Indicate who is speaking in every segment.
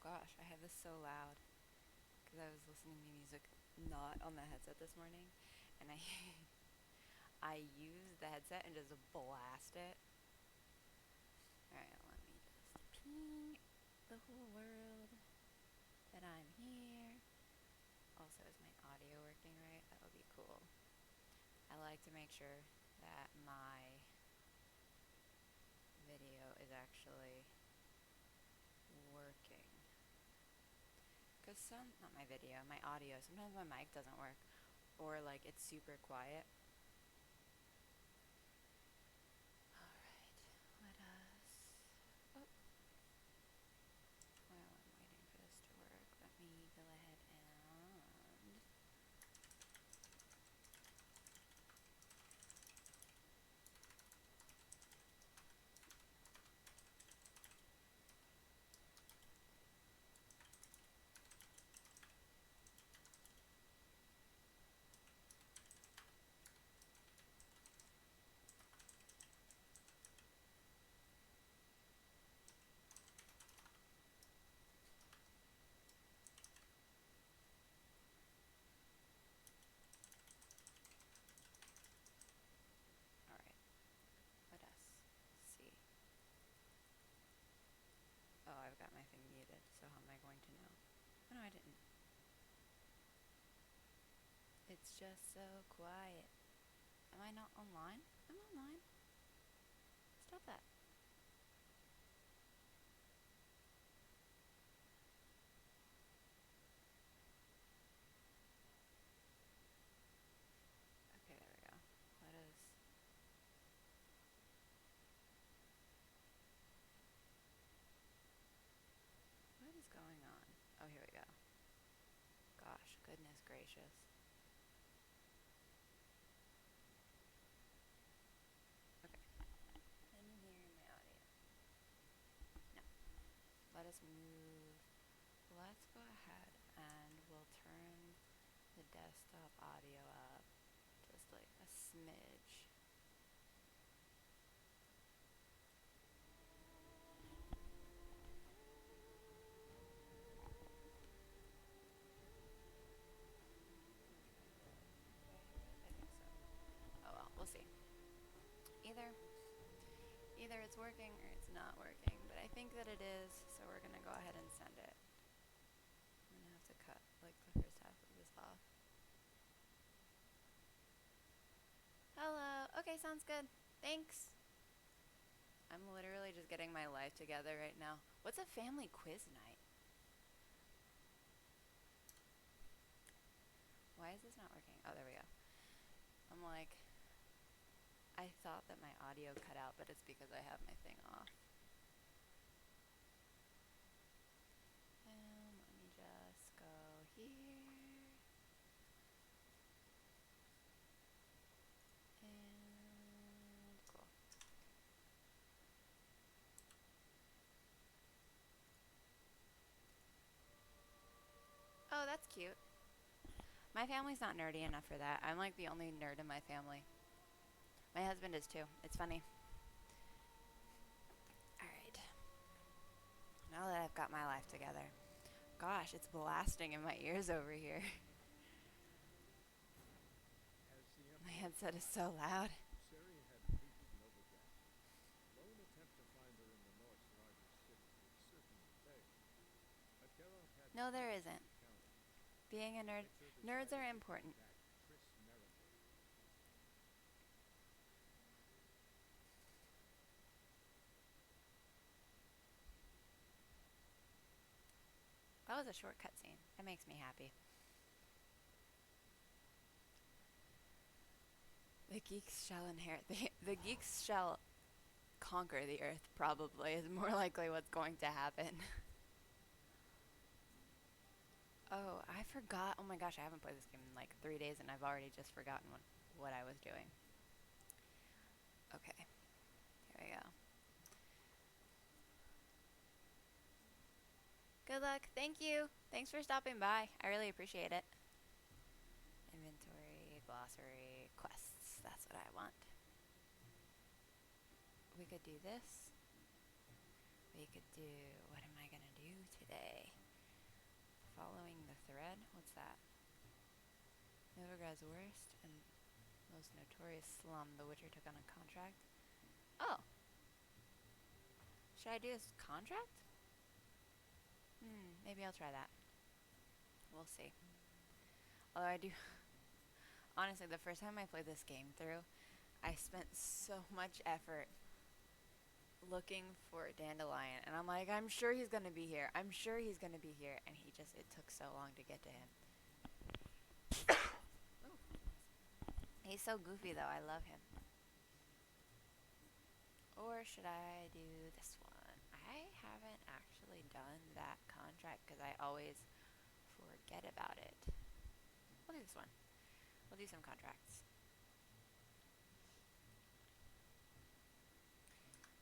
Speaker 1: gosh, I have this so loud because I was listening to music not on the headset this morning, and I use the headset and just blast it. All right, let me just ping the whole world that I'm here. Also, is my audio working right? That would be cool. I like to make sure that my video is actually working. Because not my video, my audio, sometimes my mic doesn't work or like it's super quiet. Alright, let us. Oh, while I'm waiting for this to work, let me go ahead and. Alright, let us see. Oh, I've got my thing muted, so how am I going to know? Oh, no, I didn't. It's just so quiet. Am I not online? I'm online. Stop that. Okay, there we go. Let us. What is going on? Oh, here we go. Gosh, goodness gracious. Okay. Can you hear my audio? No. Let us move. Let's go ahead and we'll turn the desktop audio up just like a smidge. Did I hear it? I think so. Oh well, we'll see. Either it's working or it's not working, but I think that it is, so we're gonna go ahead and send it. I'm gonna have to cut like the first half of this off. Hello. Okay, sounds good. Thanks. I'm literally just getting my life together right now. What's a family quiz night? Why is this not working? Oh, there we go. I'm like, I thought that my audio cut out, but it's because I have my thing off. Let me just go here. And cool. Oh, that's cute. My family's not nerdy enough for that. I'm like the only nerd in my family. My husband is too. It's funny. Alright. Now that I've got my life together. Gosh, it's blasting in my ears over here. My headset is so loud. No, there isn't. Being a nerd, nerds are important. That was a short cutscene. That makes me happy. The geeks shall inherit. The geeks shall conquer the earth, probably, is more likely what's going to happen. Oh, I forgot. Oh my gosh, I haven't played this game in like 3 days and I've already just forgotten what I was doing. Okay, here we go. Good luck. Thank you. Thanks for stopping by. I really appreciate it. Inventory, glossary, quests. That's what I want. We could do this. we could do. What am I gonna do today? Following the thread? What's that? Novigrad's worst and most notorious slum. The Witcher took on a contract. Oh. Should I do this contract? Maybe I'll try that. We'll see. Although I do... Honestly, the first time I played this game through, I spent so much effort looking for Dandelion. And I'm like, I'm sure he's going to be here. I'm sure he's going to be here. And it took so long to get to him. He's so goofy, though. I love him. Or should I do this one? I haven't actually done that contract because I always forget about it. We'll do this one. We'll do some contracts.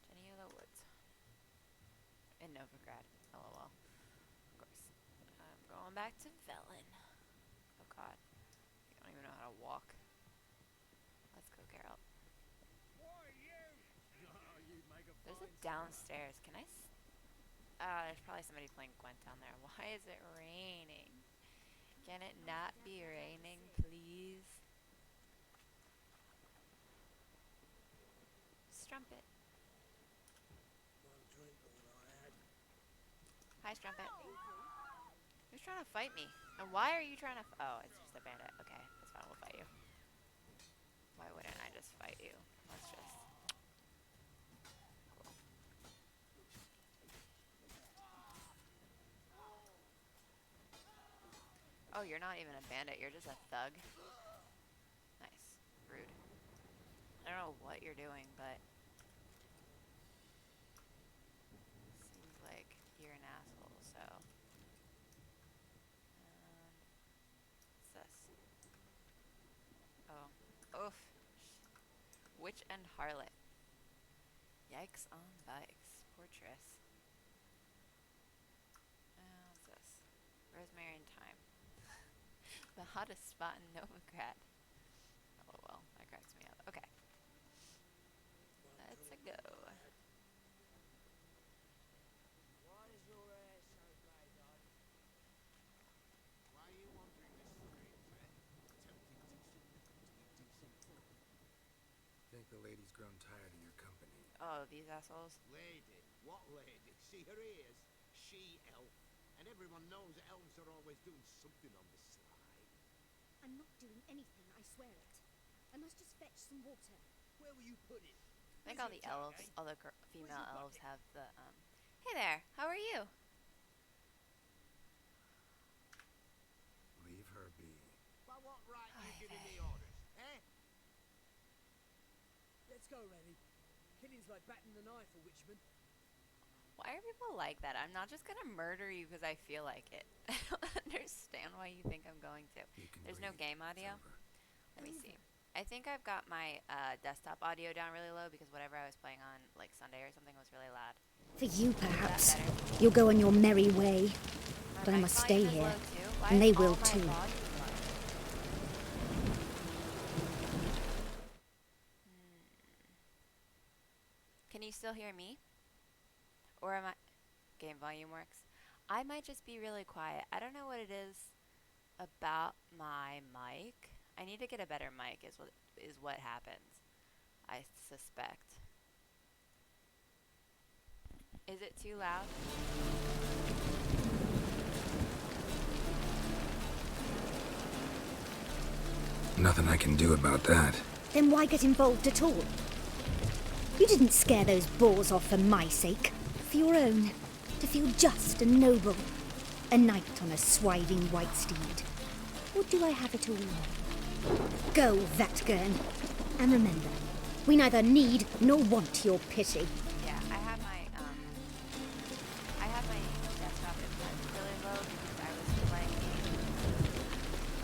Speaker 1: Jenny of the Woods. In Novigrad. LOL. Of course. I'm going back to Velen. Oh god. I don't even know how to walk. Let's go, Geralt. There's a downstairs. Can I... there's probably somebody playing Gwent down there. Why is it raining? Can it not be raining, please? Strumpet. Hi, Strumpet. Who's trying to fight me? And why are you trying to... Oh, it's just a bandit. Okay, that's fine. We'll fight you. Why wouldn't I just fight you? Let's just... Cool. Oh, you're not even a bandit. You're just a thug. Nice. Rude. I don't know what you're doing, but... Seems like you're an asshole, so... What's this? Oh. Oof. Witch and Harlot. Yikes on bikes. Poor Triss. What's this? Rosemary and Thyme. The hottest spot in Novigrad. Oh well, that cracks me up. Okay. Let's go.
Speaker 2: Why is your hair so grey, Dad?
Speaker 3: Why are you wandering this street, attempting to sing the pretty decent folk?
Speaker 4: Think the lady's grown tired of your company.
Speaker 1: Oh, these assholes.
Speaker 3: Lady? What lady? See her ears? She-elf. And everyone knows elves are always doing something on the sly.
Speaker 5: I'm not doing anything, I swear it. I must just fetch some water.
Speaker 3: Where will you put it?
Speaker 1: I think all the elves, all the female elves have the, Hey there, how are you?
Speaker 4: Leave her be.
Speaker 3: By what right are you giving me orders, eh?
Speaker 2: Let's go, Rennie. Killing's like batting the knife for Witchman.
Speaker 1: Why are people like that? I'm not just gonna murder you because I feel like it. I don't understand why you think I'm going to. There's no game audio? Let me see. I think I've got my desktop audio down really low because whatever I was playing on like Sunday or something was really loud.
Speaker 5: For you, perhaps. You'll go on your merry way. But I must stay here. And they will too.
Speaker 1: Can you still hear me? Or am I... Game volume works. I might just be really quiet. I don't know what it is about my mic. I need to get a better mic is what happens. I suspect. Is it too loud?
Speaker 4: Nothing I can do about that.
Speaker 5: Then why get involved at all? You didn't scare those boars off for my sake. For your own. To feel just and noble. A knight on a swiving white steed. Or do I have it all? Go, Vetgern. And remember, we neither need nor want your pity.
Speaker 1: Yeah, I have my desktop at really low because I was playing.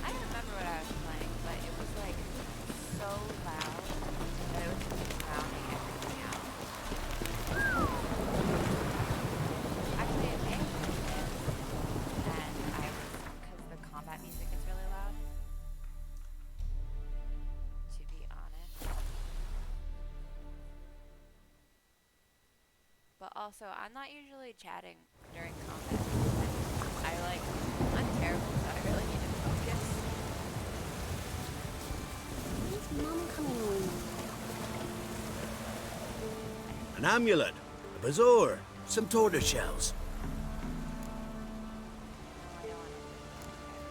Speaker 1: I don't remember what I was playing, but it was like so loud that it was just drowning everything out. Actually, it may have been this, and because the combat music is really loud. To be honest. but also I'm not usually chatting during combat. I'm terrible, so I really need to focus.
Speaker 5: When's Mum coming home?
Speaker 3: An amulet, a bazaar, some tortoise shells.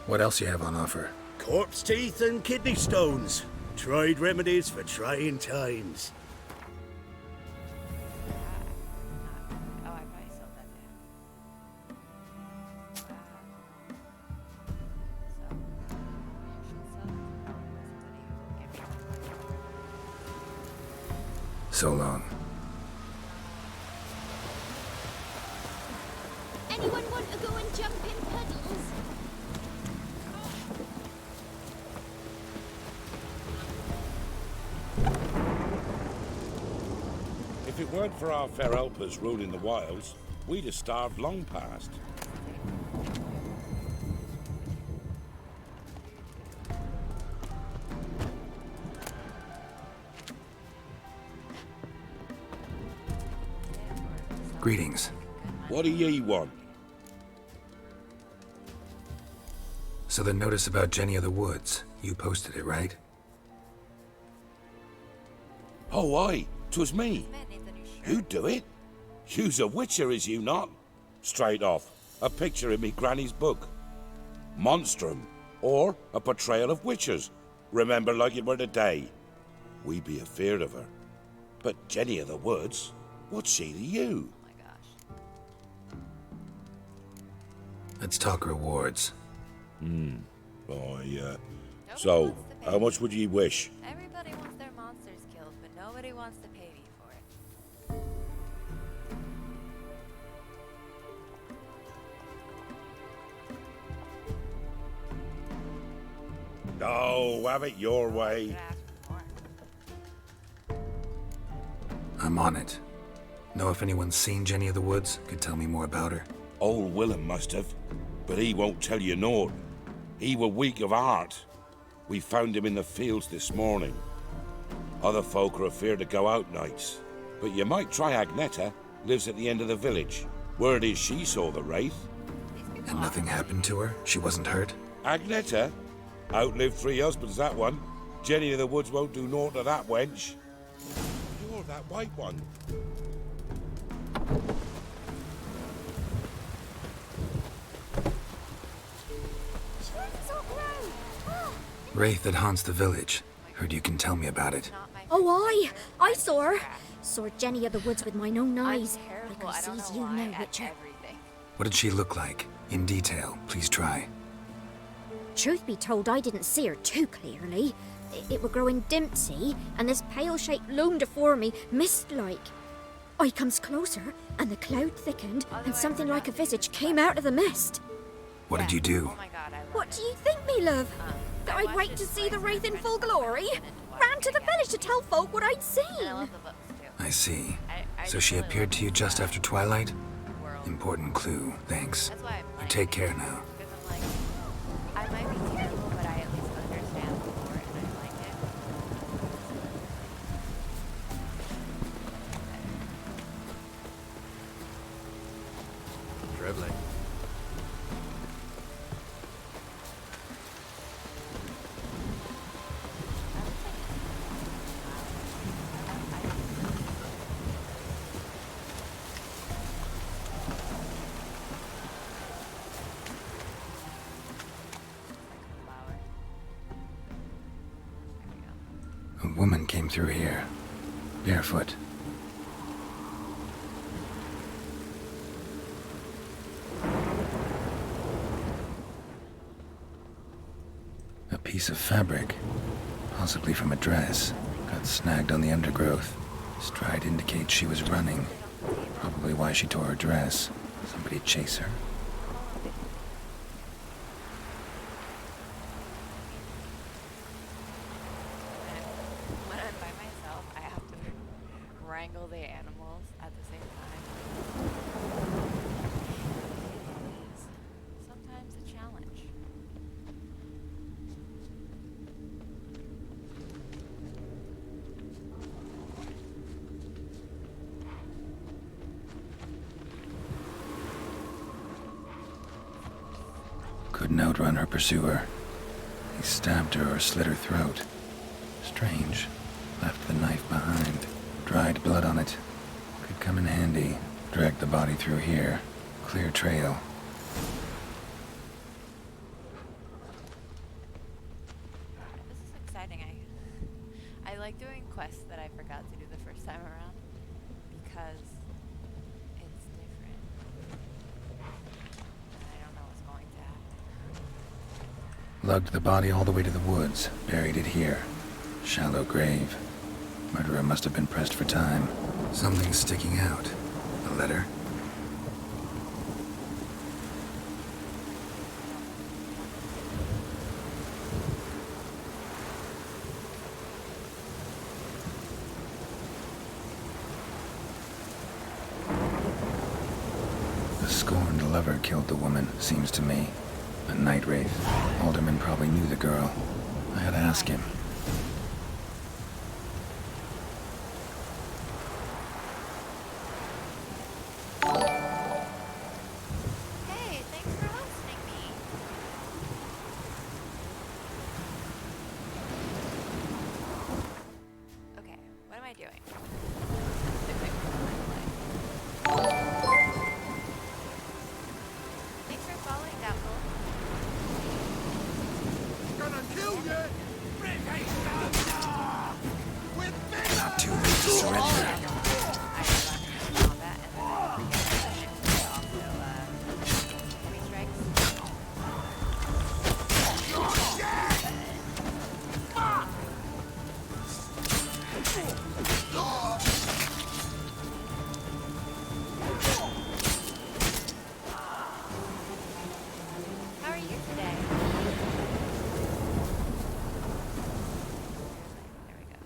Speaker 4: What else you have on offer?
Speaker 3: Corpse teeth and kidney stones. Tried remedies for trying times.
Speaker 1: Oh, I probably sold that to him.
Speaker 4: So long.
Speaker 5: Anyone want to go and jump in puddles?
Speaker 6: If it weren't for our fair helpers ruling the wilds, we'd have starved long past.
Speaker 4: Greetings.
Speaker 6: What do ye want?
Speaker 4: So the notice about Jenny of the Woods, you posted it, right?
Speaker 6: Oh, aye, 'twas me.
Speaker 1: Man needs a new shirt.
Speaker 6: You do it? You's a witcher, is you not? Straight off, a picture in me granny's book. Monstrum, or a portrayal of witches. Remember like it were the day. We be afeard of her. But Jenny of the Woods, what's she to you?
Speaker 1: Oh my gosh.
Speaker 4: Let's talk rewards.
Speaker 6: Oh, yeah.
Speaker 1: Nobody
Speaker 6: So,
Speaker 1: wants to pay
Speaker 6: how much
Speaker 1: me.
Speaker 6: would ye wish?
Speaker 1: Everybody wants their monsters killed, but nobody wants to pay me for it.
Speaker 6: Oh, have it your
Speaker 1: Should
Speaker 6: way.
Speaker 1: ask for more.
Speaker 4: I'm on it. Know if anyone's seen Jenny of the Woods? Could tell me more about her.
Speaker 6: Old Willem must have, but he won't tell you naught. He were weak of heart. We found him in the fields this morning. Other folk are afeard to go out nights, but you might try Agneta, lives at the end of the village. Word is she saw the wraith.
Speaker 4: And nothing happened to her? She wasn't hurt?
Speaker 6: Agneta? Outlived 3 husbands, that one. Jenny of the Woods won't do naught to that wench. You're that white one.
Speaker 4: Wraith that haunts the village. Heard you can tell me about it.
Speaker 1: Not my
Speaker 5: Oh,
Speaker 1: favorite
Speaker 5: I
Speaker 1: shirt.
Speaker 5: saw her.
Speaker 1: Crap.
Speaker 5: Saw Jenny of the Woods with mine own
Speaker 1: I'm
Speaker 5: eyes.
Speaker 1: terrible.
Speaker 5: Like
Speaker 1: I
Speaker 5: I
Speaker 1: don't
Speaker 5: sees
Speaker 1: know
Speaker 5: you
Speaker 1: why
Speaker 5: know,
Speaker 1: at
Speaker 5: Witcher.
Speaker 1: everything.
Speaker 4: What did she look like? In detail, please try.
Speaker 5: Truth be told, I didn't see her too clearly. It were growing dimpsy, and this pale shape loomed afore me, mist-like. I comes closer, and the cloud thickened,
Speaker 1: Although
Speaker 5: and
Speaker 1: I
Speaker 5: something like a
Speaker 1: forgot to
Speaker 5: visage
Speaker 1: use
Speaker 5: came
Speaker 1: that.
Speaker 5: out of the mist.
Speaker 4: What did you do?
Speaker 1: Oh my god, I love
Speaker 5: What
Speaker 1: it.
Speaker 5: do you think, me love? That
Speaker 1: I
Speaker 5: I'd
Speaker 1: watched
Speaker 5: wait
Speaker 1: it
Speaker 5: to see
Speaker 1: twice
Speaker 5: the
Speaker 1: with
Speaker 5: wraith
Speaker 1: my
Speaker 5: in
Speaker 1: friends
Speaker 5: full
Speaker 1: and
Speaker 5: glory?
Speaker 1: I recommended to watch
Speaker 5: Ran
Speaker 1: it
Speaker 5: to the
Speaker 1: again.
Speaker 5: village to tell folk what I'd
Speaker 1: And I
Speaker 5: seen.
Speaker 1: love the books too.
Speaker 4: I see.
Speaker 1: I
Speaker 4: So
Speaker 1: just
Speaker 4: she
Speaker 1: really
Speaker 4: appeared
Speaker 1: love
Speaker 4: to you just
Speaker 1: that
Speaker 4: after twilight?
Speaker 1: world.
Speaker 4: Important clue, thanks.
Speaker 1: That's why I'm
Speaker 4: You
Speaker 1: playing
Speaker 4: take
Speaker 1: it,
Speaker 4: care now.
Speaker 1: Because I'm like, I might be terrible, but I at least understand the lore and I like it.
Speaker 4: Traveling.
Speaker 1: Flower. There we go.
Speaker 4: A woman came through here. Barefoot. A piece of fabric. Possibly from a dress. Got snagged on the undergrowth. Stride indicates she was running. Probably why she tore her dress. Somebody chase her?
Speaker 1: When I'm by myself, I have to wrangle the animals at the same time. It is sometimes a challenge.
Speaker 4: Couldn't outrun her pursuer. He stabbed her or slit her throat. Strange. Left the knife behind. Dried blood on it. Could come in handy. Dragged the body through here. Clear trail.
Speaker 1: This is exciting. I like doing quests that I forgot to do the first time around because it's different. And I don't know what's going to happen.
Speaker 4: Lugged the body all the way to the woods. Buried it here. Shallow grave. Murderer must have been pressed for time. Something's sticking out. A letter? The scorned lover killed the woman, seems to me. A night wraith. Alderman probably knew the girl. I had to ask him.
Speaker 1: Hey, thanks for hosting me. Okay, what am I doing? The quick play. Thanks for following, Doubtful.
Speaker 3: Gonna kill you!
Speaker 4: Not too late to surrender.
Speaker 1: I left combat and then I also, three strikes. How are you today? There we go.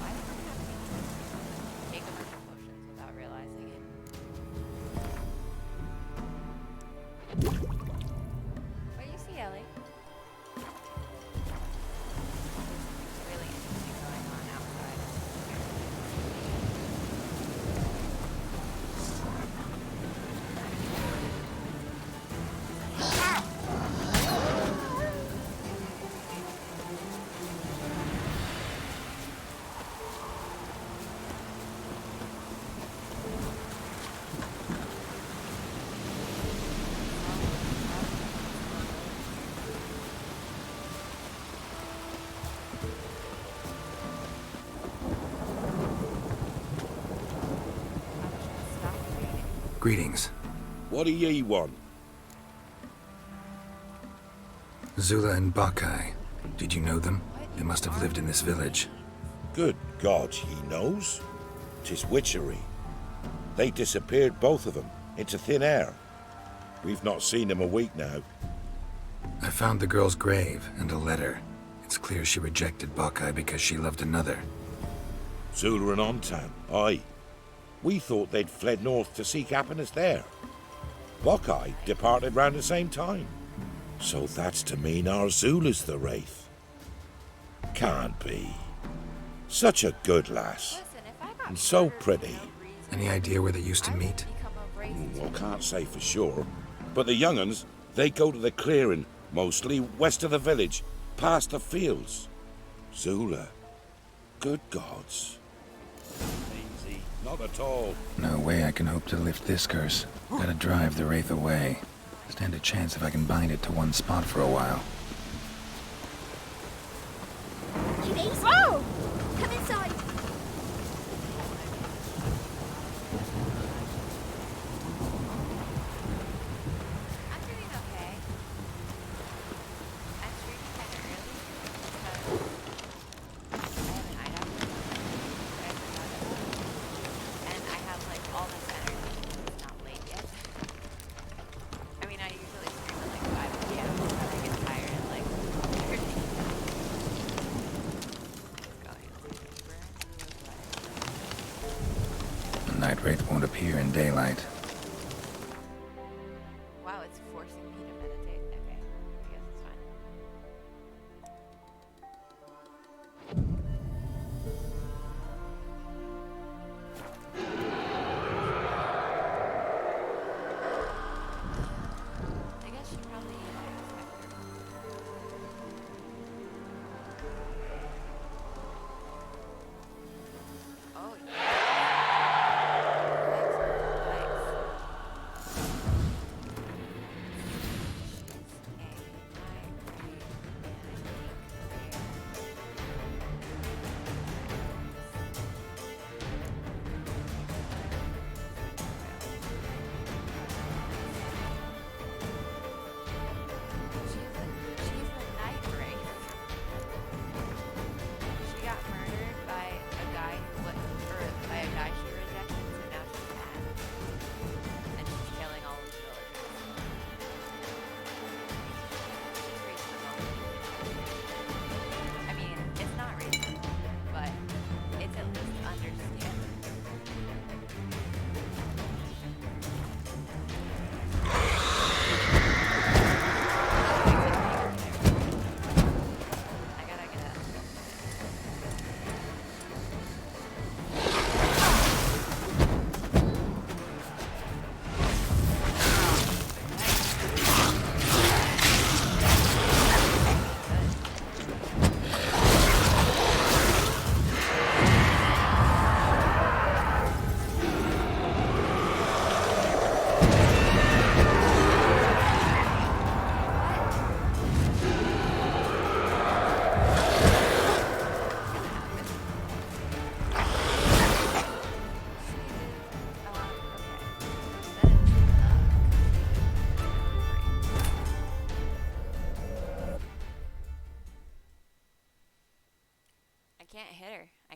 Speaker 1: Why did I have to take a bunch of potions without realizing it? What do you see, Ellie? Really interesting going on outside. Stop reading.
Speaker 4: Greetings.
Speaker 6: What do ye want?
Speaker 4: Zula and Bakai. Did you know them? They must have lived in this village.
Speaker 6: Good God, he knows. 'Tis witchery. They disappeared, both of them, into thin air. We've not seen them a week now.
Speaker 4: I found the girl's grave and a letter. It's clear she rejected Bakai because she loved another.
Speaker 6: Zula and Ontan, aye. We thought they'd fled north to seek happiness there. Buckeye departed round the same time. So that's to mean our Zula's the wraith. Can't be. Such a good lass.
Speaker 1: Listen, if I got
Speaker 6: And so
Speaker 1: murdered for
Speaker 6: pretty.
Speaker 1: no reason,
Speaker 4: Any idea where they used to
Speaker 1: I would
Speaker 4: meet?
Speaker 1: become a wraith
Speaker 6: Well,
Speaker 1: too.
Speaker 6: can't say for sure. But the young'uns, they go to the clearing, mostly west of the village, past the fields. Zula. Good gods. Easy. Not at all.
Speaker 4: No way I can hope to lift this curse. Gotta drive the wraith away. Stand a chance if I can bind it to one spot for a while.
Speaker 5: Kiddies! Whoa! Come inside!
Speaker 1: I'm doing okay. I'm streaming kind of early because I have an item that I forgot about, and I have like all this energy because it's not late yet. I mean, I usually stream at like 5 p.m. but I get tired at like 12:30.
Speaker 4: The night wraith won't appear in daylight.
Speaker 1: Wow, it's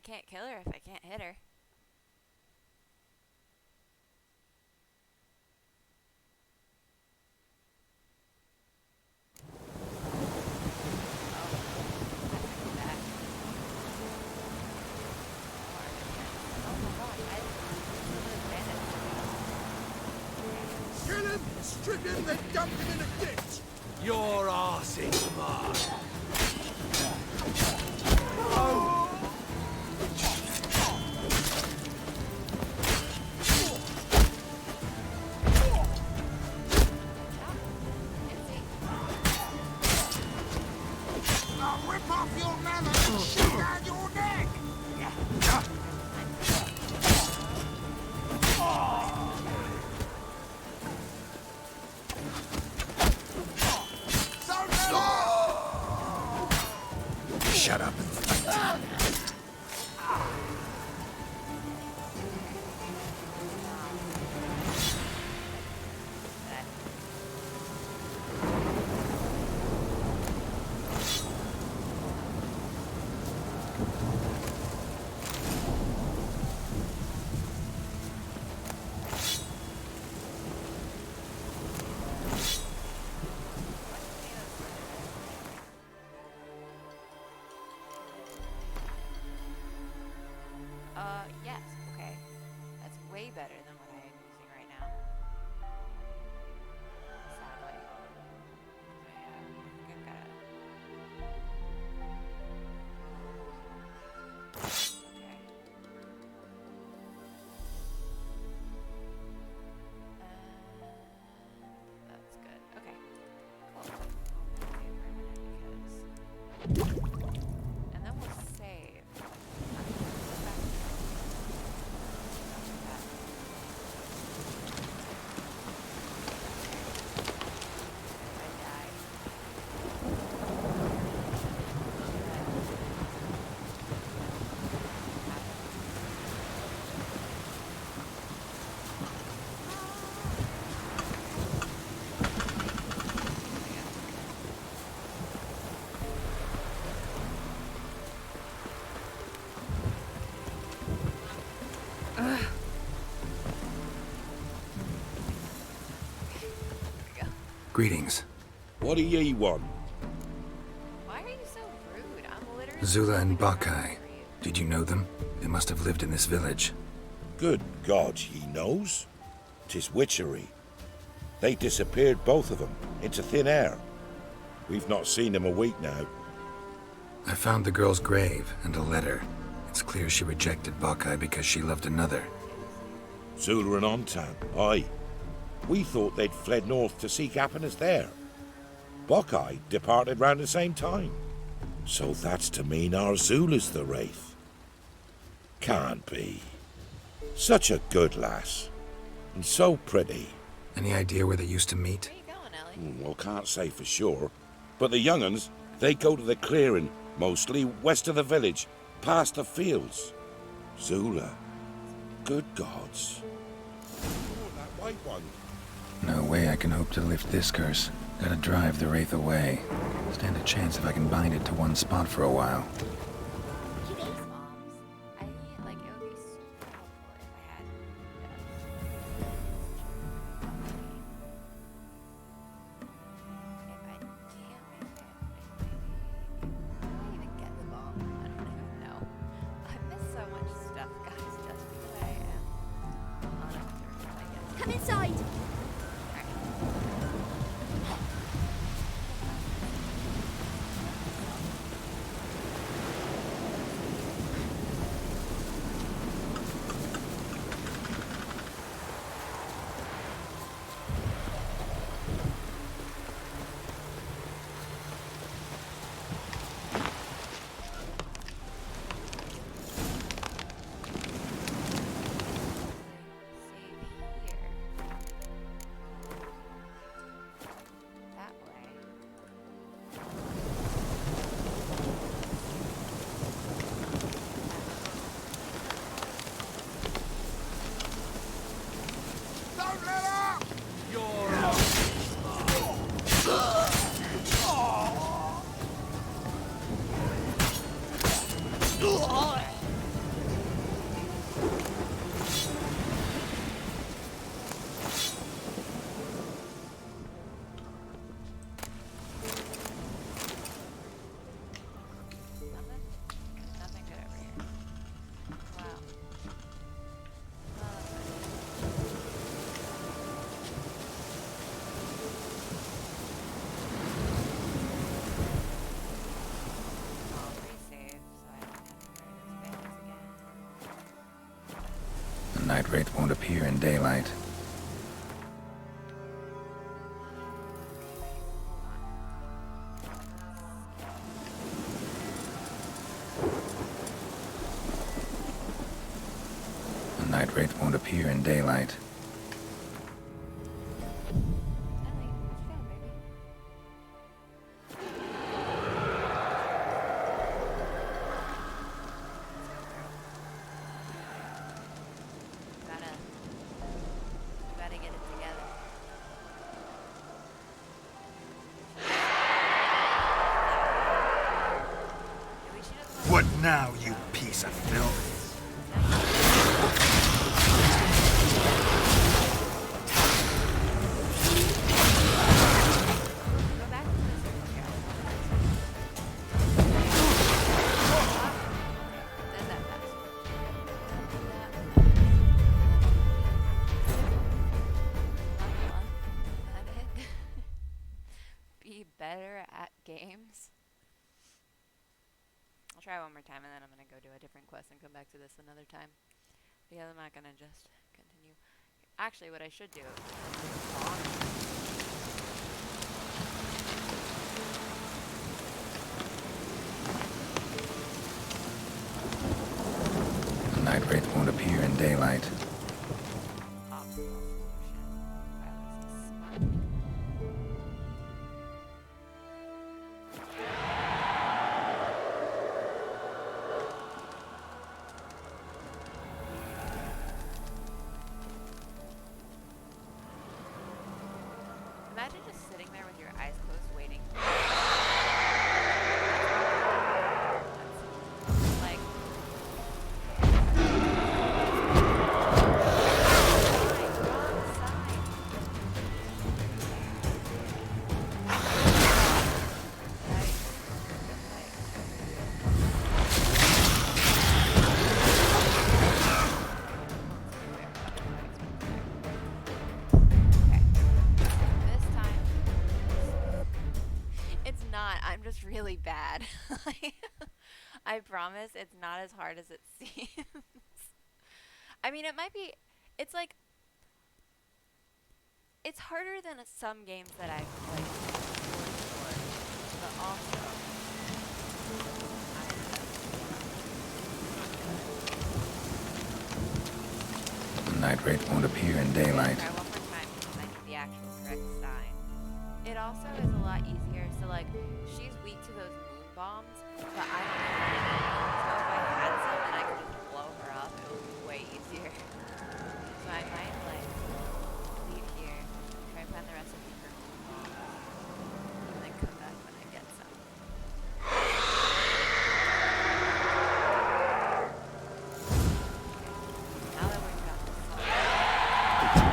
Speaker 1: can't kill her if I can't hit her.
Speaker 3: Kill him, strip him, then dump him in a ditch.
Speaker 7: Your arse is mine.
Speaker 3: I'll rip off your melon and shoot down your neck.
Speaker 4: Shut up and fight.
Speaker 1: Yes, okay. That's way better than what I am using right now. Sadly. So yeah, I think I've gotta... Okay. That's good. Okay. Cool. And then we'll save.
Speaker 4: Greetings.
Speaker 6: What do ye want?
Speaker 1: Why are you so rude? I'm literally
Speaker 4: Zula and
Speaker 1: just looking
Speaker 4: Bakai.
Speaker 1: around for you.
Speaker 4: Did you know them? They must have lived in this village.
Speaker 6: Good God, he knows. 'Tis witchery. They disappeared, both of them, into thin air. We've not seen them a week now.
Speaker 4: I found the girl's grave and a letter. It's clear she rejected Bakai because she loved another.
Speaker 6: Zula and Ontan, aye. We thought they'd fled north to seek happiness there. Bakai departed round the same time. So that's to mean our Zula's the Wraith. Can't be. Such a good lass. And so pretty.
Speaker 4: Any idea where they used to meet?
Speaker 1: Where you going, Ellie?
Speaker 6: Well, can't say for sure. But the young'uns, they go to the clearing, mostly west of the village, past the fields. Zula. Good gods. Oh, that white one.
Speaker 4: No way I can hope to lift this curse. Gotta drive the Wraith away. Stand a chance if I can bind it to one spot for a while.
Speaker 1: Moms. I think like it would be super helpful if I had if I can't make it, maybe how do I even get the bomb? I don't even know. I miss so much stuff, guys, just because I am unobservant, I guess.
Speaker 5: Come inside!
Speaker 1: Save here.
Speaker 4: wraith won't appear in daylight. The night wraith won't appear in daylight.
Speaker 1: Ellie, what you doing, baby? Gotta get it together. At least she doesn't
Speaker 7: What now, you piece of filth?
Speaker 1: go back to the circle here. Does that fast? That it? Be better at games. I'll try one more time and then I'm gonna go do a different quest and come back to this another time. Because I'm not gonna just continue. Actually, what I should do
Speaker 4: The night wraith won't appear in daylight.
Speaker 1: optimal solution. I was smart. Imagine just sitting there with your eyes closed waiting. That's like wrong side. Okay. This time, it's not. I'm just really bad. I promise it's not as hard as it seems. I mean, it might be. It's like. It's harder than some games that I've played before, but also.
Speaker 4: The night wraith won't appear in daylight.
Speaker 1: Try one more time because I need the actual correct sign. It also is a lot easier. So like, she's weak to those moon bombs, but I don't have any. So if I had some and I could just blow her up, it would be way easier. So I might like leave here, try and find the recipe for moon bombs, and then come back when I get some. Now that we've got this sorted.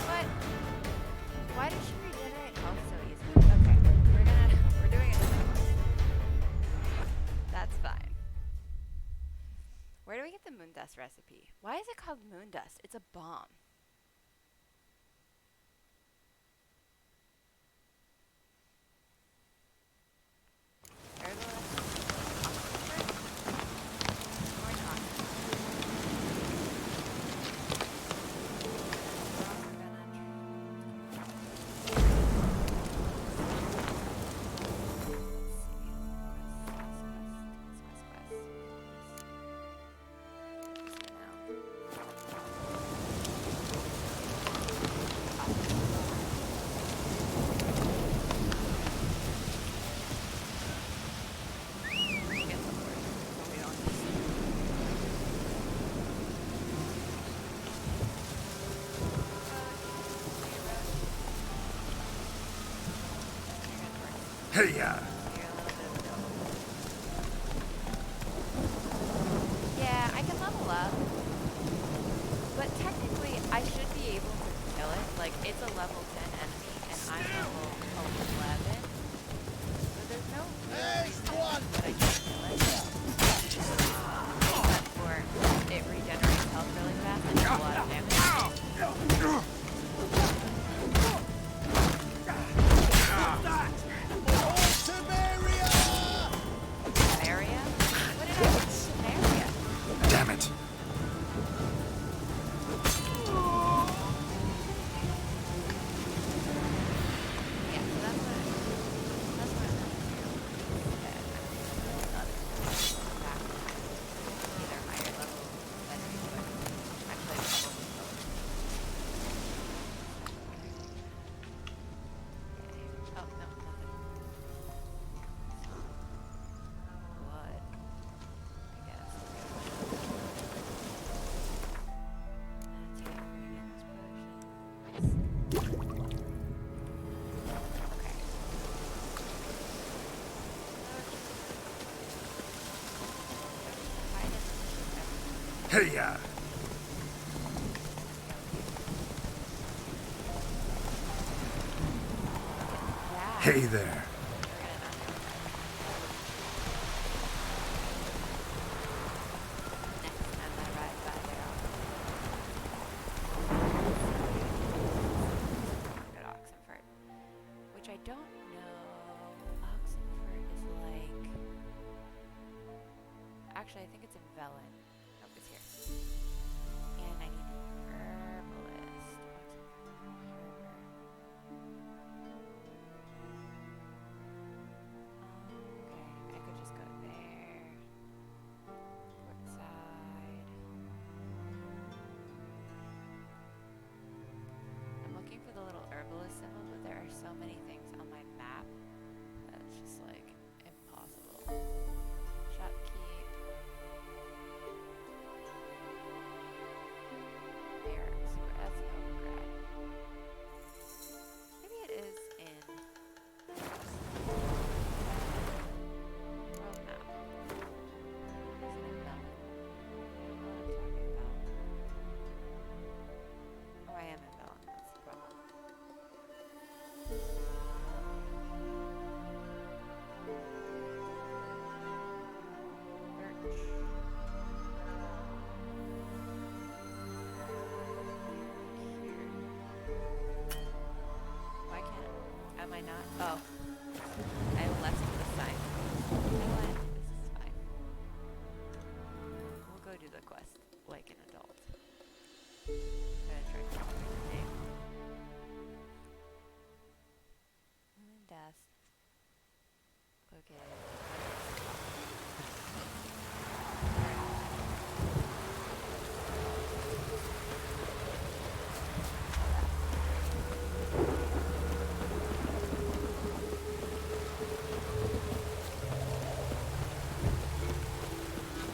Speaker 1: But why did she regenerate health so easily? Okay, we're doing it differently. That's fine. Where do we get the moon dust recipe? Why is it called moon dust? It's a bomb. Or not. We're also gonna
Speaker 7: Hey,
Speaker 1: You're a little bit of a double. Yeah, I can level up. But technically, I should be able to kill it. Like, it's a level 10 enemy, and I'm level 11. So there's no real reason that I can't kill it. Except for it regenerates health really fast and does a lot of damage. Samaria? What did I do to Samaria?
Speaker 4: Damn it.
Speaker 1: Yeah, so that's what I'm gonna do. Instead, I'm gonna do another back either higher level sentry, but actually probably both. Okay. Oh, no, nothing. Blood, I guess. Meditate against potions. Okay.
Speaker 7: Hey, ya. Hey there.
Speaker 1: Next time I ride by there, I'll go to Oxenford, which I don't know. Oxenford is like. Actually, I think it's in Velen. Nope, it's here. And I need the herbalist. Okay, I could just go there. Port side. I'm looking for the little herbalist symbol, but there are so many things on my map that it's just like impossible. Shopkeep. Barracks. That's Novigrad. Maybe it is in world map. Is it in Velen? I don't know what I'm talking about. Oh, I am in Velen. That's the problem. Birch. Here. Why can't? Am I not? Oh. I left the sign. You know what? This is fine. We'll go do the quest like an adult. I'm gonna try to remember her name. Moon dust. Okay.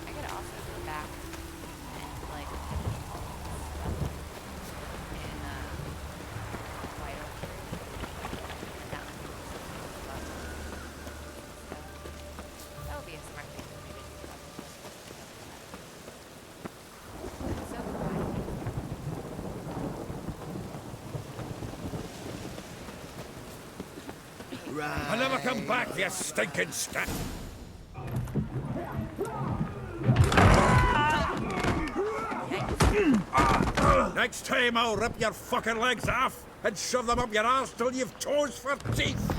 Speaker 1: I could also go back and like finish all of this stuff in White Orchard. And not do something about stuff. That would be a smart thing for me to do. So
Speaker 3: Right.
Speaker 6: I'll never come back, you stinking stat. Next time I'll rip your fucking legs off and shove them up your arse till you've toes for teeth.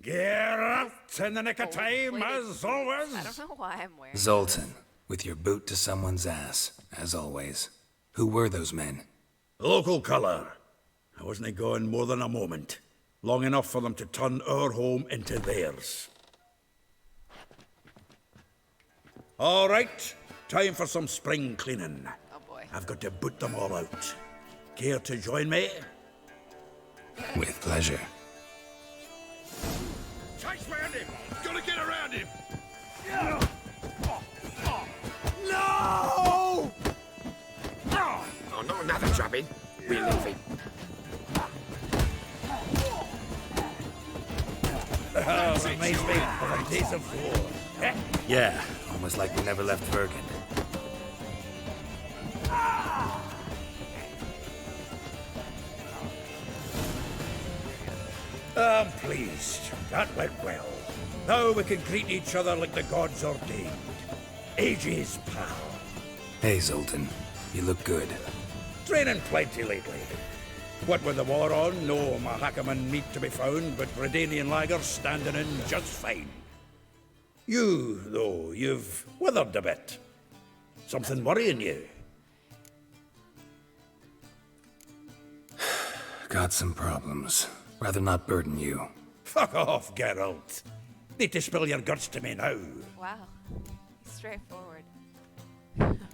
Speaker 6: Geralt, in the nick of time, as always.
Speaker 1: I don't know why I'm wearing
Speaker 4: Zoltan, with your boot to someone's ass, as always. Who were those men?
Speaker 6: Local colour. I wasn't gone more than a moment. Long enough for them to turn our home into theirs. All right, time for some spring cleaning.
Speaker 1: Oh boy.
Speaker 6: I've got to boot them all out. Care to join me?
Speaker 4: With pleasure.
Speaker 6: Chase round him! Gotta get around him!
Speaker 3: not another jobbing. We're leaving.
Speaker 7: Oh, reminds me of our days of war.
Speaker 4: Yeah, almost like we never left Vergen.
Speaker 7: I'm pleased. That went well. Now we can greet each other like the gods ordained. Ages, pal.
Speaker 4: Hey, Zoltan. You look good.
Speaker 7: Training plenty lately. What with the war on, no Mahakaman meat to be found, but Redanian lagers standing in just fine. You, though, you've withered a bit. Something worrying you?
Speaker 4: Got some problems. Rather not burden you.
Speaker 7: Fuck off, Geralt. Need to spill your guts to me now.
Speaker 1: Wow. Straightforward.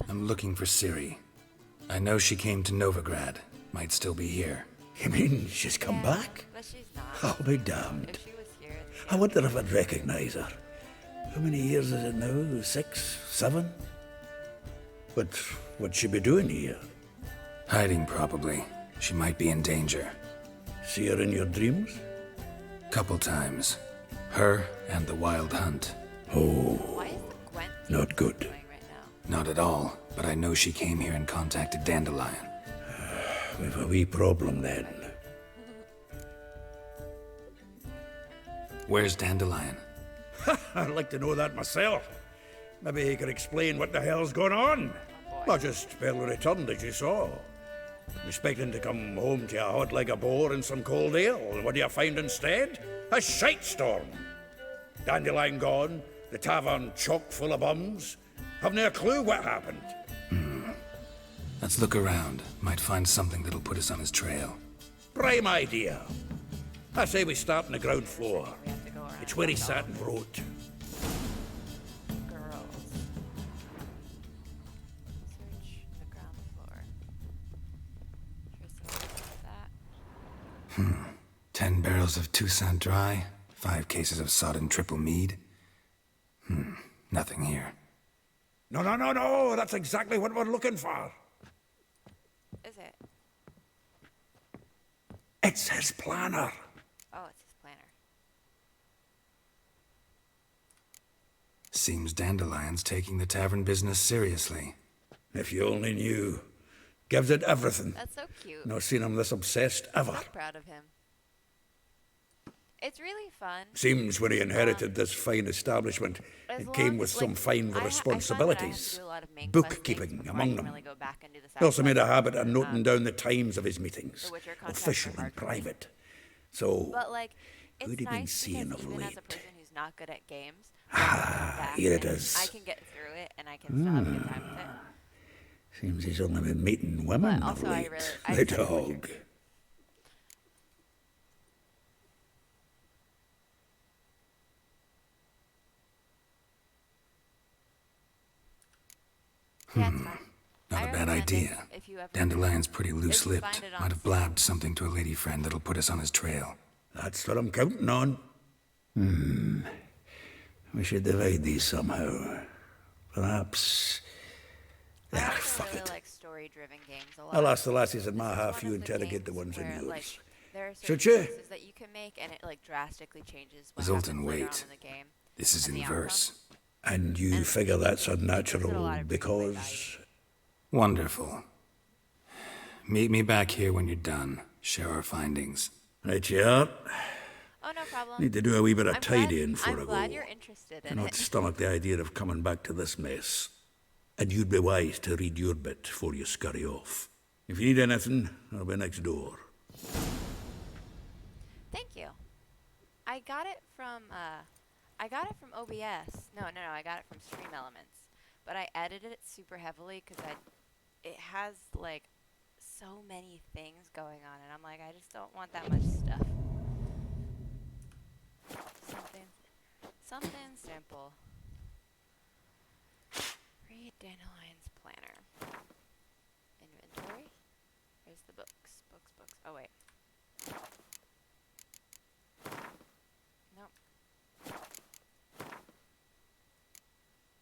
Speaker 4: I'm looking for Ciri. I know she came to Novigrad. Might still be here.
Speaker 7: You mean she's come
Speaker 1: Yeah,
Speaker 7: back?
Speaker 1: But she's not.
Speaker 7: I'll be damned.
Speaker 1: If she was here,
Speaker 7: I wonder if I'd recognize her. How many years is it now? 6? 7? But what'd she be doing here?
Speaker 4: Hiding, probably. She might be in danger.
Speaker 7: See her in your dreams?
Speaker 4: Couple times. Her and the Wild Hunt.
Speaker 7: Oh,
Speaker 1: why is the Gwent
Speaker 7: not good.
Speaker 1: doing right now?
Speaker 4: Not at all, but I know she came here and contacted Dandelion.
Speaker 7: We've a wee problem then.
Speaker 4: Where's Dandelion?
Speaker 7: I'd like to know that myself. Maybe he could explain what the hell's going on. I just barely returned, as you saw. Expecting to come home to a hot like a boar and some cold ale. And what do you find instead? A shite storm. Dandelion gone, the tavern chock full of bums. Haven't a clue what happened.
Speaker 4: Let's look around. Might find something that'll put us on his trail.
Speaker 7: Prime idea. I say we start on the ground floor.
Speaker 1: We have to go around.
Speaker 7: It's where he sat and wrote.
Speaker 1: Girls. Search the ground floor. Tristan, what is that?
Speaker 4: 10 barrels of Toussaint Dry, 5 cases of sodden triple mead. Nothing here.
Speaker 7: No. That's exactly what we're looking for.
Speaker 1: Is it?
Speaker 7: It's his planner.
Speaker 1: Oh, it's his planner.
Speaker 4: Seems Dandelion's taking the tavern business seriously.
Speaker 7: If you only knew. Gives it everything.
Speaker 1: That's so cute.
Speaker 7: Not seen him this obsessed ever.
Speaker 1: I'm proud of him. It's really fun.
Speaker 7: Seems when he inherited this fine establishment,
Speaker 1: As
Speaker 7: it came
Speaker 1: long-
Speaker 7: with some
Speaker 1: like,
Speaker 7: fine
Speaker 1: I find that I have to
Speaker 7: responsibilities.
Speaker 1: do a lot of main quest things
Speaker 7: Bookkeeping
Speaker 1: before I
Speaker 7: among
Speaker 1: can
Speaker 7: them.
Speaker 1: really go back and do the
Speaker 7: He also
Speaker 1: side
Speaker 7: made a
Speaker 1: quests.
Speaker 7: habit of noting down the times of his meetings,
Speaker 1: The Witcher contacts
Speaker 7: official
Speaker 1: are
Speaker 7: and
Speaker 1: hard to read.
Speaker 7: private. So,
Speaker 1: But like, it's
Speaker 7: Who'd he been
Speaker 1: nice
Speaker 7: seeing
Speaker 1: because
Speaker 7: of
Speaker 1: even as a
Speaker 7: late?
Speaker 1: person who's not good at games, when I come back
Speaker 7: here it
Speaker 1: and
Speaker 7: is.
Speaker 1: I can get through it and I can still have a good time with it.
Speaker 7: seems he's only been meeting women
Speaker 1: But
Speaker 7: of
Speaker 1: also I
Speaker 7: late.
Speaker 1: really- I
Speaker 7: the
Speaker 1: just like Witcher.
Speaker 7: dog.
Speaker 1: Yeah, it's fun.
Speaker 4: Not
Speaker 1: I
Speaker 4: a bad
Speaker 1: recommend it
Speaker 4: idea.
Speaker 1: if you ever-
Speaker 4: Dandelion's pretty
Speaker 1: If you
Speaker 4: loose-lipped.
Speaker 1: find it on
Speaker 4: Might have
Speaker 1: Steam.
Speaker 4: blabbed something to a lady friend that'll put us on his trail.
Speaker 7: That's what I'm counting on. We should divide these somehow. Perhaps.
Speaker 1: I
Speaker 7: Ah,
Speaker 1: also
Speaker 7: fuck
Speaker 1: really
Speaker 7: it.
Speaker 1: like story-driven games a lot.
Speaker 7: I'll ask the lassies in
Speaker 1: This
Speaker 7: my
Speaker 1: is
Speaker 7: half,
Speaker 1: one
Speaker 7: you
Speaker 1: of the
Speaker 7: interrogate the
Speaker 1: games
Speaker 7: ones in
Speaker 1: where,
Speaker 7: yours.
Speaker 1: like, there are
Speaker 7: Should
Speaker 1: certain
Speaker 7: you?
Speaker 1: choices that you can make, and it like drastically changes what
Speaker 4: Zoltan,
Speaker 1: happens later
Speaker 4: wait.
Speaker 1: on in the game.
Speaker 4: This is
Speaker 1: And
Speaker 4: in
Speaker 1: the
Speaker 4: verse.
Speaker 7: And you
Speaker 1: And
Speaker 7: figure that's
Speaker 1: it gives it a
Speaker 7: unnatural
Speaker 1: lot of replay
Speaker 7: because.
Speaker 4: Wonderful. Meet me back here when you're done. Share our findings.
Speaker 7: Right, yeah.
Speaker 1: Oh, no problem.
Speaker 7: Need to do a wee bit of
Speaker 1: I'm
Speaker 7: tidying for
Speaker 1: I'm
Speaker 7: a
Speaker 1: glad
Speaker 7: go.
Speaker 1: you're interested in
Speaker 7: Cannot
Speaker 1: it.
Speaker 7: stomach the idea of coming back to this mess. And you'd be wise to read your bit before you scurry off. If you need anything, I'll be next door.
Speaker 1: Thank you. I got it from OBS. No, I got it from Stream Elements. But I edited it super heavily because it has like so many things going on, and I'm like, I just don't want that much stuff. Something simple. Read Dandelion's planner. Inventory. Where's the books? Books. Oh wait. Nope.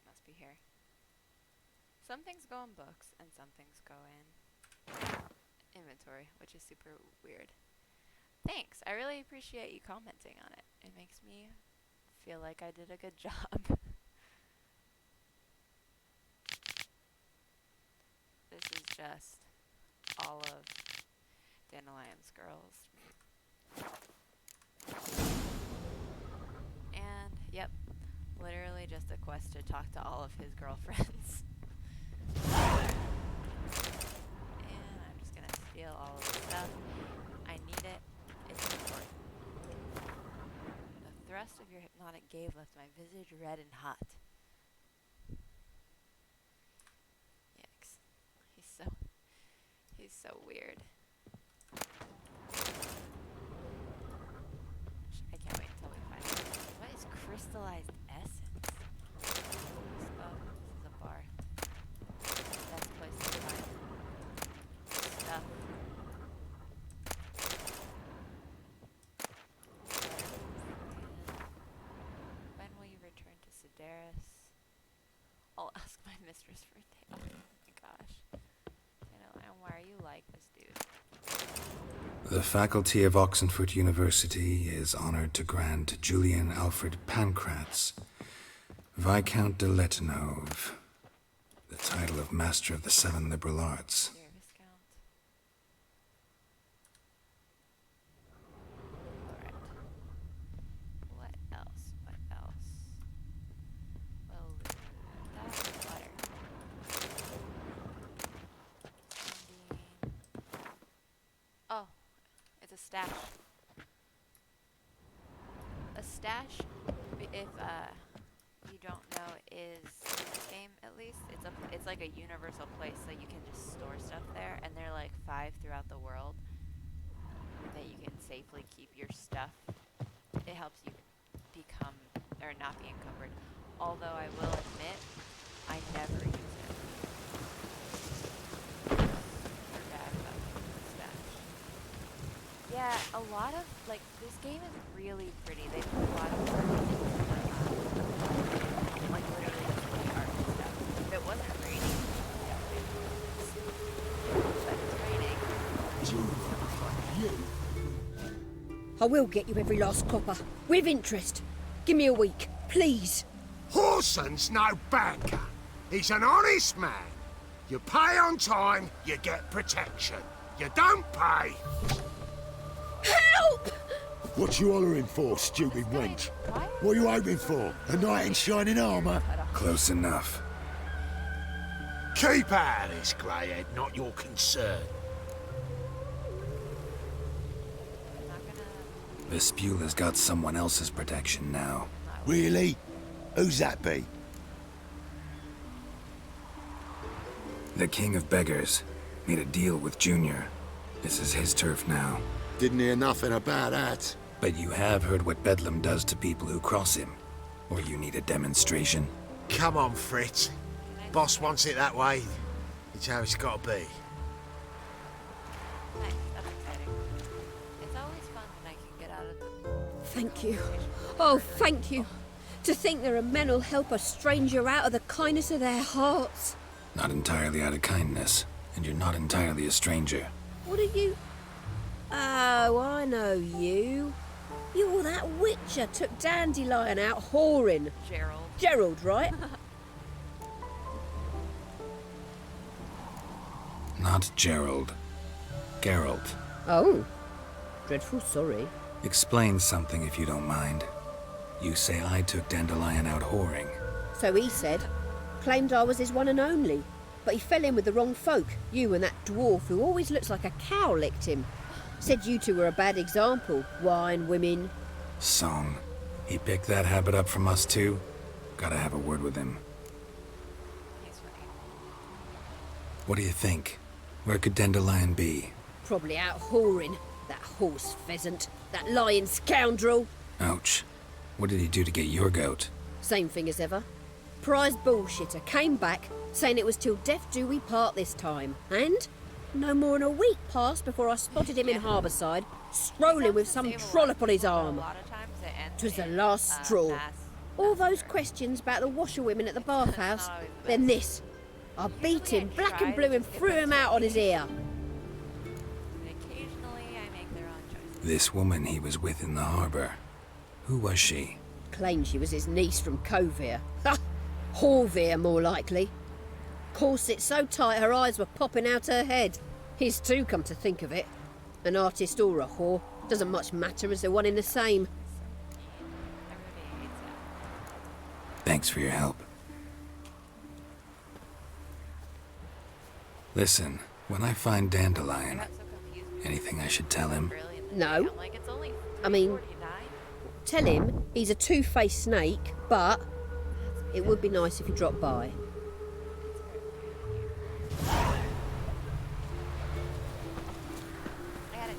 Speaker 1: Must be here. Some things go in books and some things go in inventory, which is super weird. Thanks. I really appreciate you commenting on it. It makes me feel like I did a good job. This is just all of Dandelion's girls. And, yep, literally just a quest to talk to all of his girlfriends. And I'm just gonna steal all of the stuff. I need it. It's important. The thrust of your hypnotic gaze left my visage red and hot. Yikes. He's so weird. I can't wait until we find out. What is crystallized essence? This is a bar. Best place to find stuff. When will you return to Sedaris? I'll ask my mistress for a day. Oh my gosh. Why are you like this, dude?
Speaker 4: The faculty of Oxenford University is honored to grant Julian Alfred Pancratz, Viscount de Letonov, the title of Master of the Seven Liberal Arts.
Speaker 1: Dear Viscount. Alright. What else? Well, that's butter. Oh, it's a stash. A stash, if you don't know, is in this game at least. It's like a universal place, so you can just store stuff there, and there are like 5 throughout the world that you can safely keep your stuff. It helps you become or not be encumbered. Although I will admit, I never use it. Yeah, a lot of, like, this game is really pretty. They put a lot of work into like, literally just the art and stuff. If it wasn't raining, but it's raining.
Speaker 2: I will get you every last copper. With interest. Give me a week, please.
Speaker 3: Horson's no banker. He's an honest man. You pay on time, you get protection. You don't pay.
Speaker 2: Help!
Speaker 8: What you hollering for, stupid wench? What are you hoping for? A knight in shining armour?
Speaker 4: Close enough.
Speaker 3: Keep out of this, greyhead, not your concern.
Speaker 4: Vespula's got someone else's protection now.
Speaker 8: Really? Who's that be?
Speaker 4: The King of Beggars made a deal with Junior. This is his turf now.
Speaker 8: Didn't hear nothing about that.
Speaker 4: But you have heard what Bedlam does to people who cross him. Or you need a demonstration?
Speaker 3: Come on, Fritz. Boss wants it that way. It's how it's got to be.
Speaker 1: Nice, that's exciting. It's always fun when I can get out of the...
Speaker 2: Thank you. Oh, thank you. To think there are men who'll help a stranger out of the kindness of their hearts.
Speaker 4: Not entirely out of kindness. And you're not entirely a stranger.
Speaker 2: What are you... Oh, I know you. You're that witcher took Dandelion out whoring.
Speaker 1: Gerald.
Speaker 2: Gerald, right?
Speaker 4: Not Gerald. Geralt.
Speaker 2: Oh. Dreadful sorry.
Speaker 4: Explain something if you don't mind. You say I took Dandelion out whoring.
Speaker 2: So he said. Claimed I was his one and only. But he fell in with the wrong folk. You and that dwarf who always looks like a cow licked him. Said you two were a bad example. Wine, women.
Speaker 4: Song. He picked that habit up from us too? Gotta have a word with him.
Speaker 1: He's funny.
Speaker 4: What do you think? Where could Dandelion be?
Speaker 2: Probably out whoring. That horse pheasant. That lying scoundrel.
Speaker 4: Ouch. What did he do to get your goat?
Speaker 2: Same thing as ever. Prize bullshitter came back, saying it was till death do we part this time. And no more than a week passed before I spotted him in Harbourside, strolling with some trollop on his arm. 'Twas the last straw. All those questions about the washerwomen at the bathhouse, then this. I beat him black and blue and threw him out on his ear.
Speaker 4: This woman he was with in the harbor. Who was she?
Speaker 2: Claimed she was his niece from Kovir. Ha! Horvir, more likely. Corset so tight her eyes were popping out her head. His too, come to think of it. An artist or a whore. Doesn't much matter as they're one in the same.
Speaker 1: Everybody hates it.
Speaker 4: Thanks for your help. Listen, when I find
Speaker 1: I
Speaker 4: Dandelion,
Speaker 1: got so confused.
Speaker 4: anything I should tell him?
Speaker 1: Early in the
Speaker 2: No.
Speaker 1: day. I'm like, it's only
Speaker 2: I mean-
Speaker 1: 3:49.
Speaker 2: Tell him he's a two-faced snake, but it would be nice if he dropped by.
Speaker 1: I got it.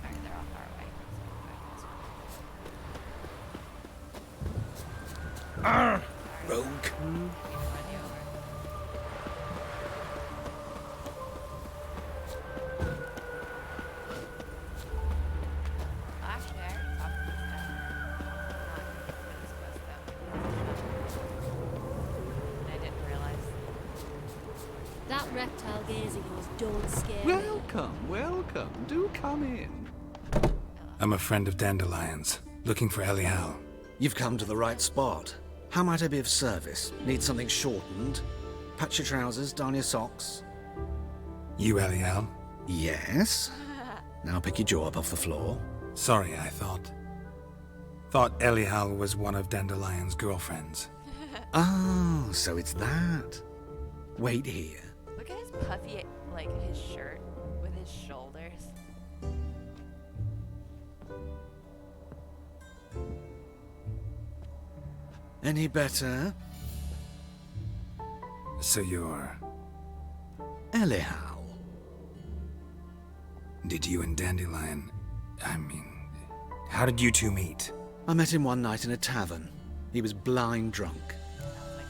Speaker 1: Alright, they're all far away.
Speaker 7: Rogue.
Speaker 1: Run you over. Actually, I already talked to this guy. Not this quest, though. I didn't realize.
Speaker 9: That reptile gaze of yours don't scare me.
Speaker 10: Welcome, welcome. Do come in.
Speaker 4: I'm a friend of Dandelion's, looking for Elial.
Speaker 10: You've come to the right spot. How might I be of service? Need something shortened? Patch your trousers, darn your socks?
Speaker 4: You Elial?
Speaker 10: Yes. Now pick your jaw up off the floor.
Speaker 4: Sorry, I thought Elial was one of Dandelion's girlfriends.
Speaker 10: Oh, so it's that. Wait here.
Speaker 1: Look at his puffy, like, his shirt with his shoulders.
Speaker 10: Any better?
Speaker 4: So you're...
Speaker 10: Elial.
Speaker 4: Did you and Dandelion... how did you two meet?
Speaker 10: I met him one night in a tavern. He was blind drunk.
Speaker 1: Sounds like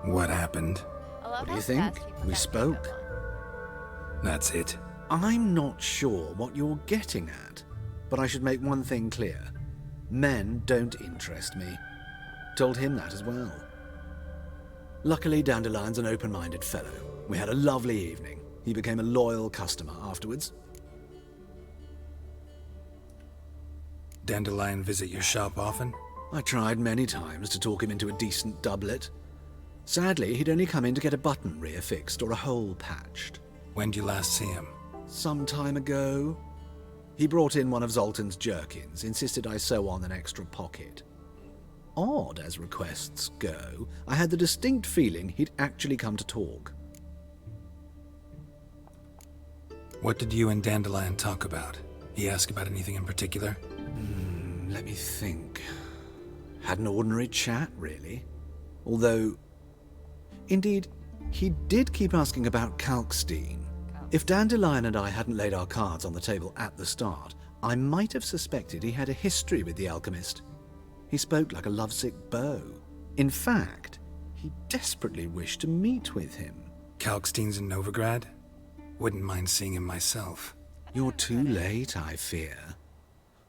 Speaker 1: him.
Speaker 4: What happened?
Speaker 1: I love
Speaker 10: What do
Speaker 1: how
Speaker 10: you think?
Speaker 1: fast he put
Speaker 10: We
Speaker 1: that
Speaker 10: spoke.
Speaker 1: makeup on.
Speaker 4: That's it.
Speaker 10: I'm not sure what you're getting at, but I should make one thing clear. Men don't interest me. Told him that as well. Luckily, Dandelion's an open-minded fellow. We had a lovely evening. He became a loyal customer afterwards.
Speaker 4: Dandelion visit your shop often?
Speaker 10: I tried many times to talk him into a decent doublet. Sadly, he'd only come in to get a button reaffixed or a hole patched.
Speaker 4: When'd you last see him?
Speaker 10: Some time ago. He brought in one of Zoltan's jerkins, insisted I sew on an extra pocket. Odd as requests go, I had the distinct feeling he'd actually come to talk.
Speaker 4: What did you and Dandelion talk about? He asked about anything in particular?
Speaker 10: Let me think. Had an ordinary chat, really. Although, indeed, he did keep asking about Kalkstein. If Dandelion and I hadn't laid our cards on the table at the start, I might have suspected he had a history with the alchemist. He spoke like a lovesick beau. In fact, he desperately wished to meet with him.
Speaker 4: Kalkstein's in Novigrad? Wouldn't mind seeing him myself.
Speaker 10: You're too late, I fear.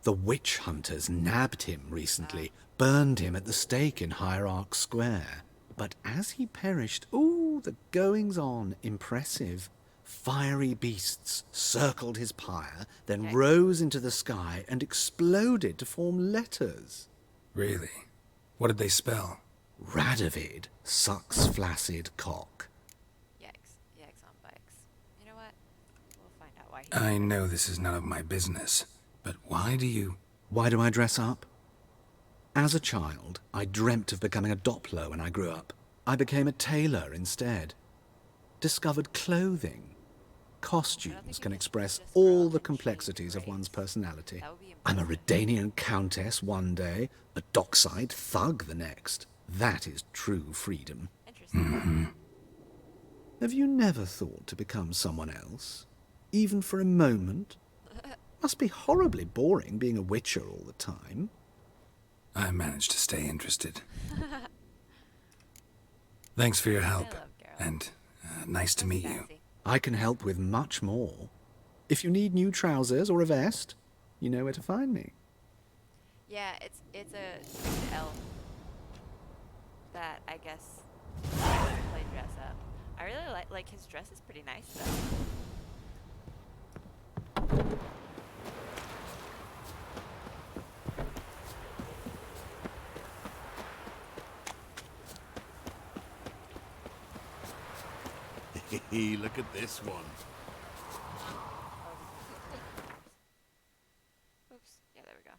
Speaker 10: The witch hunters nabbed him recently, burned him at the stake in Hierarch Square. But as he perished, ooh, the goings-on, impressive. Fiery beasts circled his pyre, then rose into the sky and exploded to form letters.
Speaker 4: Really? What did they spell?
Speaker 10: Radovid sucks flaccid cock.
Speaker 1: Yikes. Yikes on bikes. You know what? We'll find out why he
Speaker 4: I know this is none of my business, but why do you...
Speaker 10: Why do I dress up? As a child, I dreamt of becoming a Doppler when I grew up. I became a tailor instead. Discovered clothing. Costumes can express all the complexities of one's personality. I'm a Redanian countess one day, a dockside thug the next. That is true freedom.
Speaker 1: Interesting.
Speaker 10: Have you never thought to become someone else? Even for a moment? Must be horribly boring being a witcher all the time.
Speaker 4: I managed to stay interested. Thanks for your help,
Speaker 1: love Geralt.
Speaker 4: and nice to meet you.
Speaker 1: Sassy.
Speaker 10: I can help with much more. If you need new trousers or a vest, you know where to find me.
Speaker 1: Yeah, it's a elf that I guess dress up. I really like his dress is pretty nice though.
Speaker 8: Look at this one.
Speaker 1: Oops. Yeah, there we go.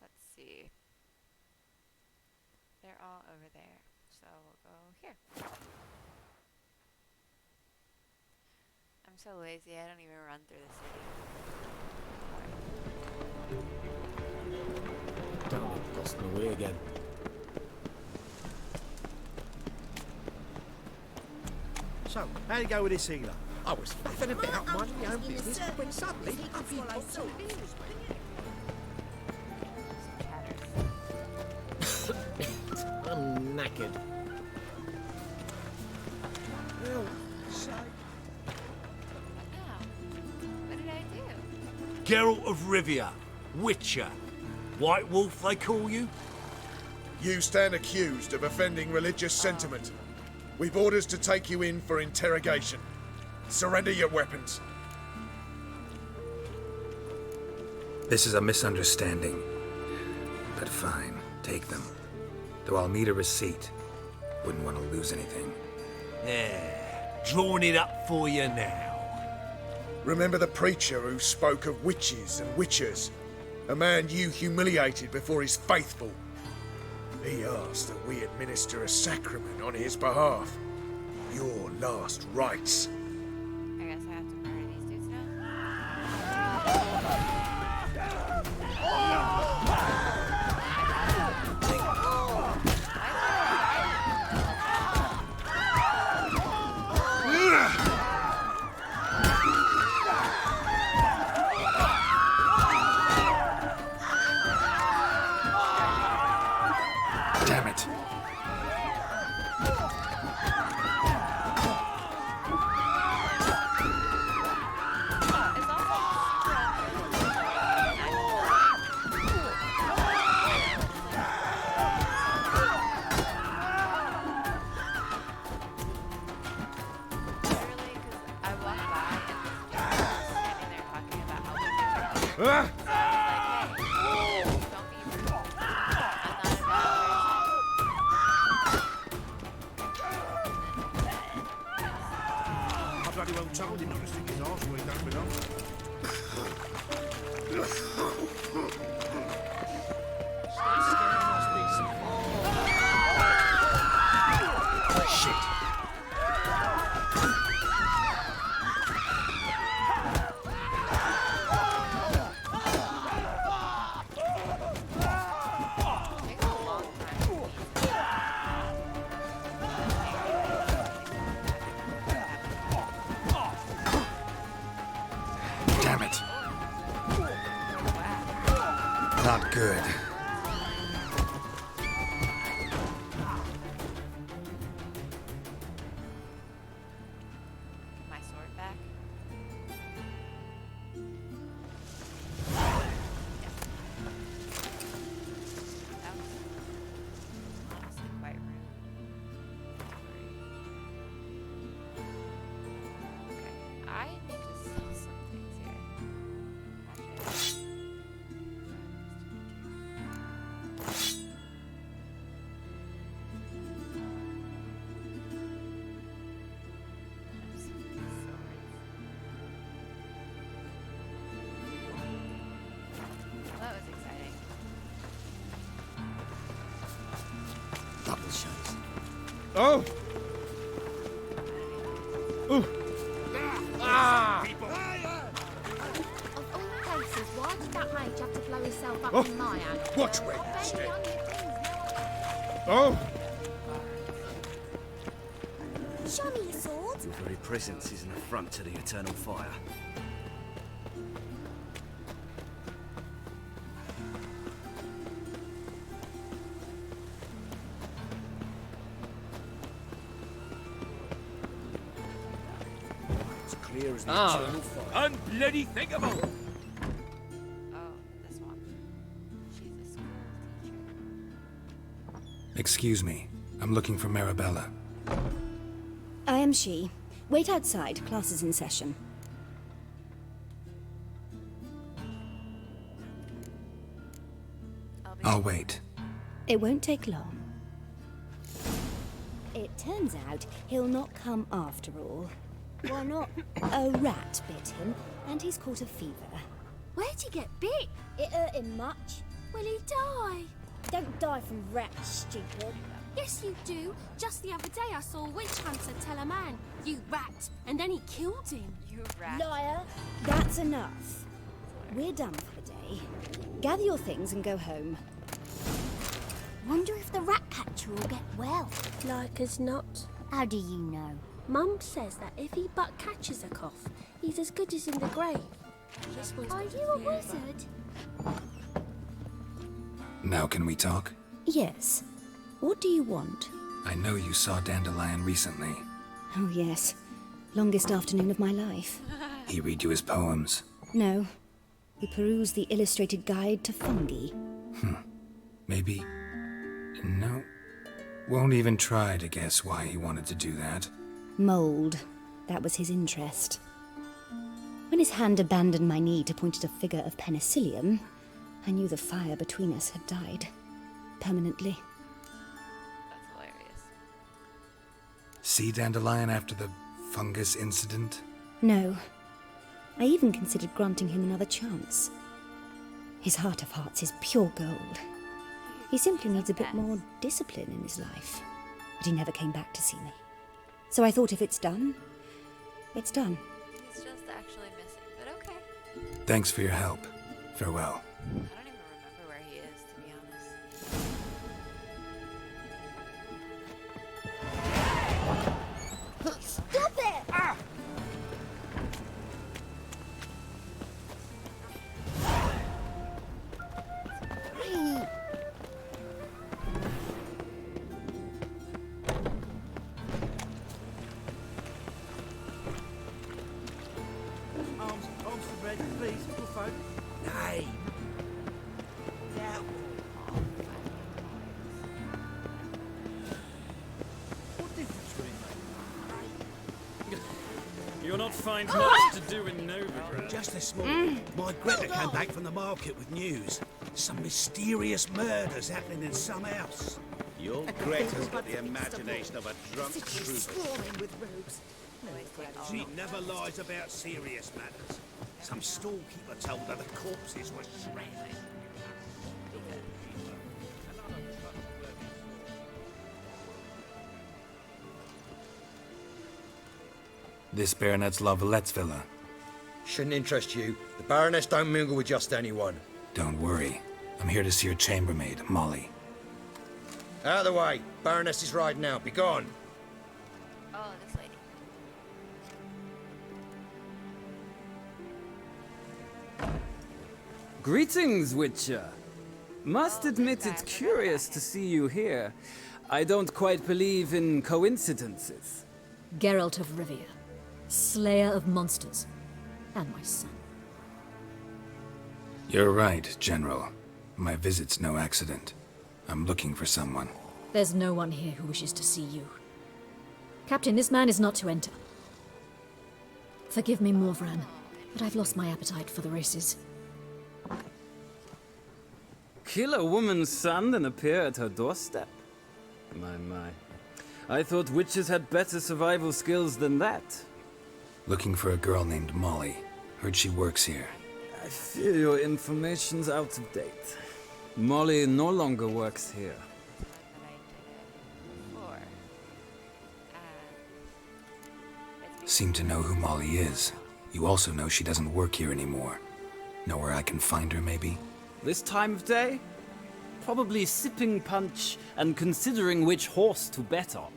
Speaker 1: Let's see. They're all over there. So we'll go here. I'm so lazy, I don't even run through the city.
Speaker 11: Damn, lost my way again.
Speaker 12: So, how'd it go with this healer? I was faffing about minding my own business when suddenly up he pops on the news,
Speaker 11: I'm knackered.
Speaker 12: Well, so...
Speaker 1: What did I do?
Speaker 13: Geralt of Rivia, Witcher. White Wolf, they call you?
Speaker 14: You stand accused of offending religious sentiment. We've orders to take you in for interrogation. Surrender your weapons.
Speaker 4: This is a misunderstanding. But fine, take them. Though I'll need a receipt. Wouldn't want to lose anything.
Speaker 13: Yeah, drawing it up for you now.
Speaker 14: Remember the preacher who spoke of witches and witchers? A man you humiliated before his faithful. He asked that we administer a sacrament on his behalf. Your last rites.
Speaker 1: I guess I have to murder these dudes now.
Speaker 4: Damn it.
Speaker 12: I bloody well told him not to stick his arse where he don't belong.
Speaker 3: Shit.
Speaker 4: Damn it. Not good.
Speaker 1: My sword back. That was honestly quite rude. Okay, I need to sell some things here. Actually, that was exciting.
Speaker 11: Double shows.
Speaker 12: Oh! Ooh!
Speaker 3: Ah!
Speaker 15: Of all places, why did that mage have to blow himself up
Speaker 12: Oh.
Speaker 15: in my hand?
Speaker 14: Watch where you
Speaker 15: Barely
Speaker 14: step.
Speaker 15: on your things,
Speaker 12: Oh!
Speaker 5: Show me your sword.
Speaker 11: Your very presence is an affront to the eternal fire.
Speaker 12: It's clear as the
Speaker 13: Ah,
Speaker 12: eternal fire.
Speaker 13: unbloody thinkable.
Speaker 1: Oh, this one. She's a school teacher.
Speaker 4: Excuse me. I'm looking for Marabella.
Speaker 5: I am she. Wait outside. Class is in session.
Speaker 4: I'll wait.
Speaker 5: It won't take long. It turns out he'll not come after all. Why not? A rat bit him, and he's caught a fever.
Speaker 15: Where'd he get bit?
Speaker 5: It hurt him much.
Speaker 15: Will he die?
Speaker 5: Don't die from rats, stupid.
Speaker 15: Yes, you do. Just the other day I saw a witch hunter tell a man, "You rat," and then he killed him.
Speaker 1: You rat.
Speaker 5: Liar. That's enough. We're done for the day. Gather your things and go home.
Speaker 15: Wonder if the rat catcher will get well.
Speaker 9: Like as not.
Speaker 15: How do you know?
Speaker 9: Mum says that if he but catches a cough, he's as good as in the grave.
Speaker 15: Are you a wizard?
Speaker 4: Now can we talk?
Speaker 5: Yes. What do you want?
Speaker 4: I know you saw Dandelion recently.
Speaker 5: Oh, yes. Longest afternoon of my life.
Speaker 4: He read you his poems.
Speaker 5: No. We perused the illustrated guide to fungi.
Speaker 4: Maybe... No. Won't even try to guess why he wanted to do that.
Speaker 5: Mold. That was his interest. When his hand abandoned my knee to point at a figure of penicillium, I knew the fire between us had died. Permanently.
Speaker 1: That's hilarious.
Speaker 4: See Dandelion after the fungus incident?
Speaker 5: No. I even considered granting him another chance. His heart of hearts is pure gold. He simply needs a bit more discipline in his life. But he never came back to see me. So I thought if it's done, it's done.
Speaker 1: He's just actually missing, but okay.
Speaker 4: Thanks for your help. Farewell.
Speaker 1: I don't even remember where he is, to be honest.
Speaker 15: Stop it! Ah!
Speaker 12: Arms to red, please, good folk. Nay. Now. What difference would it make?
Speaker 16: You'll not find much to do in Novigrad.
Speaker 13: Just this morning, my Greta came back from the market with news. Some mysterious murders happening in some house.
Speaker 17: Your Greta's got the imagination of a drunk troubadour.
Speaker 15: Swarming with rogues.
Speaker 13: She never lies about serious matters. Some storekeeper told her the corpses were shredded.
Speaker 4: This Baronet's Lavalettes villa.
Speaker 12: Shouldn't interest you. The Baroness don't mingle with just anyone.
Speaker 4: Don't worry. I'm here to see your chambermaid, Molly.
Speaker 12: Out of the way. Baroness is riding out. Be gone.
Speaker 1: Oh, this lady.
Speaker 18: Greetings, Witcher. Must admit it's curious to see you here. I don't quite believe in coincidences.
Speaker 19: Geralt of Rivia, slayer of monsters, and my son.
Speaker 4: You're right, General. My visit's no accident. I'm looking for someone.
Speaker 19: There's no one here who wishes to see you. Captain, this man is not to enter. Forgive me, Morvran, but I've lost my appetite for the races.
Speaker 18: Kill a woman's son and appear at her doorstep? My. I thought witches had better survival skills than that.
Speaker 4: Looking for a girl named Molly. Heard she works here.
Speaker 18: I fear your information's out of date. Molly no longer works here.
Speaker 4: Seem to know who Molly is. You also know she doesn't work here anymore. Know where I can find her, maybe?
Speaker 18: This time of day? Probably sipping punch and considering which horse to bet on.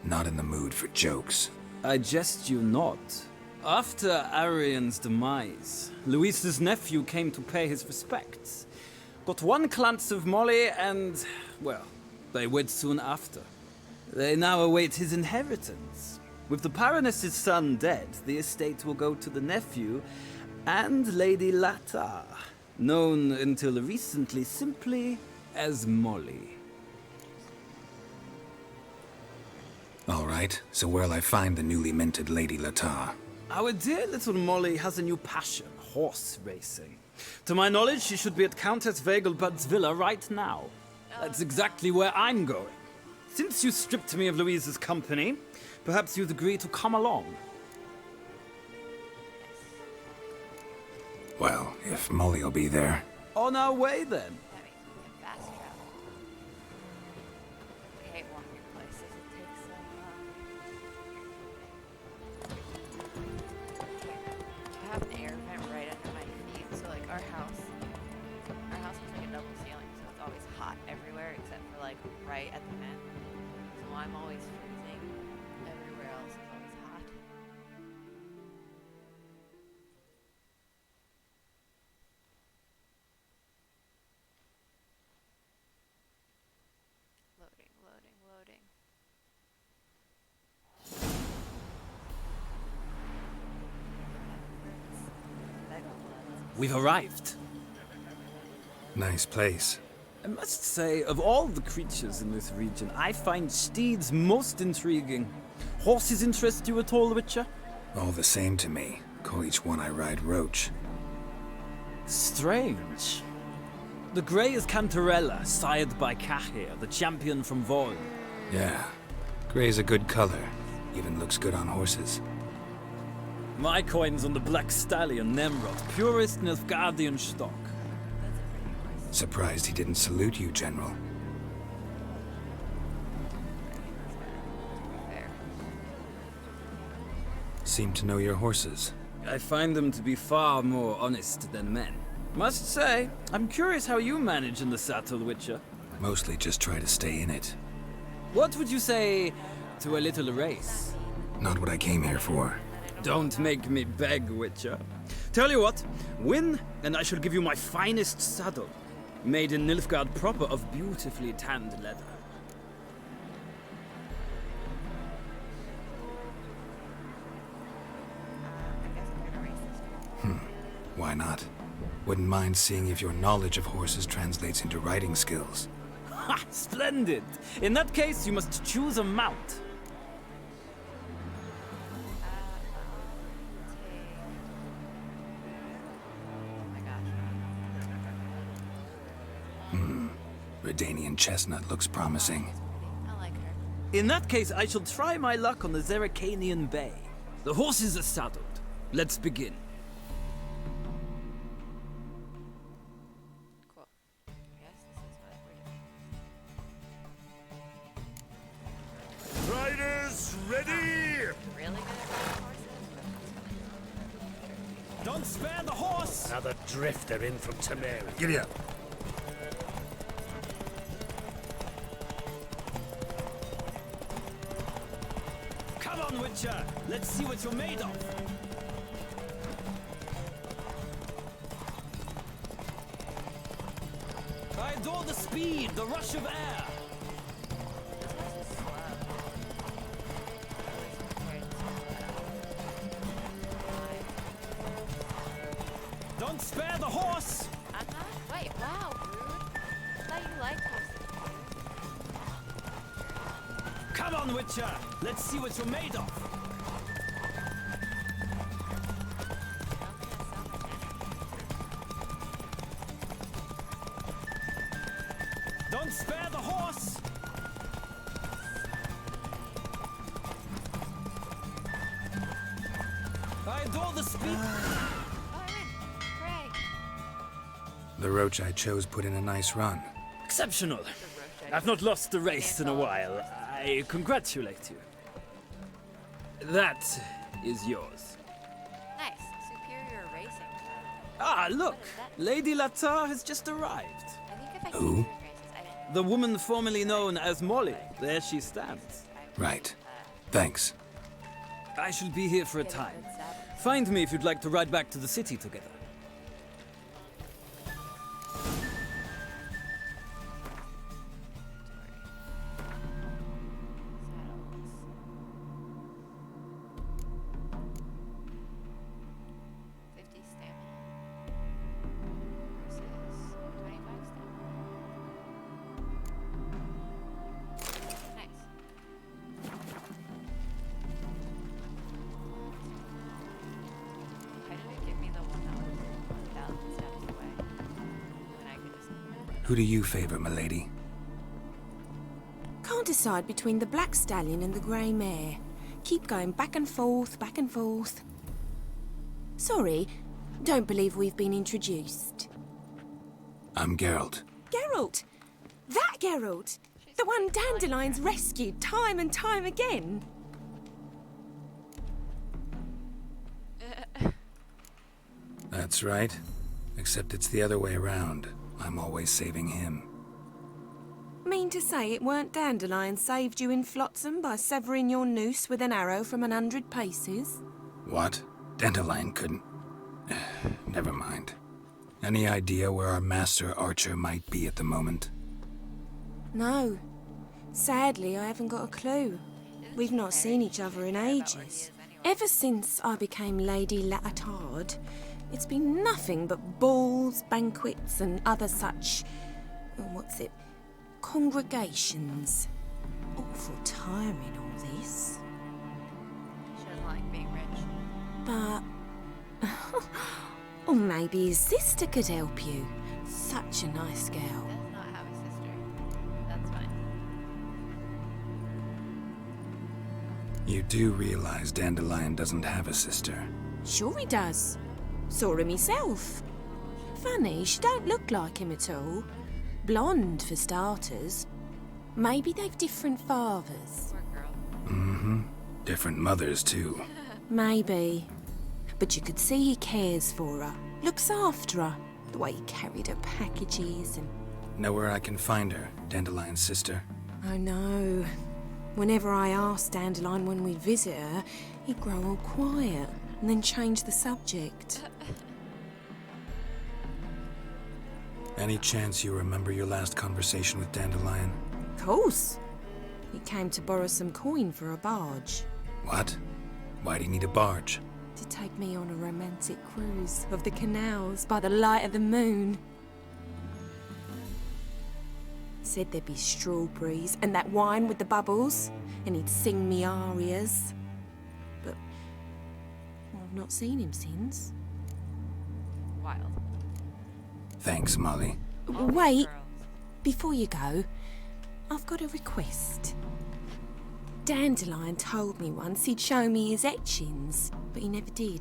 Speaker 4: Not in the mood for jokes.
Speaker 18: I jest you not. After Arian's demise, Luis's nephew came to pay his respects. Got one glance of Molly and, well, they wed soon after. They now await his inheritance. With the Baroness's son dead, the estate will go to the nephew and Lady Latta, known until recently simply as Molly.
Speaker 4: All right, so where'll I find the newly minted Lady Latar?
Speaker 18: Our dear little Molly has a new passion, horse racing. To my knowledge, she should be at Countess Vegelbud's villa right now. That's exactly where I'm going. Since you stripped me of Louise's company, perhaps you'd agree to come along.
Speaker 4: Well, if Molly'll be there.
Speaker 18: On our way, then.
Speaker 1: Fast travel. I hate walking places. It takes so long. I have an air vent right under my feet, so like our house has like a double ceiling, so it's always hot everywhere except for like right at the vent. So I'm always freezing. Everywhere else is always hot. Loading, loading, loading.
Speaker 18: We've arrived.
Speaker 4: Nice place.
Speaker 18: I must say, of all the creatures in this region, I find steeds most intriguing. Horses interest you at all, Witcher?
Speaker 4: All the same to me. Call each one I ride Roach.
Speaker 18: Strange. The grey is Cantarella, sired by Cahir, the champion from Void.
Speaker 4: Yeah. Gray's a good color. Even looks good on horses.
Speaker 18: My coin's on the Black Stallion, Nemrod, purest Nilfgaardian stock.
Speaker 4: Surprised he didn't salute you, General. Seem to know your horses.
Speaker 18: I find them to be far more honest than men. Must say, I'm curious how you manage in the saddle, Witcher.
Speaker 4: Mostly just try to stay in it.
Speaker 18: What would you say to a little race?
Speaker 4: Not what I came here for.
Speaker 18: Don't make me beg, Witcher. Tell you what, win, and I shall give you my finest saddle. Made in Nilfgaard proper of beautifully tanned leather.
Speaker 4: Why not? Wouldn't mind seeing if your knowledge of horses translates into riding skills.
Speaker 18: Ha! Splendid! In that case, you must choose a mount.
Speaker 4: Redanian chestnut looks promising.
Speaker 1: I like her.
Speaker 18: In that case, I shall try my luck on the Zeracanian Bay. The horses are saddled. Let's begin.
Speaker 1: Cool. Yes, this is what we're doing.
Speaker 13: Riders, ready!
Speaker 1: Really good at riding horses?
Speaker 18: Don't spare the horse!
Speaker 13: Another drifter in from Temeria.
Speaker 7: Giddy up.
Speaker 18: Come on, Witcher! Let's see what you're made of! I adore the speed, the rush of air! Don't spare the horse!
Speaker 1: I'm not. Wait, wow, rude. I thought you liked horses.
Speaker 18: Come on, Witcher! Let's see what you're made of! Don't spare the horse! I adore the speed!
Speaker 1: Oh, I win. Hooray.
Speaker 4: The Roach I chose put in a nice run.
Speaker 18: Exceptional. I've not lost a race in a while. I congratulate you. That is yours.
Speaker 1: Nice. Superior racing.
Speaker 18: Ah, look! Lady Latar has just arrived.
Speaker 1: I think if I
Speaker 4: Who?
Speaker 1: races,
Speaker 18: The woman formerly known as Molly. There she stands.
Speaker 4: Right. Thanks.
Speaker 18: I shall be here for a time. Find me if you'd like to ride back to the city together.
Speaker 4: Who do you favor, milady?
Speaker 20: Can't decide between the black stallion and the grey mare. Keep going back and forth, back and forth. Sorry, don't believe we've been introduced.
Speaker 4: I'm Geralt.
Speaker 20: Geralt! That Geralt! The one Dandelion's rescued time and time again.
Speaker 4: That's right. Except it's the other way around. I'm always saving him.
Speaker 20: Mean to say it weren't Dandelion saved you in Flotsam by severing your noose with an arrow from 100 paces?
Speaker 4: What? Dandelion couldn't... Never mind. Any idea where our master archer might be at the moment?
Speaker 20: No. Sadly, I haven't got a clue. We've not seen each other in ages. Ever since I became Lady Latard, it's been nothing but balls, banquets, and other such... congregations. Awful tiring, all this.
Speaker 1: She doesn't like being rich.
Speaker 20: But... or maybe his sister could help you. Such a nice girl.
Speaker 1: Does not have a sister. That's fine.
Speaker 4: You do realize Dandelion doesn't have a sister.
Speaker 20: Sure he does. Saw him myself. Funny, she don't look like him at all. Blonde, for starters. Maybe they've different fathers.
Speaker 1: Poor girl.
Speaker 4: Mm-hmm. Different mothers, too.
Speaker 20: Maybe. But you could see he cares for her. Looks after her. The way he carried her packages and...
Speaker 4: Know where I can find her, Dandelion's sister?
Speaker 20: I know. Whenever I asked Dandelion when we'd visit her, he'd grow all quiet and then change the subject.
Speaker 4: Any chance you remember your last conversation with Dandelion?
Speaker 20: Of course. He came to borrow some coin for a barge.
Speaker 4: What? Why'd he need a barge?
Speaker 20: To take me on a romantic cruise of the canals by the light of the moon. Said there'd be strawberries and that wine with the bubbles, and he'd sing me arias. But I've not seen him since.
Speaker 1: Wild.
Speaker 4: Thanks, Molly.
Speaker 20: Wait, before you go, I've got a request. Dandelion told me once he'd show me his etchings, but he never did.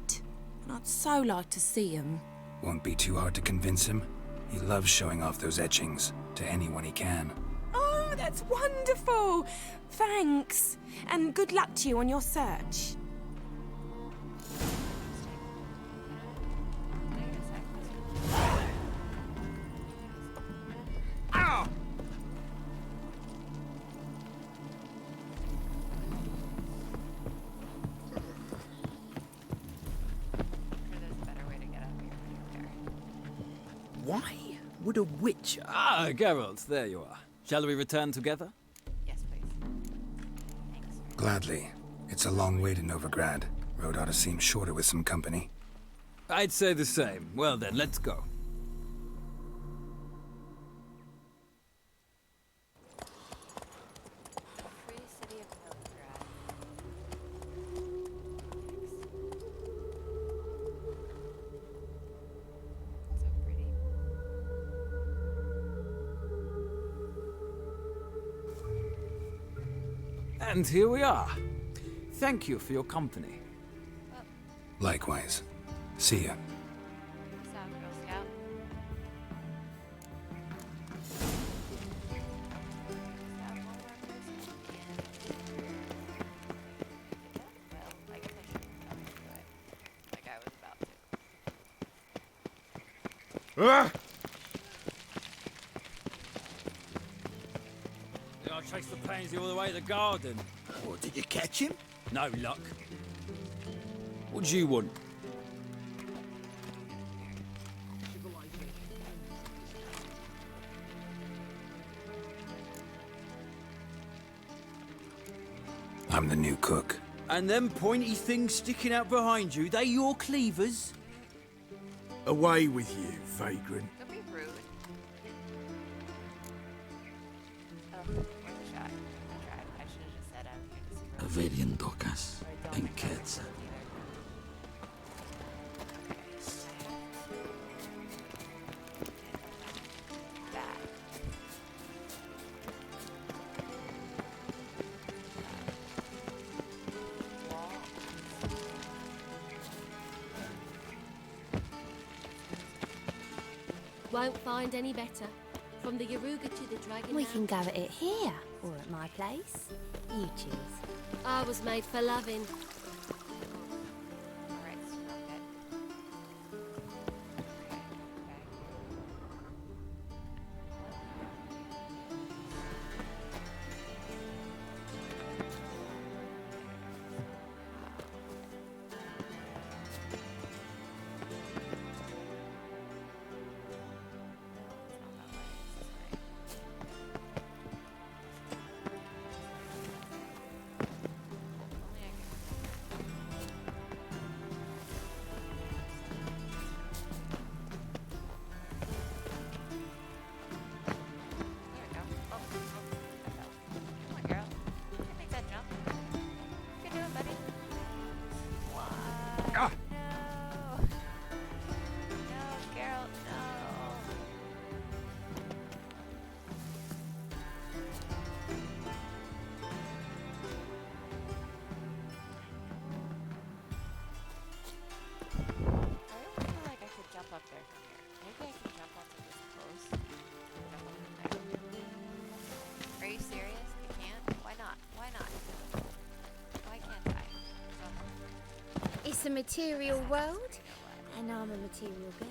Speaker 20: And I'd so like to see them.
Speaker 4: Won't be too hard to convince him. He loves showing off those etchings to anyone he can.
Speaker 20: Oh, that's wonderful! Thanks, and good luck to you on your search.
Speaker 12: Ow!
Speaker 18: Why would a witch... Ah, Geralt, there you are. Shall we return together?
Speaker 1: Yes, please.
Speaker 4: Gladly. It's a long way to Novigrad. Road ought to seem shorter with some company.
Speaker 18: I'd say the same. Well then, let's go.
Speaker 1: Free city of Novigrad. So pretty.
Speaker 18: And here we are. Thank you for your company.
Speaker 4: Likewise. See ya.
Speaker 1: Peace out, Girl Scout. Well, I guess I shouldn't jump into it like I was about to.
Speaker 18: I chased the pansy all the way to the garden.
Speaker 12: Oh, did you catch him?
Speaker 18: No luck. What do you want?
Speaker 4: I'm the new cook.
Speaker 18: And them pointy things sticking out behind you, they your cleavers?
Speaker 14: Away with you, vagrant.
Speaker 1: Don't be rude. Oh, worth a shot. I tried. I should have just said I was here to see.
Speaker 11: Averian docas en Quetzal.
Speaker 1: That.
Speaker 9: Won't find any better. From the Yaruga to the Dragon.
Speaker 5: We can go at it here or at my place. You choose.
Speaker 9: I was made for loving.
Speaker 1: Alright, stop it.
Speaker 5: It's a material world, and I'm a material girl.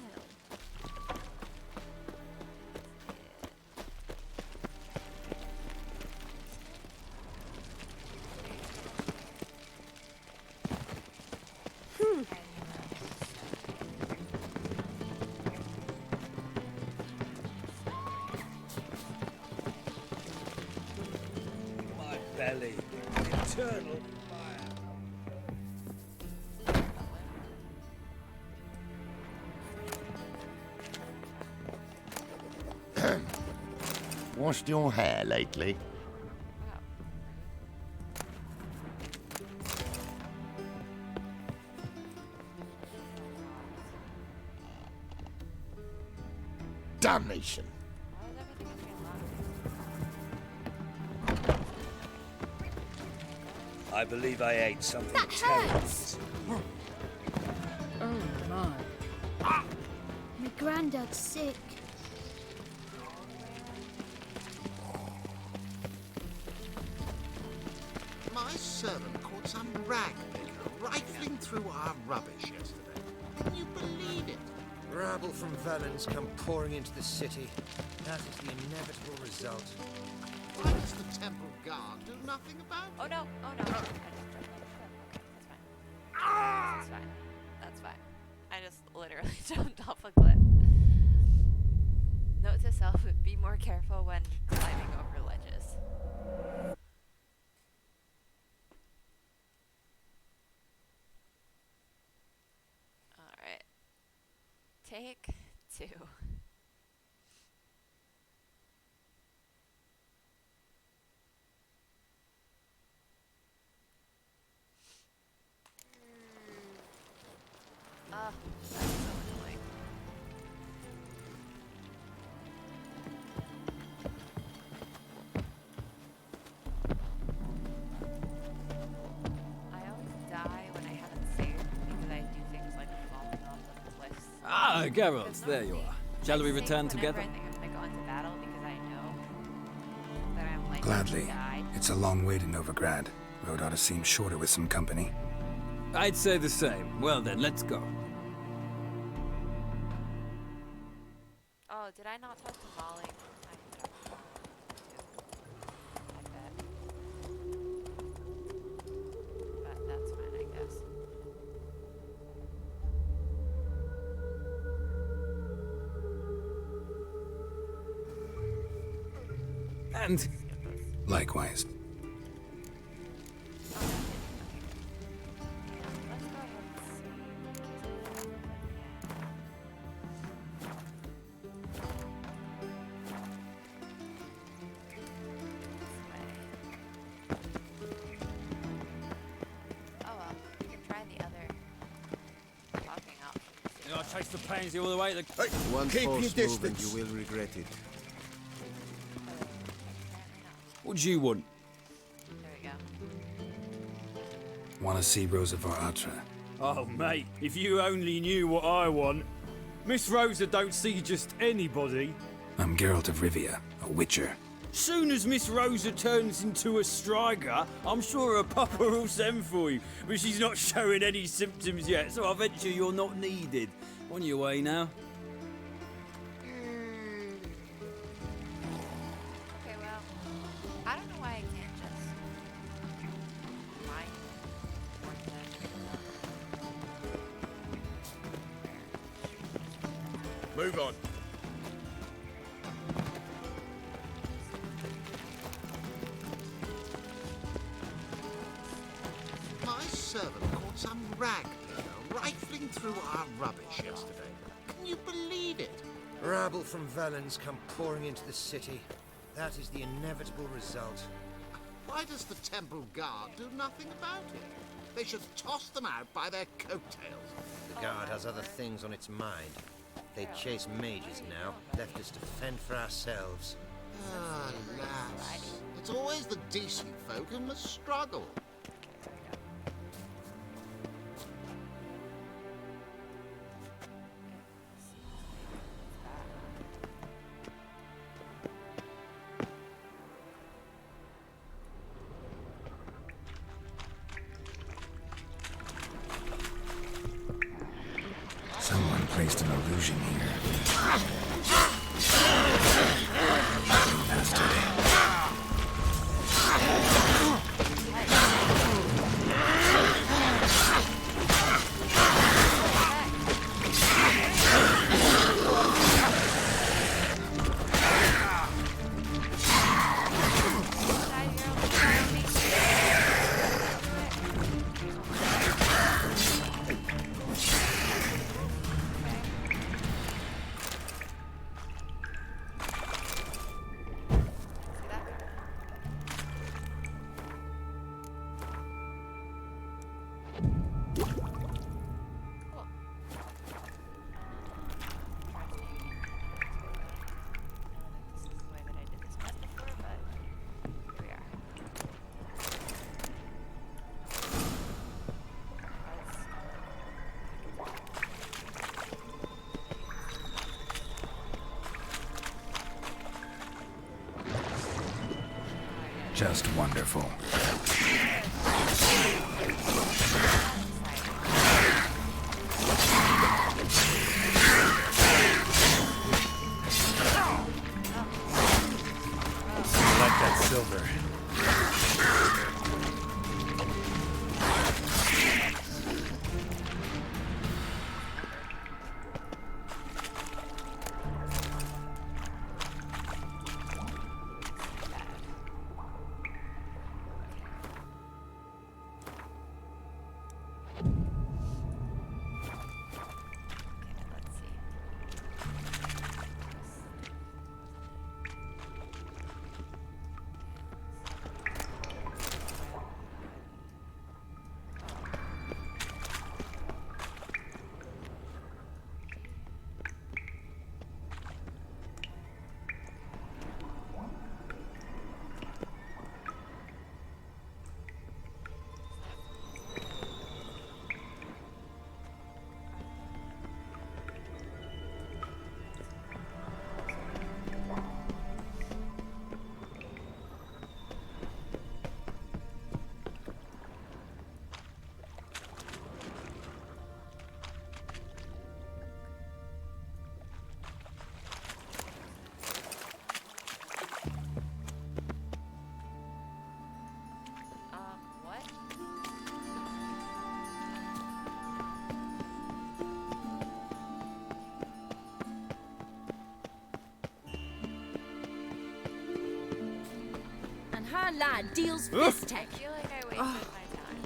Speaker 12: My belly, eternal
Speaker 8: Washed your hair lately? Damnation!
Speaker 12: I believe I ate something
Speaker 5: That hurts!
Speaker 19: Oh my.
Speaker 5: My granddad's sick.
Speaker 21: My servant caught some rag picker rifling through our rubbish yesterday. Can you believe it?
Speaker 12: Rabble from Valens come pouring into the city. That is the inevitable result.
Speaker 21: Why does the temple guard do nothing about it?
Speaker 1: Oh no, oh no. I just jumped off. Okay, that's fine. That's fine. That's fine. I just literally jumped off a cliff. Note to self, be more careful when climbing over ledges. Alright. Take 2. Ah, that's so annoying. I always die when I haven't saved because I do things like falling off of cliffs.
Speaker 18: Ah, Geralt, there you are. Shall we return together?
Speaker 1: I think I'm gonna go into battle because I know that I'm likely
Speaker 4: Gladly.
Speaker 1: to die.
Speaker 4: It's a long way to Novigrad. Road ought to seem shorter with some company.
Speaker 18: I'd say the same. Well then, let's go.
Speaker 1: Oh, did I not talk to Molly? I could have talked to I bet. But that's fine, I guess.
Speaker 4: And likewise.
Speaker 18: I'll chase the pansy all the way to the...
Speaker 21: One
Speaker 8: Keep your
Speaker 21: false move and
Speaker 8: distance.
Speaker 21: you will regret it.
Speaker 18: What do you want?
Speaker 1: There we go.
Speaker 4: Want to see Rosa var Atra?
Speaker 18: Oh, mate, if you only knew what I want.
Speaker 16: Miss Rosa don't see just anybody.
Speaker 4: I'm Geralt of Rivia, a witcher.
Speaker 16: Soon as Miss Rosa turns into a striker, I'm sure her papa will send for you. But she's not showing any symptoms yet, so I venture you're not needed. On your way now.
Speaker 1: Okay, well, I don't know why I can't just
Speaker 12: Move on.
Speaker 21: My servant caught some rag picker rifling through our rubbish yesterday. Can you believe it?
Speaker 12: Rabble from Valens come pouring into the city. That is the inevitable result.
Speaker 21: Why does the Temple Guard do nothing about it? They should toss them out by their coattails.
Speaker 12: The Guard has other things on its mind. They chase mages now, left us to fend for ourselves.
Speaker 21: Ah, lass. It's always the decent folk who must struggle.
Speaker 4: Someone placed an illusion here. Bastard. Just wonderful.
Speaker 12: I like that silver.
Speaker 15: Her lad deals fist tech.
Speaker 1: I feel like I wasted my time.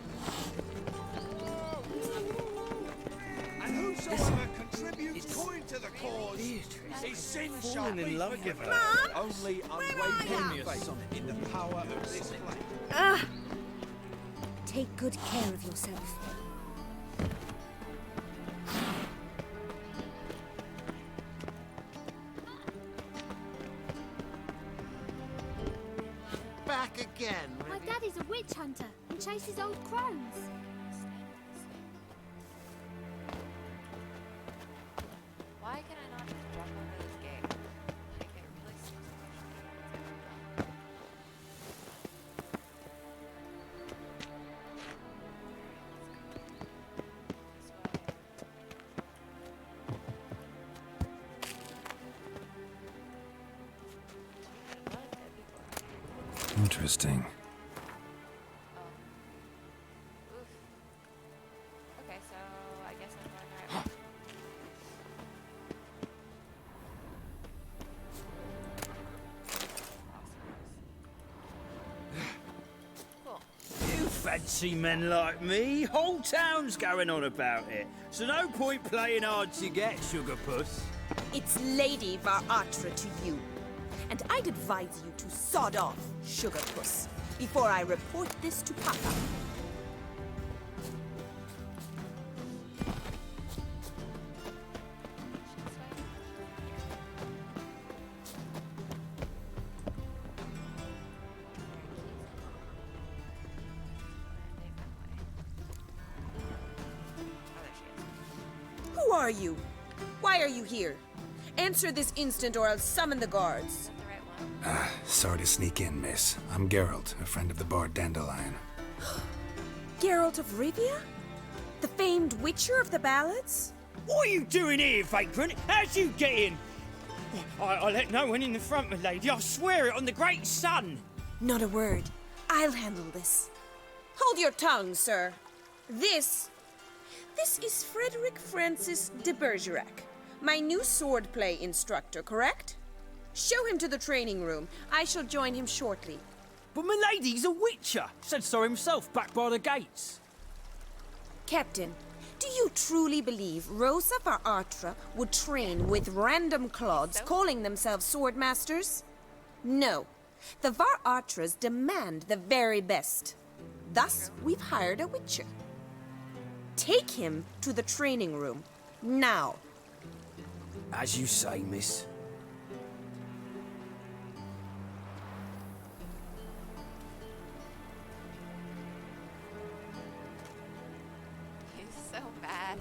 Speaker 13: And whosoever contributes coin to the cause is sin shall be
Speaker 12: in love with
Speaker 13: forgiven.
Speaker 12: her.
Speaker 13: Only unwavering faith in the power of this flame.
Speaker 5: Take good care of yourself.
Speaker 21: Back again,
Speaker 15: My
Speaker 21: Rivia.
Speaker 15: daddy's a witch hunter and chases old crones.
Speaker 1: Why
Speaker 4: Interesting.
Speaker 1: Okay, so I guess I'm going the right way. Cool.
Speaker 16: You fancy men like me? Whole town's going on about it. So no point playing hard to get, Sugar Puss.
Speaker 6: It's Lady Var Atra to you. And I'd advise you to sod off, Sugar Puss, before I report this to Papa. Who are you? Why are you here? Answer this instant or I'll summon the guards.
Speaker 4: Sorry to sneak in, miss. I'm Geralt, a friend of the bard Dandelion.
Speaker 6: Geralt of Rivia? The famed witcher of the ballads?
Speaker 16: What are you doing here, vagrant? How'd you get in? I let no one in the front, my lady. I swear it on the great sun.
Speaker 6: Not a word. I'll handle this. Hold your tongue, sir. This is Frederick Francis de Bergerac, my new swordplay instructor, correct? Show him to the training room. I shall join him shortly.
Speaker 16: But my lady's a witcher. Said so himself back by the gates.
Speaker 6: Captain, do you truly believe Rosa Var Atra would train with random clods calling themselves swordmasters? No. The Var Atras demand the very best. Thus, we've hired a witcher. Take him to the training room, now.
Speaker 16: As you say, miss.
Speaker 1: He's so bad.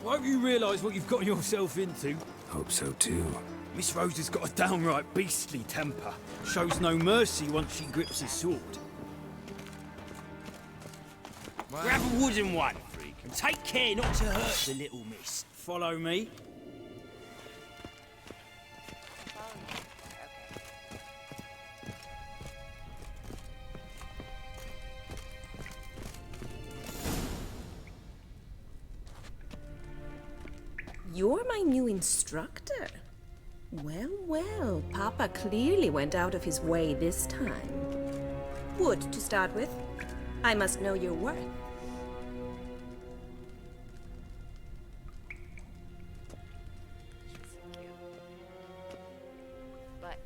Speaker 16: Won't you realise what you've got yourself into?
Speaker 4: Hope so too.
Speaker 16: Miss Rosa's got a downright beastly temper. Shows no mercy once she grips his sword. Grab a wooden one, and take care not to hurt the little miss. Follow me.
Speaker 6: You're my new instructor. Well, well, Papa clearly went out of his way this time. Wood, to start with. I must know your worth.
Speaker 1: She's so cute. But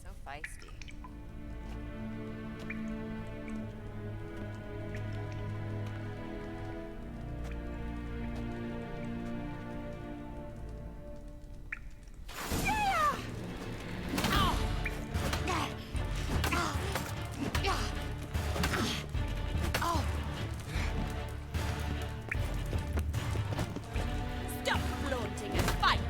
Speaker 1: so feisty.
Speaker 15: Stop flaunting and fight!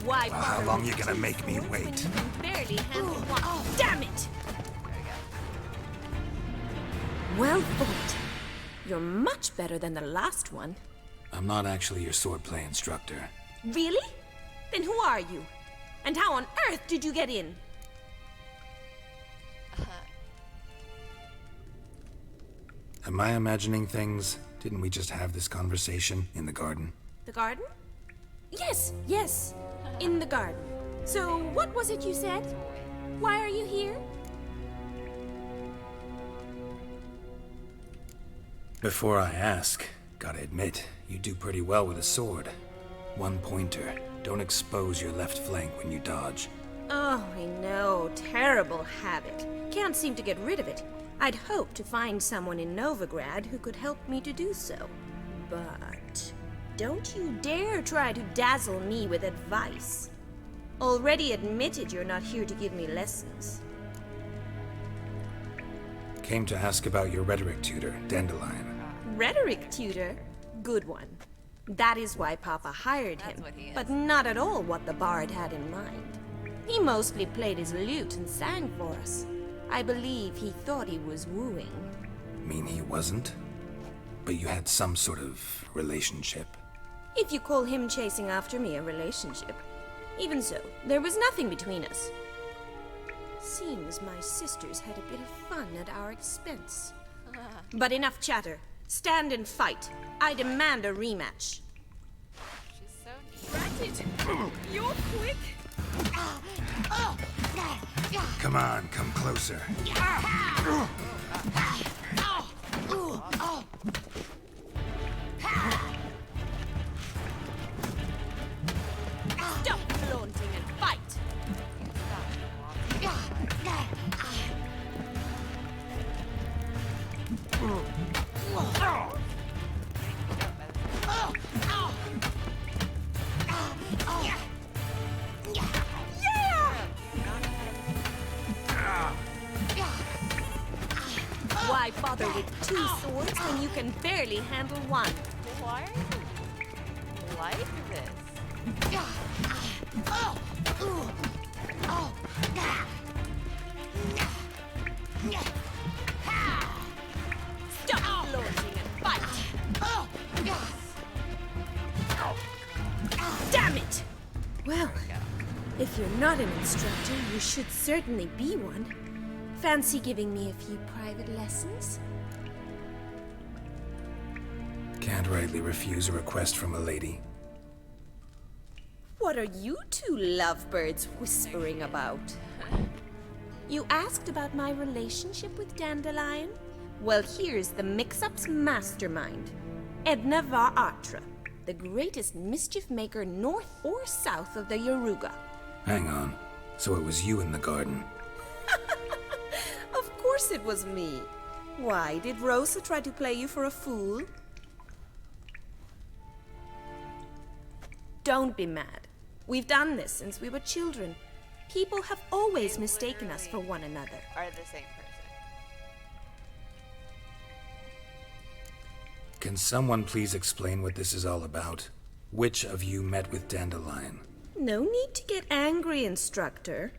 Speaker 6: Why
Speaker 4: How
Speaker 6: bother
Speaker 4: long
Speaker 6: with
Speaker 4: you gonna
Speaker 6: two
Speaker 4: make me
Speaker 6: swords when
Speaker 4: wait?
Speaker 6: you can barely handle one. Damn it! Well fought. You're much better than the last one.
Speaker 4: I'm not actually your swordplay instructor.
Speaker 6: Really? Then who are you? And how on earth did you get in?
Speaker 4: Am I imagining things? Didn't we just have this conversation in the garden?
Speaker 6: The garden? Yes, yes. In the garden. So, what was it you said? Why are you here?
Speaker 4: Before I ask, gotta admit, you do pretty well with a sword. One pointer. Don't expose your left flank when you dodge.
Speaker 6: Oh, I know. Terrible habit. Can't seem to get rid of it. I'd hoped to find someone in Novigrad who could help me to do so. But don't you dare try to dazzle me with advice. Already admitted you're not here to give me lessons.
Speaker 4: Came to ask about your rhetoric tutor, Dandelion.
Speaker 6: rhetoric tutor? Good one. That is why Papa hired him,
Speaker 1: what he is.
Speaker 6: but not at all what the bard had in mind. He mostly played his lute and sang for us. I believe he thought he was wooing.
Speaker 4: Mean he wasn't? But you had some sort of relationship?
Speaker 6: If you call him chasing after me a relationship. Even so, there was nothing between us. Seems my sisters had a bit of fun at our expense. But enough chatter. Stand and fight. I demand a rematch.
Speaker 1: She's so neat.
Speaker 6: Granted. You're quick.
Speaker 4: Come on, come closer.
Speaker 6: Stop flaunting and fight. Why bother with two swords when you can barely handle one?
Speaker 1: Why are you like this?
Speaker 6: Stop flaunting and fight! Damn it! Well, if you're not an instructor, you should certainly be one. Fancy giving me a few private lessons?
Speaker 4: Can't rightly refuse a request from a lady.
Speaker 6: What are you two lovebirds whispering about? You asked about my relationship with Dandelion? Well, here's the mix-up's mastermind. Edna var Atra, the greatest mischief maker north or south of the Yaruga.
Speaker 4: Hang on. So it was you in the garden?
Speaker 6: Of course it was me. Why, did Rosa try to play you for a fool? Don't be mad. We've done this since we were children. People have always mistaken us for one another.
Speaker 1: Are the same person.
Speaker 4: Can someone please explain what this is all about? Which of you met with Dandelion?
Speaker 6: No need to get angry, instructor.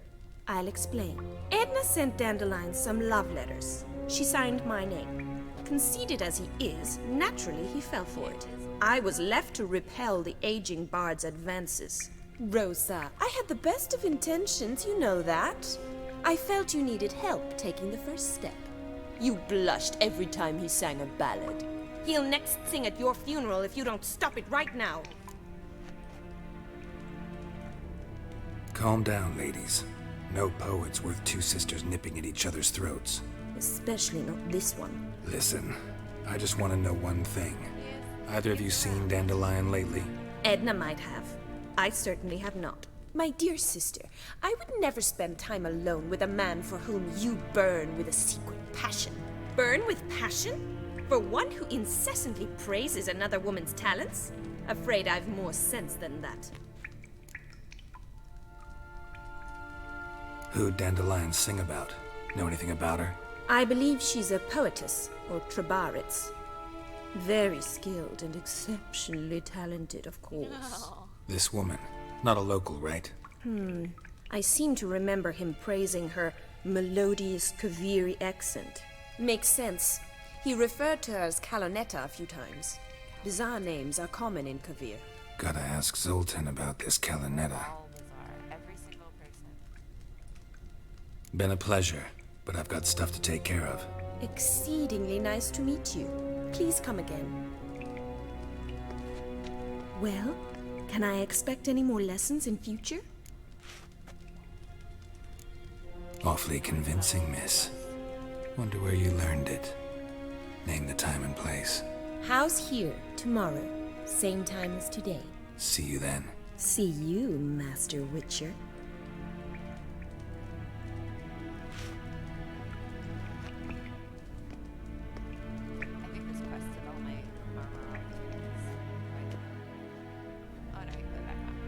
Speaker 6: I'll explain. Edna sent Dandelion some love letters. She signed my name. Conceited as he is, naturally he fell for it. I was left to repel the aging bard's advances. Rosa, I had the best of intentions, you know that. I felt you needed help taking the first step. You blushed every time he sang a ballad. He'll next sing at your funeral if you don't stop it right now.
Speaker 4: Calm down, ladies. No poet's worth two sisters nipping at each other's throats.
Speaker 6: Especially not this one.
Speaker 4: Listen, I just want to know one thing. Either of you seen Dandelion lately?
Speaker 6: Edna might have. I certainly have not. My dear sister, I would never spend time alone with a man for whom you burn with a secret passion. Burn with passion? For one who incessantly praises another woman's talents? Afraid I've more sense than that.
Speaker 4: Who'd Dandelion sing about? Know anything about her?
Speaker 6: I believe she's a poetess, or Trebaritz. Very skilled and exceptionally talented, of course.
Speaker 4: This woman. Not a local, right?
Speaker 6: I seem to remember him praising her melodious Kaviri accent. Makes sense. He referred to her as Kalonetta a few times. Bizarre names are common in Kavir.
Speaker 4: Gotta ask Zoltan about this Kalonetta.
Speaker 1: All bizarre. Every single person.
Speaker 4: Been a pleasure, but I've got stuff to take care of.
Speaker 6: Exceedingly nice to meet you. Please come again. Well, can I expect any more lessons in future?
Speaker 4: Awfully convincing, miss. Wonder where you learned it. Name the time and place.
Speaker 6: House here, tomorrow. Same time as today.
Speaker 4: See you then.
Speaker 6: See you, Master Witcher.
Speaker 1: I think this quest did all my armor opportunities. Wait. Oh no, you put it back on.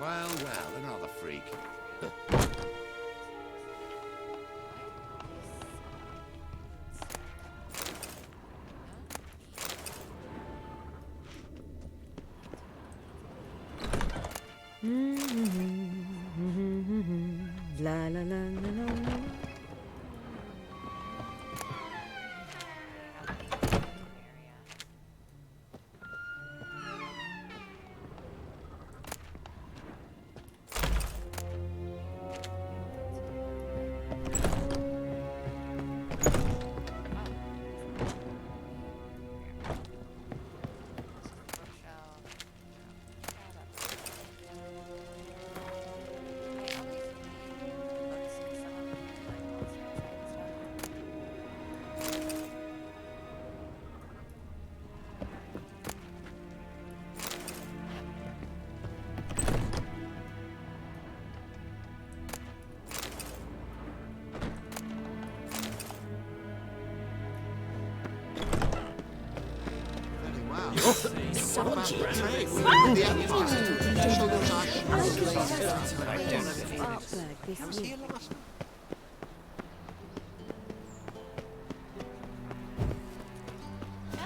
Speaker 21: Well, another freak.
Speaker 5: La la la la la la.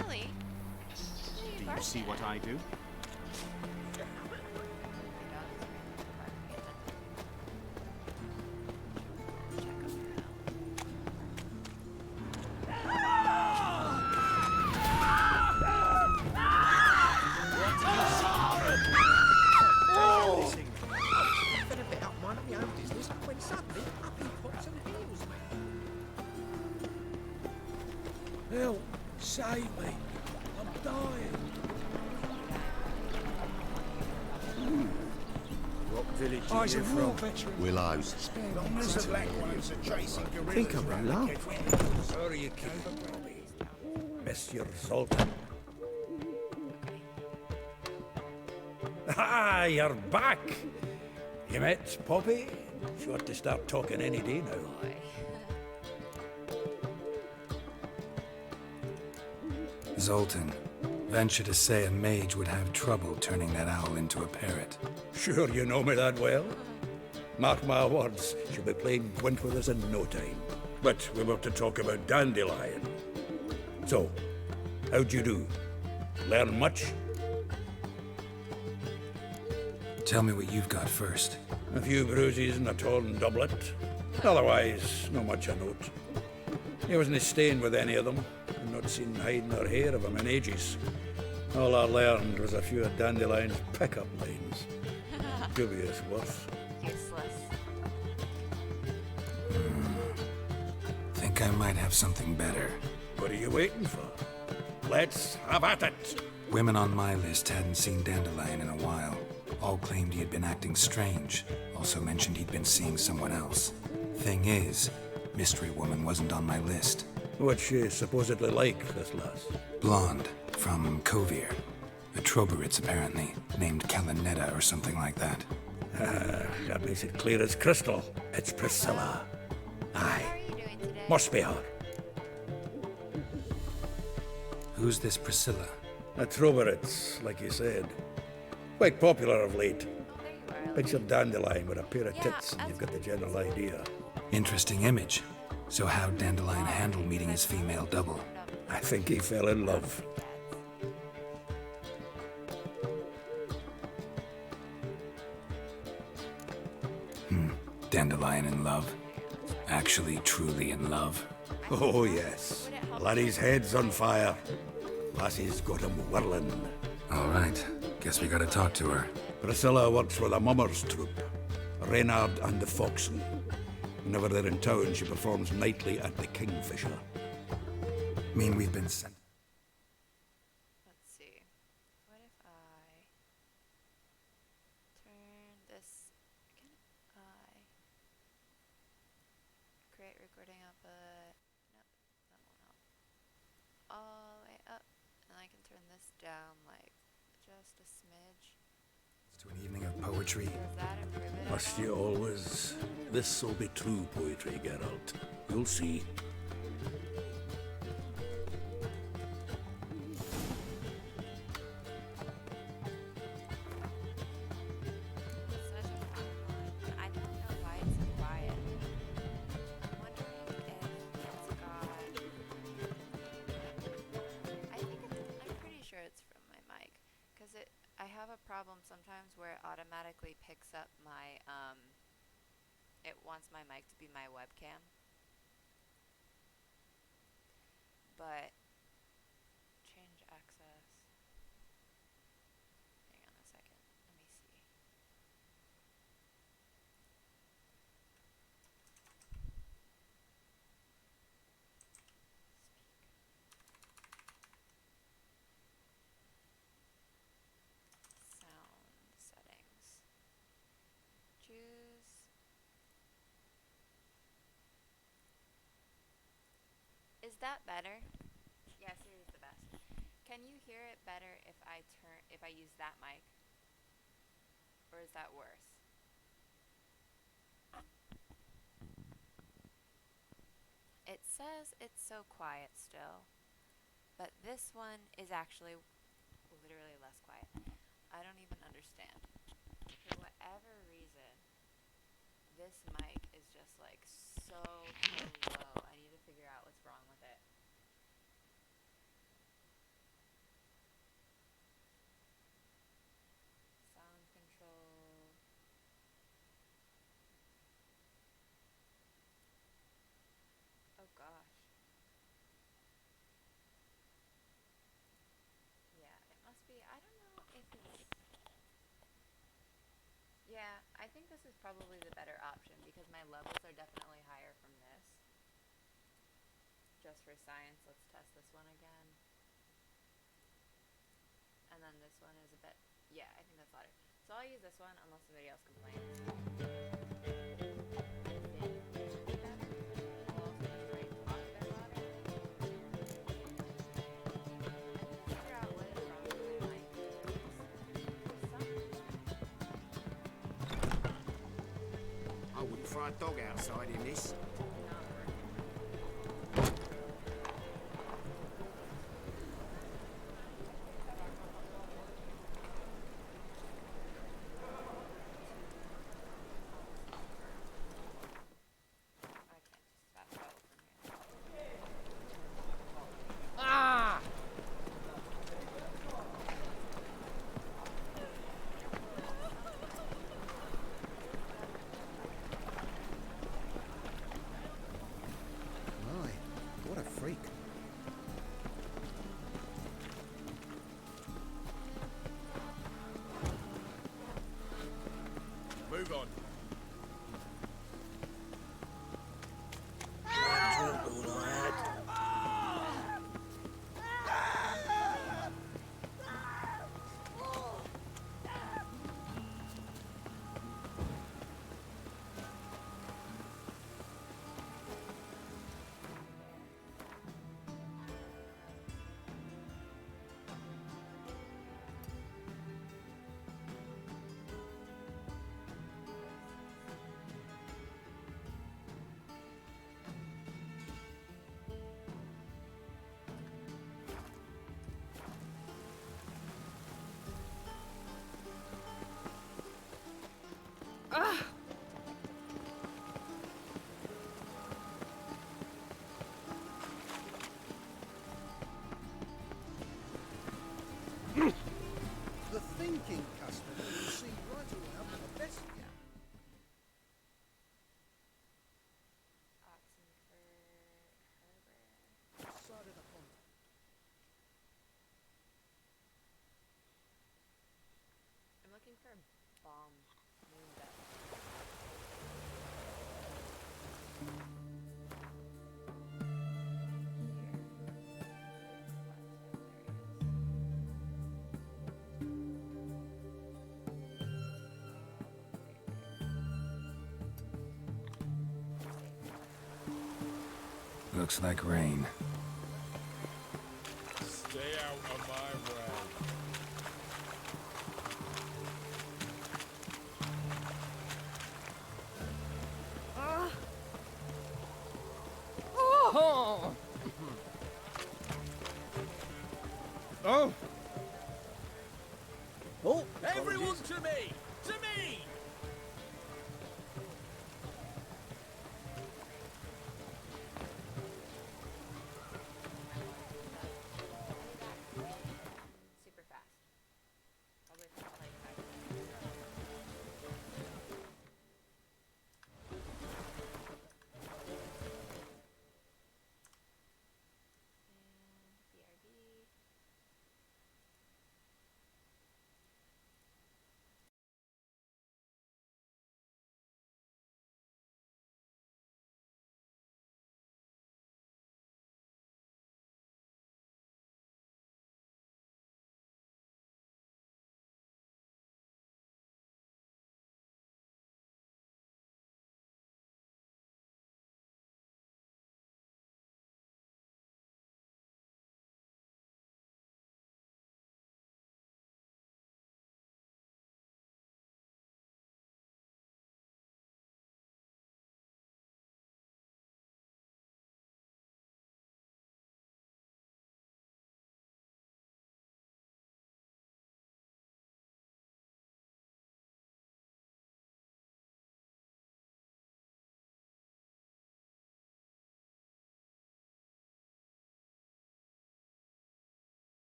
Speaker 1: Ellie?
Speaker 2: Do you see what I do?
Speaker 7: Help! Save me! I'm dying!
Speaker 12: What village
Speaker 7: Oh,
Speaker 12: are
Speaker 7: he's
Speaker 12: you
Speaker 7: a war
Speaker 12: from?
Speaker 7: veteran.
Speaker 21: Willows.
Speaker 12: Long as the black ones are chasing gorillas. Think I'm in love.
Speaker 7: Sorry you came, Robbie. Monsieur Zoltan. Ah, you're back! You met Poppy? She ought to start talking any day now.
Speaker 4: Zoltan. Venture to say a mage would have trouble turning that owl into a parrot.
Speaker 7: Sure you know me that well. Mark my words, she'll be playing Gwent with us in no time. But we were to talk about Dandelion. So, how'd you do? Learn much?
Speaker 4: Tell me what you've got first.
Speaker 7: A few bruises and a torn doublet. Otherwise, not much a note. He wasn't staying with any of them. I've not seen hide nor hair of him in ages. All I learned was a few of Dandelion's pickup lines. Dubious worth.
Speaker 1: Useless.
Speaker 4: Think I might have something better.
Speaker 7: What are you waiting for? Let's have at it!
Speaker 4: Women on my list hadn't seen Dandelion in a while. All claimed he had been acting strange. Also mentioned he'd been seeing someone else. Thing is, Mystery Woman wasn't on my list.
Speaker 7: What's she supposedly like, this lass?
Speaker 4: Blonde, from Kovir. A Troberitz, apparently, named Kalanetta or something like that.
Speaker 7: That makes it clear as crystal. It's Priscilla. Aye. Must be her.
Speaker 4: Who's this Priscilla?
Speaker 7: A Troberitz, like you said. Quite popular of late. Picture Dandelion with a pair of tits and you've got the general idea.
Speaker 4: Interesting image. So how'd Dandelion handle meeting his female double?
Speaker 7: I think he fell in love.
Speaker 4: Dandelion in love. Actually, truly in love.
Speaker 7: Oh, yes. Laddie's head's on fire. Lassie's got him whirling.
Speaker 4: All right. Guess we gotta talk to her.
Speaker 7: Priscilla works for the Mummers troupe. Reynard and the Foxen. Whenever they're in town, she performs nightly at the Kingfisher.
Speaker 4: Mean we've been sent.
Speaker 1: Let's see. What if I turn this? Can I create recording output? Nope, that won't help. All the way up, and I can turn this down like just a smidge.
Speaker 4: To an evening of poetry.
Speaker 1: Does that improve it?
Speaker 7: Must you always? This'll be true poetry, Geralt. You'll see.
Speaker 1: problem sometimes where it automatically picks up my, it wants my mic to be my webcam. But, change access. Hang on a second. Let me see. Sound settings. Choose. Is that better? Yes, it is the best. Can you hear it better if I use that mic? Or is that worse? It says it's so quiet still, but this one is actually literally less quiet. I don't even understand. For whatever reason, this mic is just like so low. I need to figure out what's wrong with it. Sound control. Oh gosh. Yeah, it must be. I don't know if it's. Yeah, I think this is probably the better option because my levels are definitely higher from this. Just for science, let's test this one again. And then this one is a bit, yeah, I think that's louder. So I'll use this one unless somebody else complains.
Speaker 21: I wouldn't throw a dog outside in this.
Speaker 12: Ah! My, what a freak.
Speaker 14: Move on.
Speaker 12: The thinking customer will see right around the best. Decided upon.
Speaker 1: I'm looking for a bomb. Moon dust.
Speaker 4: Looks like rain.
Speaker 10: Stay out of my way.
Speaker 12: Oh! Oh! Oh!
Speaker 13: Everyone to me! To me!
Speaker 1: Super fast. Probably like 5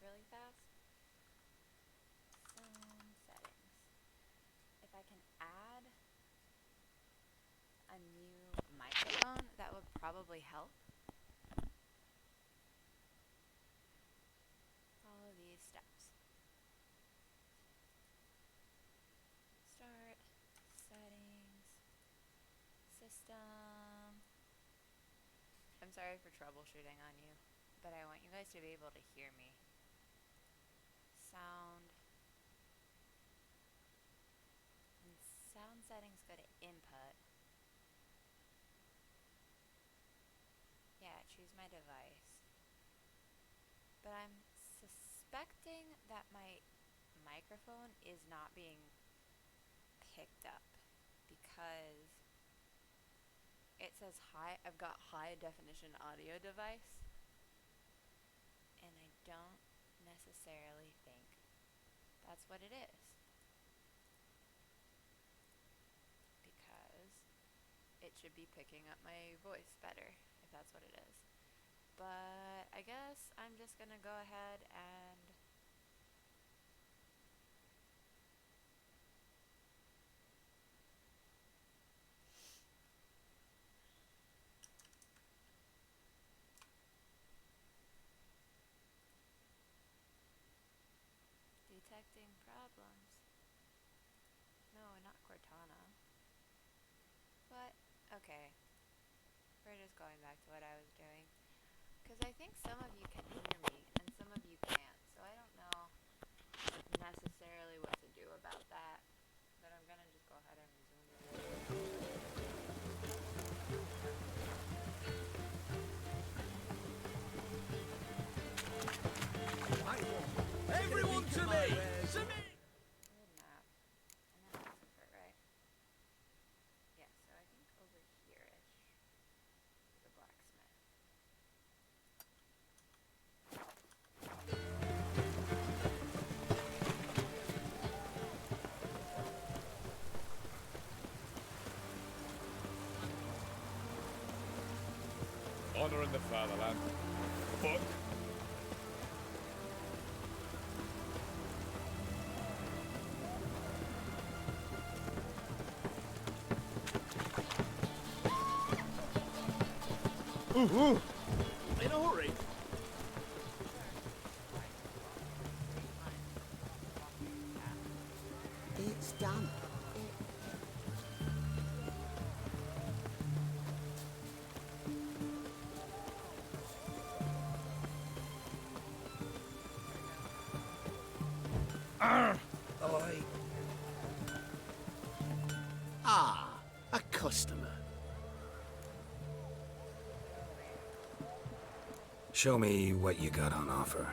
Speaker 1: really fast. Sound settings. If I can add a new microphone, that would probably help. Follow these steps. Start, settings, system. I'm sorry for troubleshooting on you, but I want you guys to be able to hear me. Sound. And sound settings go to input. Yeah, choose my device. But I'm suspecting that my microphone is not being picked up because it says I've got high definition audio device, and I don't necessarily think that's what it is, because it should be picking up my voice better if that's what it is. But I guess I'm just gonna go ahead and detecting problems. No, not Cortana. But, okay. We're just going back to what I was doing. Because I think some of you can hear me, and some of you can't. So I don't know necessarily what to do about that. But I'm going to just go ahead and resume the video.
Speaker 12: Everyone to me! To me!
Speaker 1: Map. And then Lucifer, right? Yeah, so I think over here-ish is the blacksmith.
Speaker 10: Honor in the fatherland. Fuck.
Speaker 12: Ooh. In a hurry.
Speaker 6: It's done.
Speaker 8: Ah, a customer.
Speaker 4: Show me what you got on offer.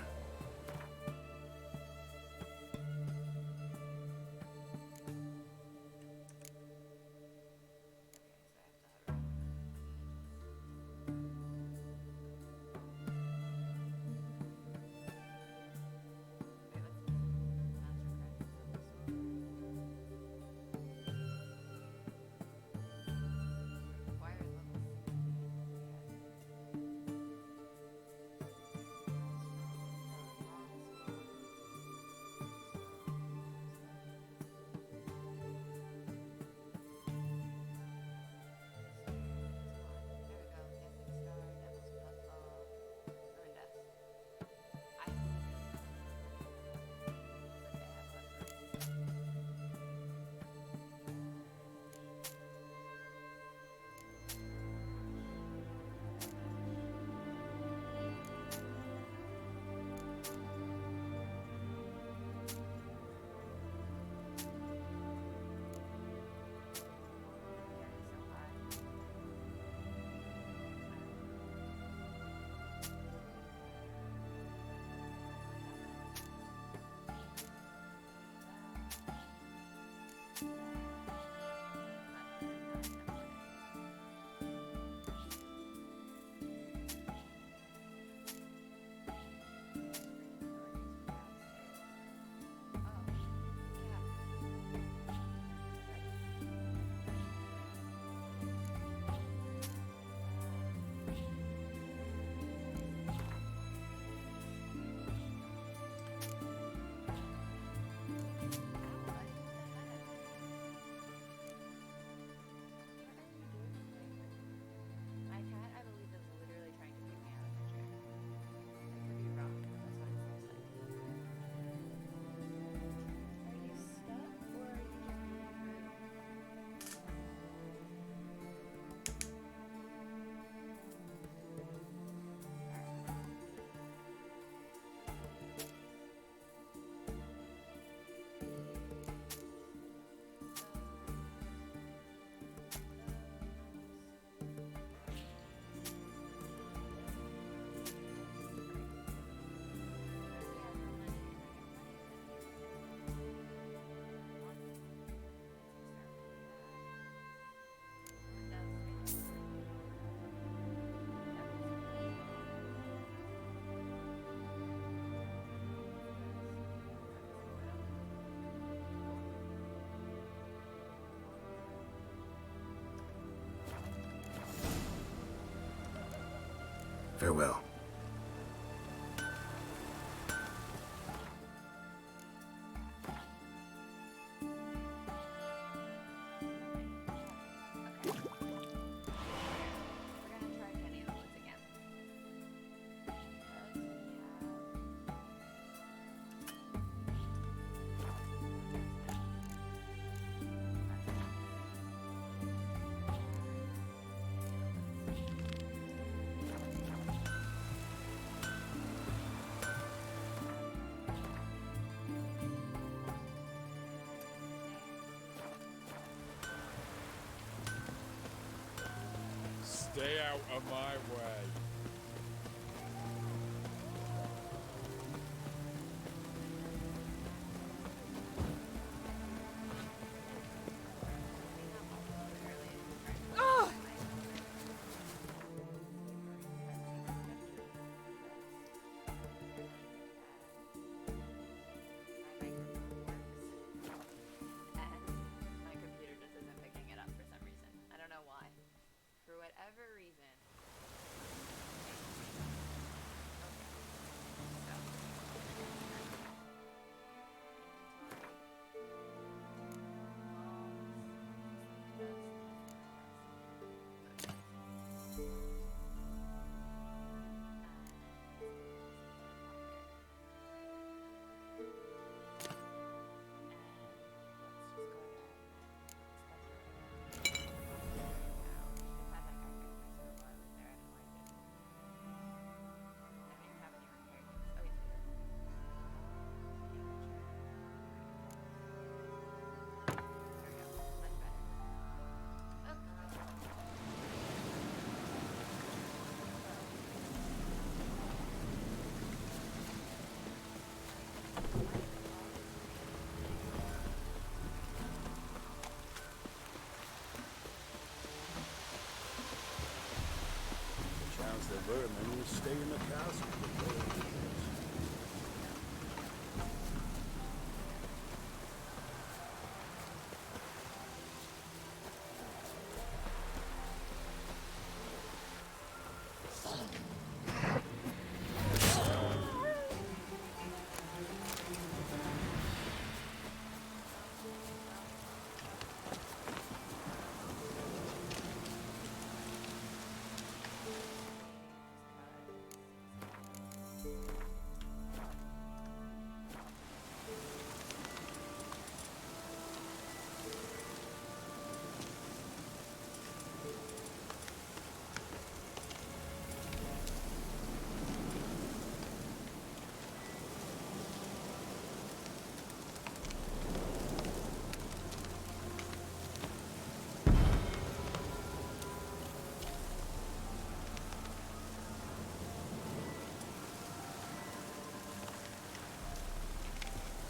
Speaker 14: Farewell.
Speaker 10: Stay out of my way.
Speaker 1: Whatever reason.
Speaker 13: The vermin will stay in the castle.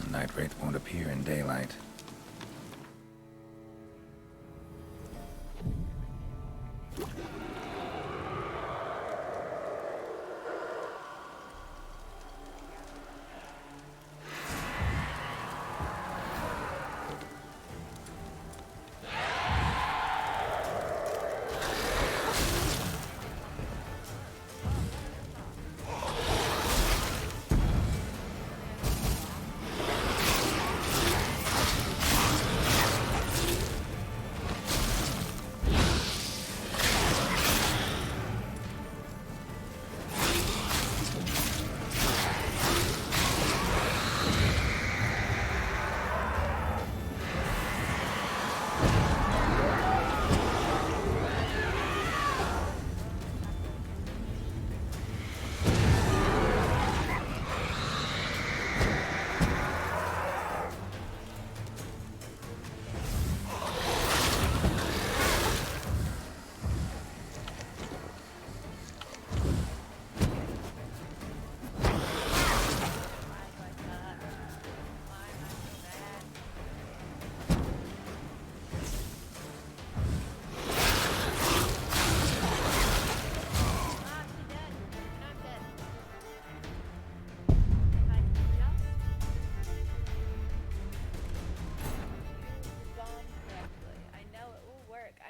Speaker 4: The night wraith won't appear in daylight.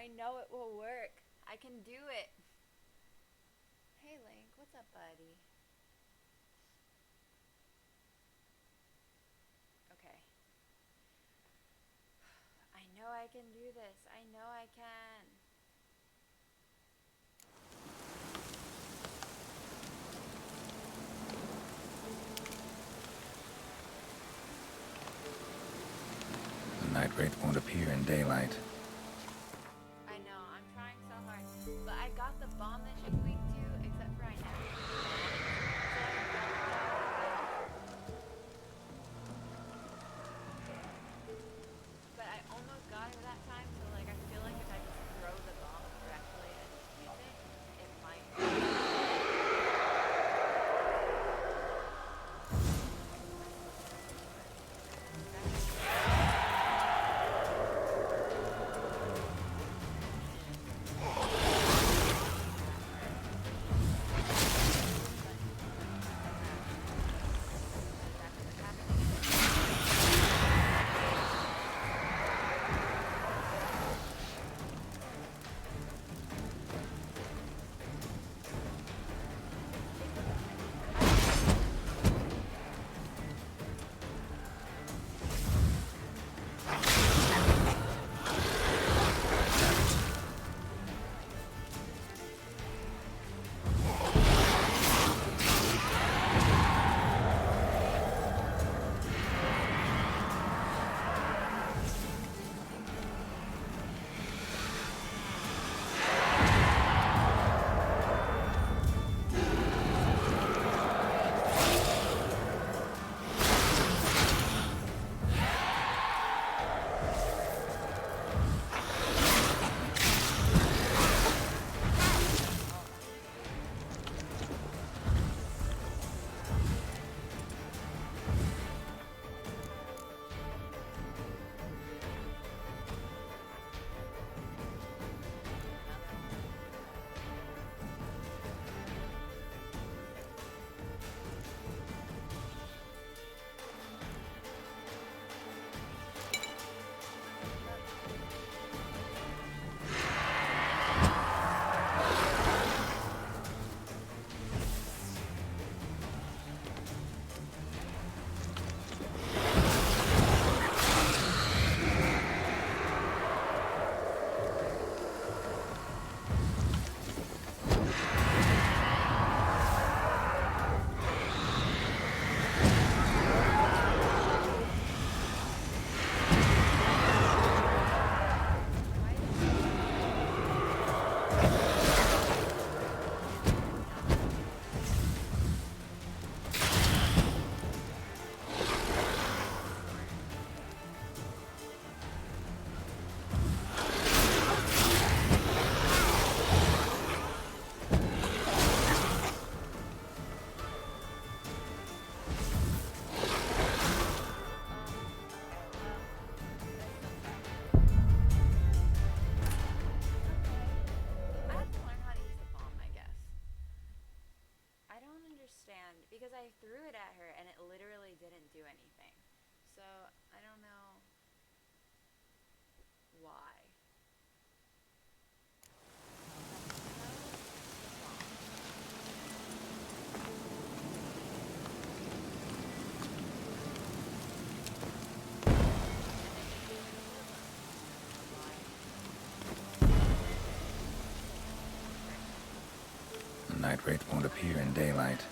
Speaker 1: I know it will work. I can do it. Hey, Link. What's up, buddy? Okay. I know I can do this. I know I can.
Speaker 4: The night wraith won't appear in daylight.
Speaker 1: I know, I'm trying so hard. But I got the bomb that she tweaked to, except for I never used the bomb. So I don't know. But I almost got her that time, so like I feel like if I just throw the bomb correctly and use it, it might. Because I threw it at her and it literally didn't do anything. So I don't know why.
Speaker 4: The night wraith won't appear in daylight.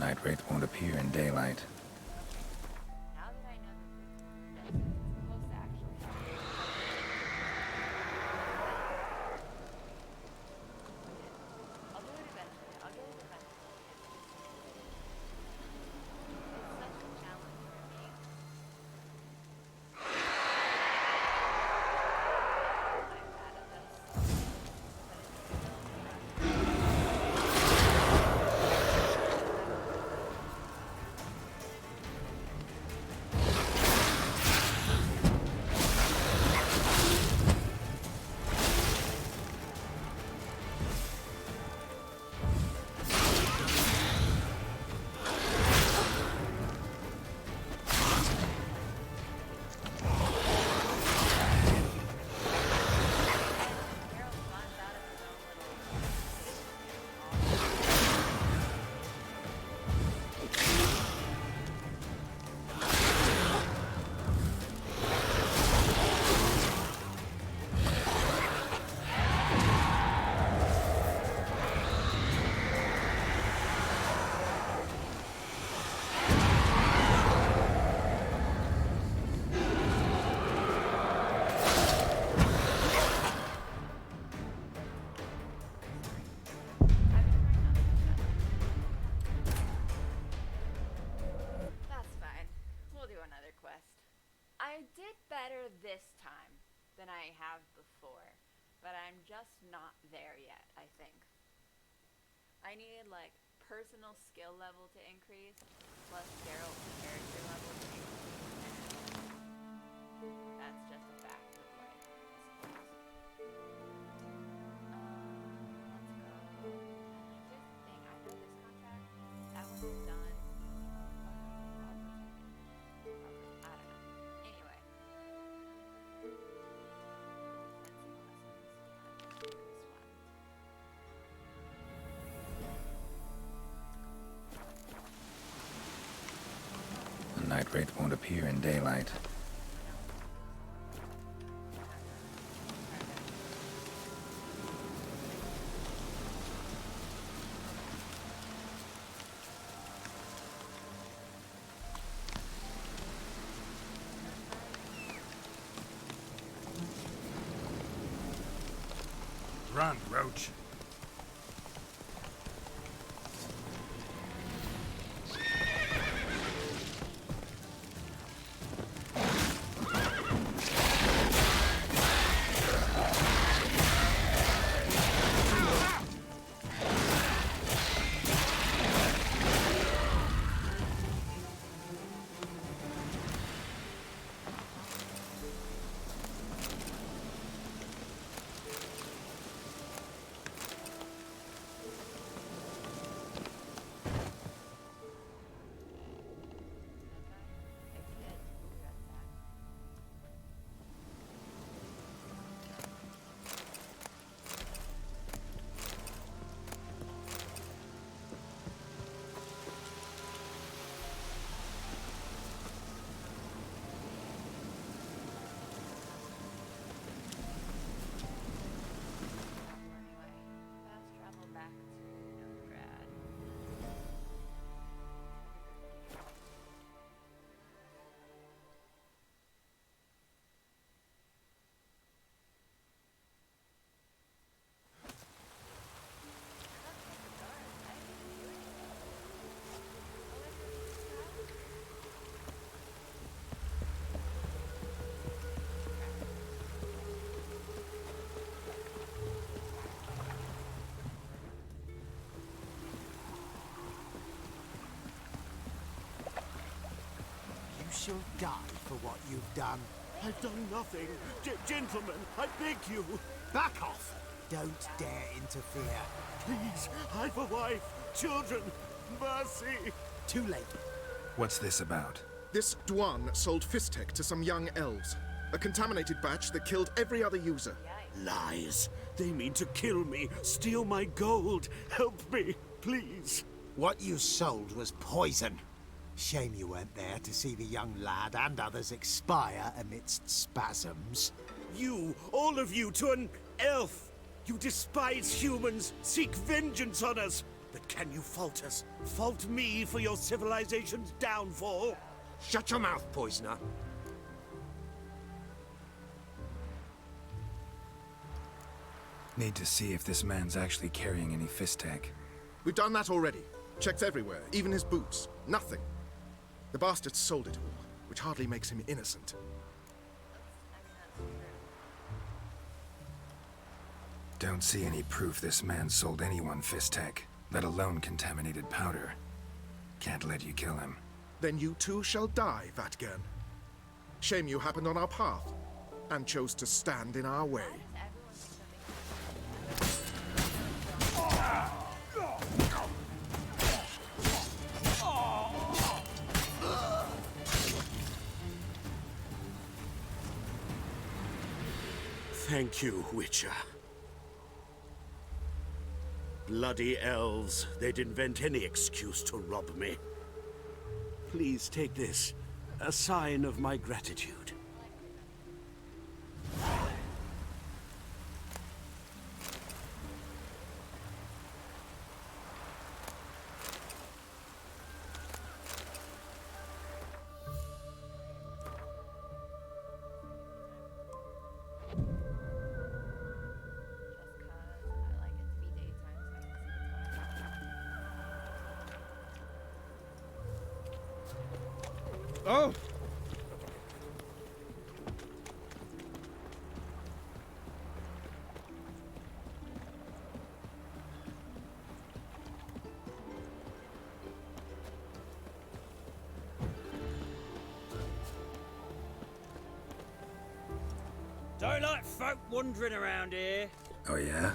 Speaker 4: The night wraith won't appear in daylight.
Speaker 1: How did I know that it's supposed to actually happen? I'll do it eventually. I'll get it eventually. It's such a challenge for me. I'm bad at this. I did better this time than I have before, but I'm just not there yet, I think. I needed, like, personal skill level to increase, plus Geralt's character level to increase, and that's just a fact of life, I suppose. Let's go. Here's the thing, I know this contract, that one's done.
Speaker 4: The night wraith won't appear in daylight.
Speaker 7: Run, Roach.
Speaker 12: You shall die for what you've done.
Speaker 13: I've done nothing. Gentlemen, I beg you.
Speaker 12: Back off! Don't dare interfere.
Speaker 13: Please, I've a wife, children, mercy.
Speaker 12: Too late.
Speaker 14: What's this about? This Dwan sold Fistek to some young elves. A contaminated batch that killed every other user.
Speaker 13: Lies. They mean to kill me, steal my gold. Help me, please.
Speaker 12: What you sold was poison. Shame you weren't there to see the young lad and others expire amidst spasms.
Speaker 13: You, all of you, to an elf. You despise humans, seek vengeance on us. But can you fault us? Fault me for your civilization's downfall?
Speaker 12: Shut your mouth, poisoner.
Speaker 4: Need to see if this man's actually carrying any Fistech.
Speaker 3: We've done that already. Checked everywhere, even his boots. Nothing. The bastard sold it all, which hardly makes him innocent.
Speaker 4: Don't see any proof this man sold anyone Fistech, let alone contaminated powder. Can't let you kill him.
Speaker 3: Then you too shall die, Vatgern. Shame you happened on our path, and chose to stand in our way.
Speaker 13: Thank you, Witcher. Bloody elves, they'd invent any excuse to rob me. Please take this, a sign of my gratitude.
Speaker 12: Oh!
Speaker 16: Don't like folk wandering around here.
Speaker 4: Oh yeah?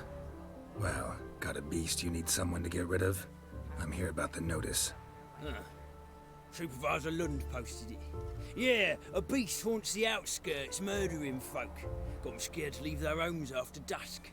Speaker 4: Well, got a beast you need someone to get rid of? I'm here about the notice.
Speaker 16: Huh. Supervisor Lund posted it. Yeah, a beast haunts the outskirts, murdering folk. Got 'em scared to leave their homes after dusk.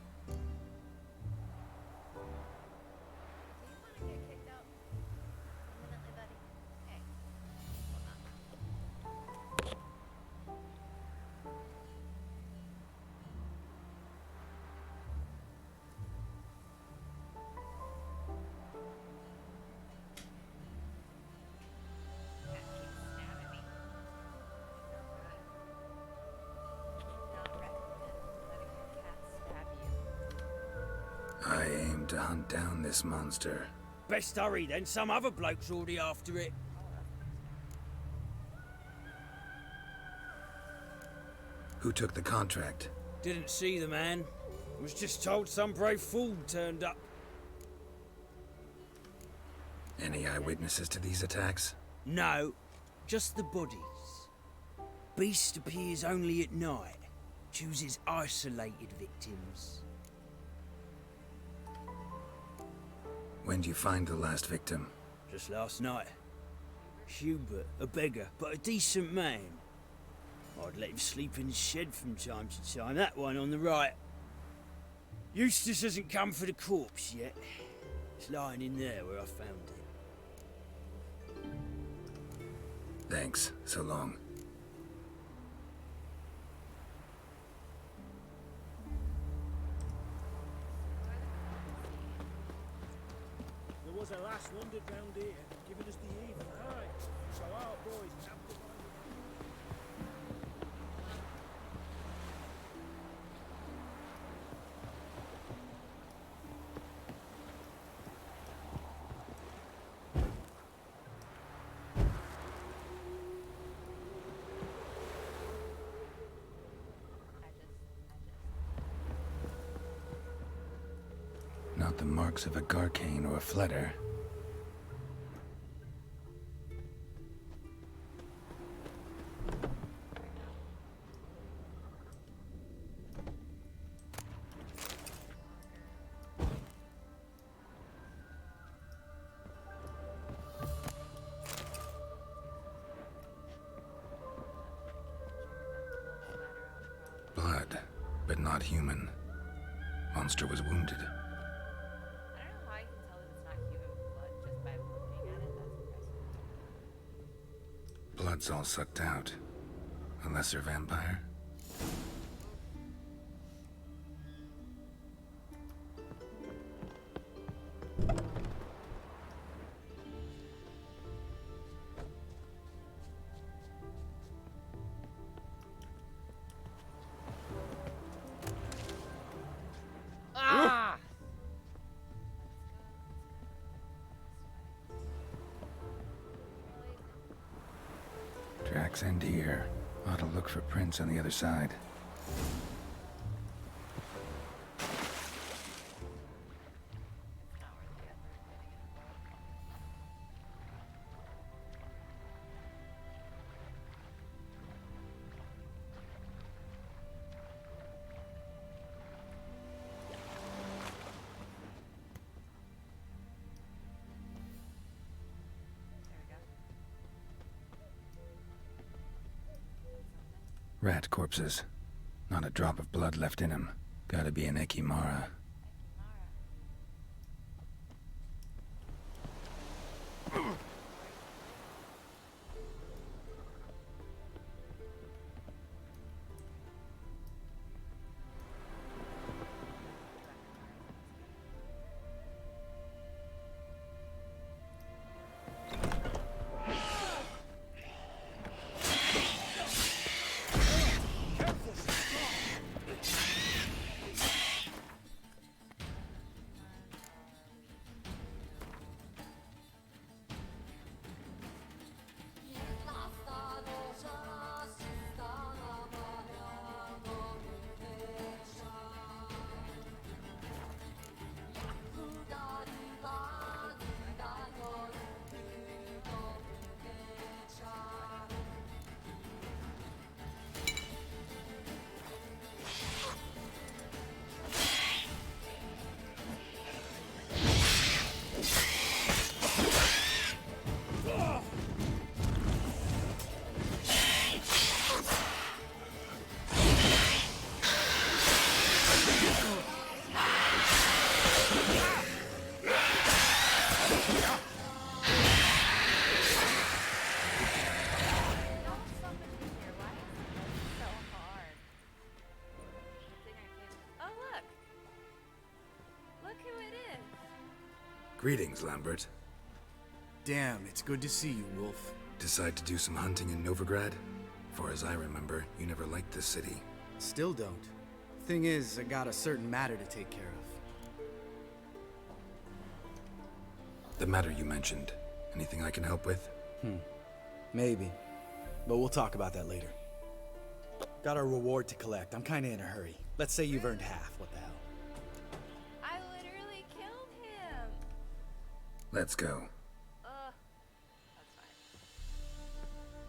Speaker 4: I aim to hunt down this monster.
Speaker 16: Best hurry then, some other bloke's already after it.
Speaker 4: Who took the contract?
Speaker 16: Didn't see the man. Was just told some brave fool turned up.
Speaker 4: Any eyewitnesses to these attacks?
Speaker 16: No, just the bodies. Beast appears only at night. Chooses isolated victims.
Speaker 4: When'd you find the last victim?
Speaker 16: Just last night. Hubert, a beggar, but a decent man. I'd let him sleep in his shed from time to time, that one on the right. Eustace hasn't come for the corpse yet. It's lying in there where I found it.
Speaker 4: Thanks, so long.
Speaker 12: There was a lass wandered round here, giving us the evil eye. So our boys camped around.
Speaker 4: Not the marks of a Garcane or a Fletter. Blood, but not human. Monster was wounded.
Speaker 1: I don't know how you can tell that it's not human blood just by looking at it. That's impressive.
Speaker 4: Blood's all sucked out. A lesser vampire? tracks end here. Ought to look for prints on the other side. Rat corpses. Not a drop of blood left in them. Gotta be an Ekimara. Greetings, Lambert.
Speaker 17: Damn, it's good to see you, Wolf.
Speaker 4: Decide to do some hunting in Novigrad? Far as I remember, you never liked this city.
Speaker 17: Still don't. Thing is, I got a certain matter to take care of.
Speaker 4: The matter you mentioned. Anything I can help with?
Speaker 17: Maybe. But we'll talk about that later. Got a reward to collect. I'm kinda in a hurry. Let's say you've earned half. What the hell?
Speaker 1: I literally killed him.
Speaker 4: Let's go.
Speaker 1: That's fine.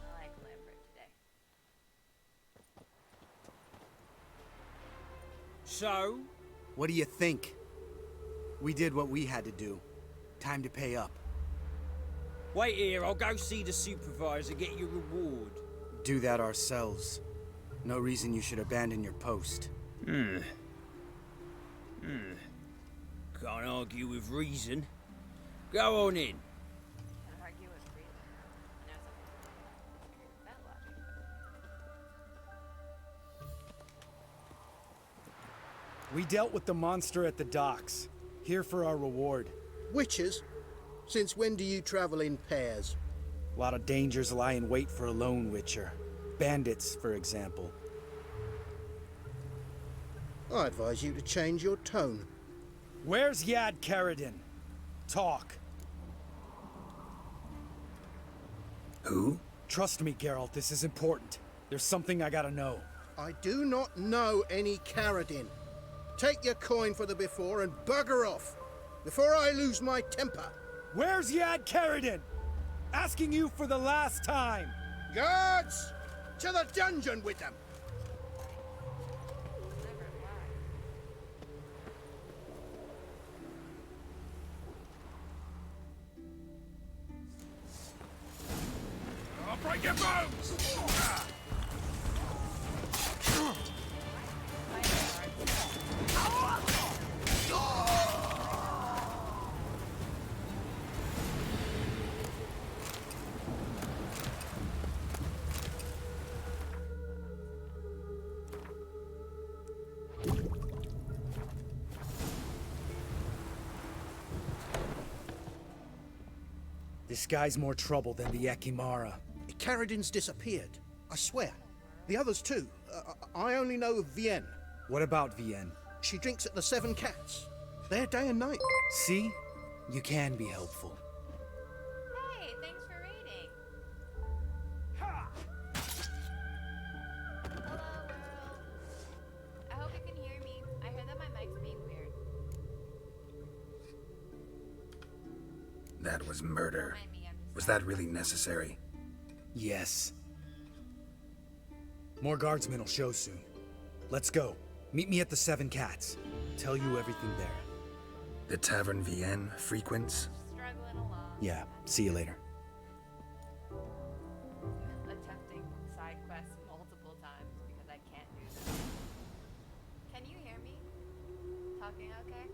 Speaker 1: I like Lambert today.
Speaker 17: So? What do you think? We did what we had to do. Time to pay up.
Speaker 16: Wait here, I'll go see the supervisor, get your reward.
Speaker 17: Do that ourselves. No reason you should abandon your post.
Speaker 16: Can't argue with reason. Go on in.
Speaker 1: Can't argue with reason. I know something that logic.
Speaker 17: We dealt with the monster at the docks. Here for our reward.
Speaker 12: Witches? Since when do you travel in pairs?
Speaker 17: A lot of dangers lie in wait for a lone witcher. Bandits, for example.
Speaker 12: I advise you to change your tone.
Speaker 17: Where's Yad Karadin? Talk.
Speaker 4: Who?
Speaker 17: Trust me, Geralt, this is important. There's something I gotta know.
Speaker 12: I do not know any Karadin. Take your coin for the before and bugger off, before I lose my temper.
Speaker 17: Where's Yad Karadin? Asking you for the last time.
Speaker 12: Guards! To the dungeon with them!
Speaker 10: I'll break your bones!
Speaker 17: This guy's more trouble than the Ekimara.
Speaker 12: Karadin's disappeared, I swear. The others too. I only know of Vienne.
Speaker 17: What about Vienne?
Speaker 12: She drinks at the Seven Cats. There day and night.
Speaker 17: See? You can be helpful.
Speaker 1: Hey, thanks for reading.
Speaker 4: that was murder. Was that really necessary?
Speaker 17: Yes. More guardsmen will show soon. Let's go. Meet me at the Seven Cats. Tell you everything there.
Speaker 4: The Tavern Vienne frequents?
Speaker 1: Struggling along.
Speaker 17: Yeah, see you later.
Speaker 1: Attempting side quests multiple times because I can't do them. Can you hear me? Talking okay?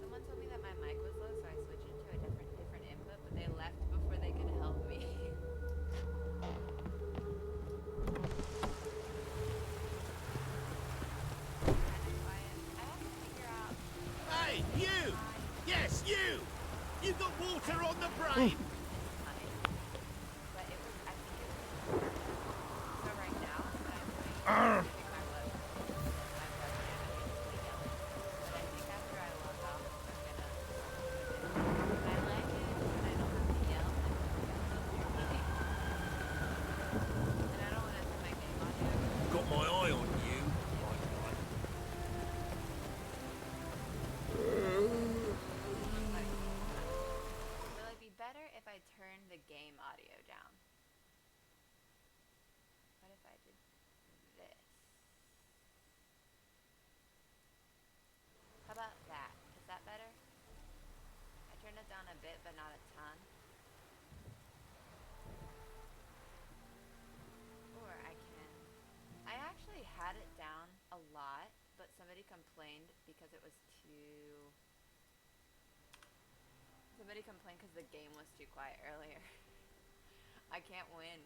Speaker 1: Someone told me that my mic was low, so I switched it to a different input, but they left before they could help me.
Speaker 21: Hey, you! Yes, you! You got water on the brain!
Speaker 12: Got my eye on you.
Speaker 1: Will it be better if I turn the game audio down? What if I did this? How about that? Is that better? I turned it down a bit, but not a ton. Or I can... I actually had it down a lot, but somebody complained because it was too... Somebody complained because the game was too quiet earlier. I can't win.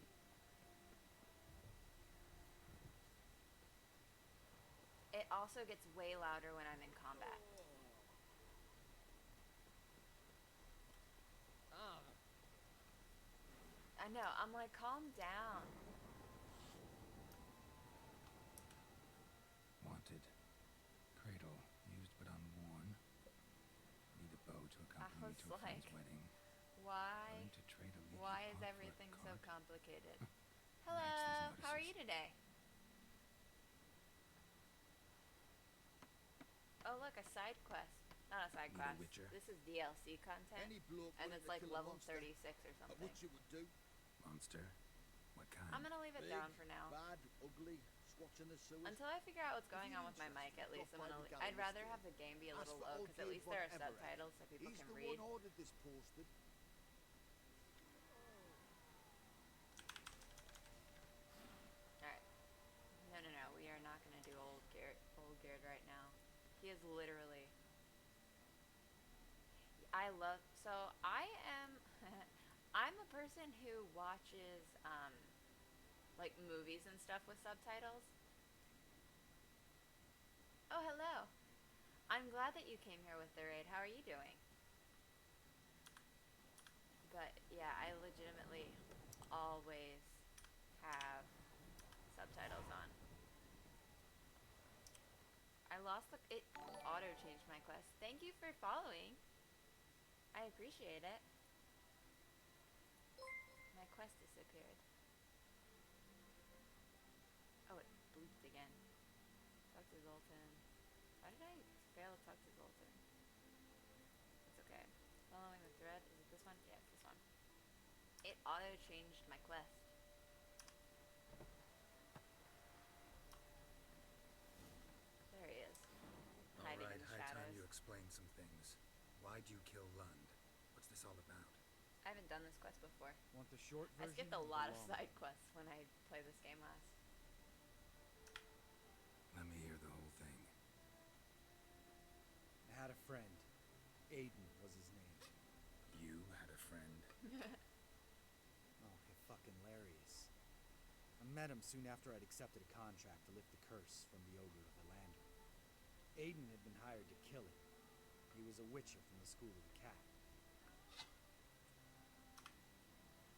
Speaker 1: It also gets way louder when I'm in combat. I know, I'm like, calm down.
Speaker 4: Wanted. Cradle, used but unworn. Need a bow to accompany me to a friend's wedding.
Speaker 1: Why?
Speaker 4: Willing to trade a leaky
Speaker 1: Why is
Speaker 4: pot for a
Speaker 1: everything so
Speaker 4: card.
Speaker 1: complicated?
Speaker 4: Writes
Speaker 1: Hello,
Speaker 4: these
Speaker 1: how are
Speaker 4: notices.
Speaker 1: you today? Oh look, a side quest. Not a side
Speaker 4: Need a
Speaker 1: quest.
Speaker 4: witcher.
Speaker 1: This is DLC content, and it's like level 36 or something.
Speaker 4: Monster? What kind?
Speaker 1: I'm gonna leave it down for now.
Speaker 21: Bad, ugly, squatching the sewers.
Speaker 1: Until I figure out what's going on with my mic, at least I'm gonna. I'd rather have the game be a little low because at least there are subtitles so people can read.
Speaker 21: He's the one ordered this posted.
Speaker 1: Alright. No. We are not gonna do old Garrett right now. He is literally. I am. I'm a person who watches like movies and stuff with subtitles. Oh, hello. I'm glad that you came here with the raid. How are you doing? But yeah, I legitimately always have subtitles on. I lost it auto changed my quest. Thank you for following. I appreciate it. My quest disappeared. Oh, it bleeped again. Talk to Zoltan. Why did I fail to talk to Zoltan? It's okay. Following the thread. Is it this one? Yeah, it's this one. It auto changed my quest. There he is. Hiding in the
Speaker 4: high time
Speaker 1: shadows.
Speaker 4: you explain some things. Why'd you kill Lund? What's this all about?
Speaker 1: I haven't done this quest before.
Speaker 17: Want the short
Speaker 1: I
Speaker 17: version?
Speaker 1: skipped a
Speaker 17: or the
Speaker 1: lot of
Speaker 17: long
Speaker 1: side quests when I played this game last.
Speaker 4: Let me hear the whole thing.
Speaker 17: I had a friend. Aiden was his name.
Speaker 4: You had a friend?
Speaker 17: Oh, you're fucking hilarious. I met him soon after I'd accepted a contract to lift the curse from the Ogre of Elander. Aiden had been hired to kill it. He was a witcher from the School of the Cat.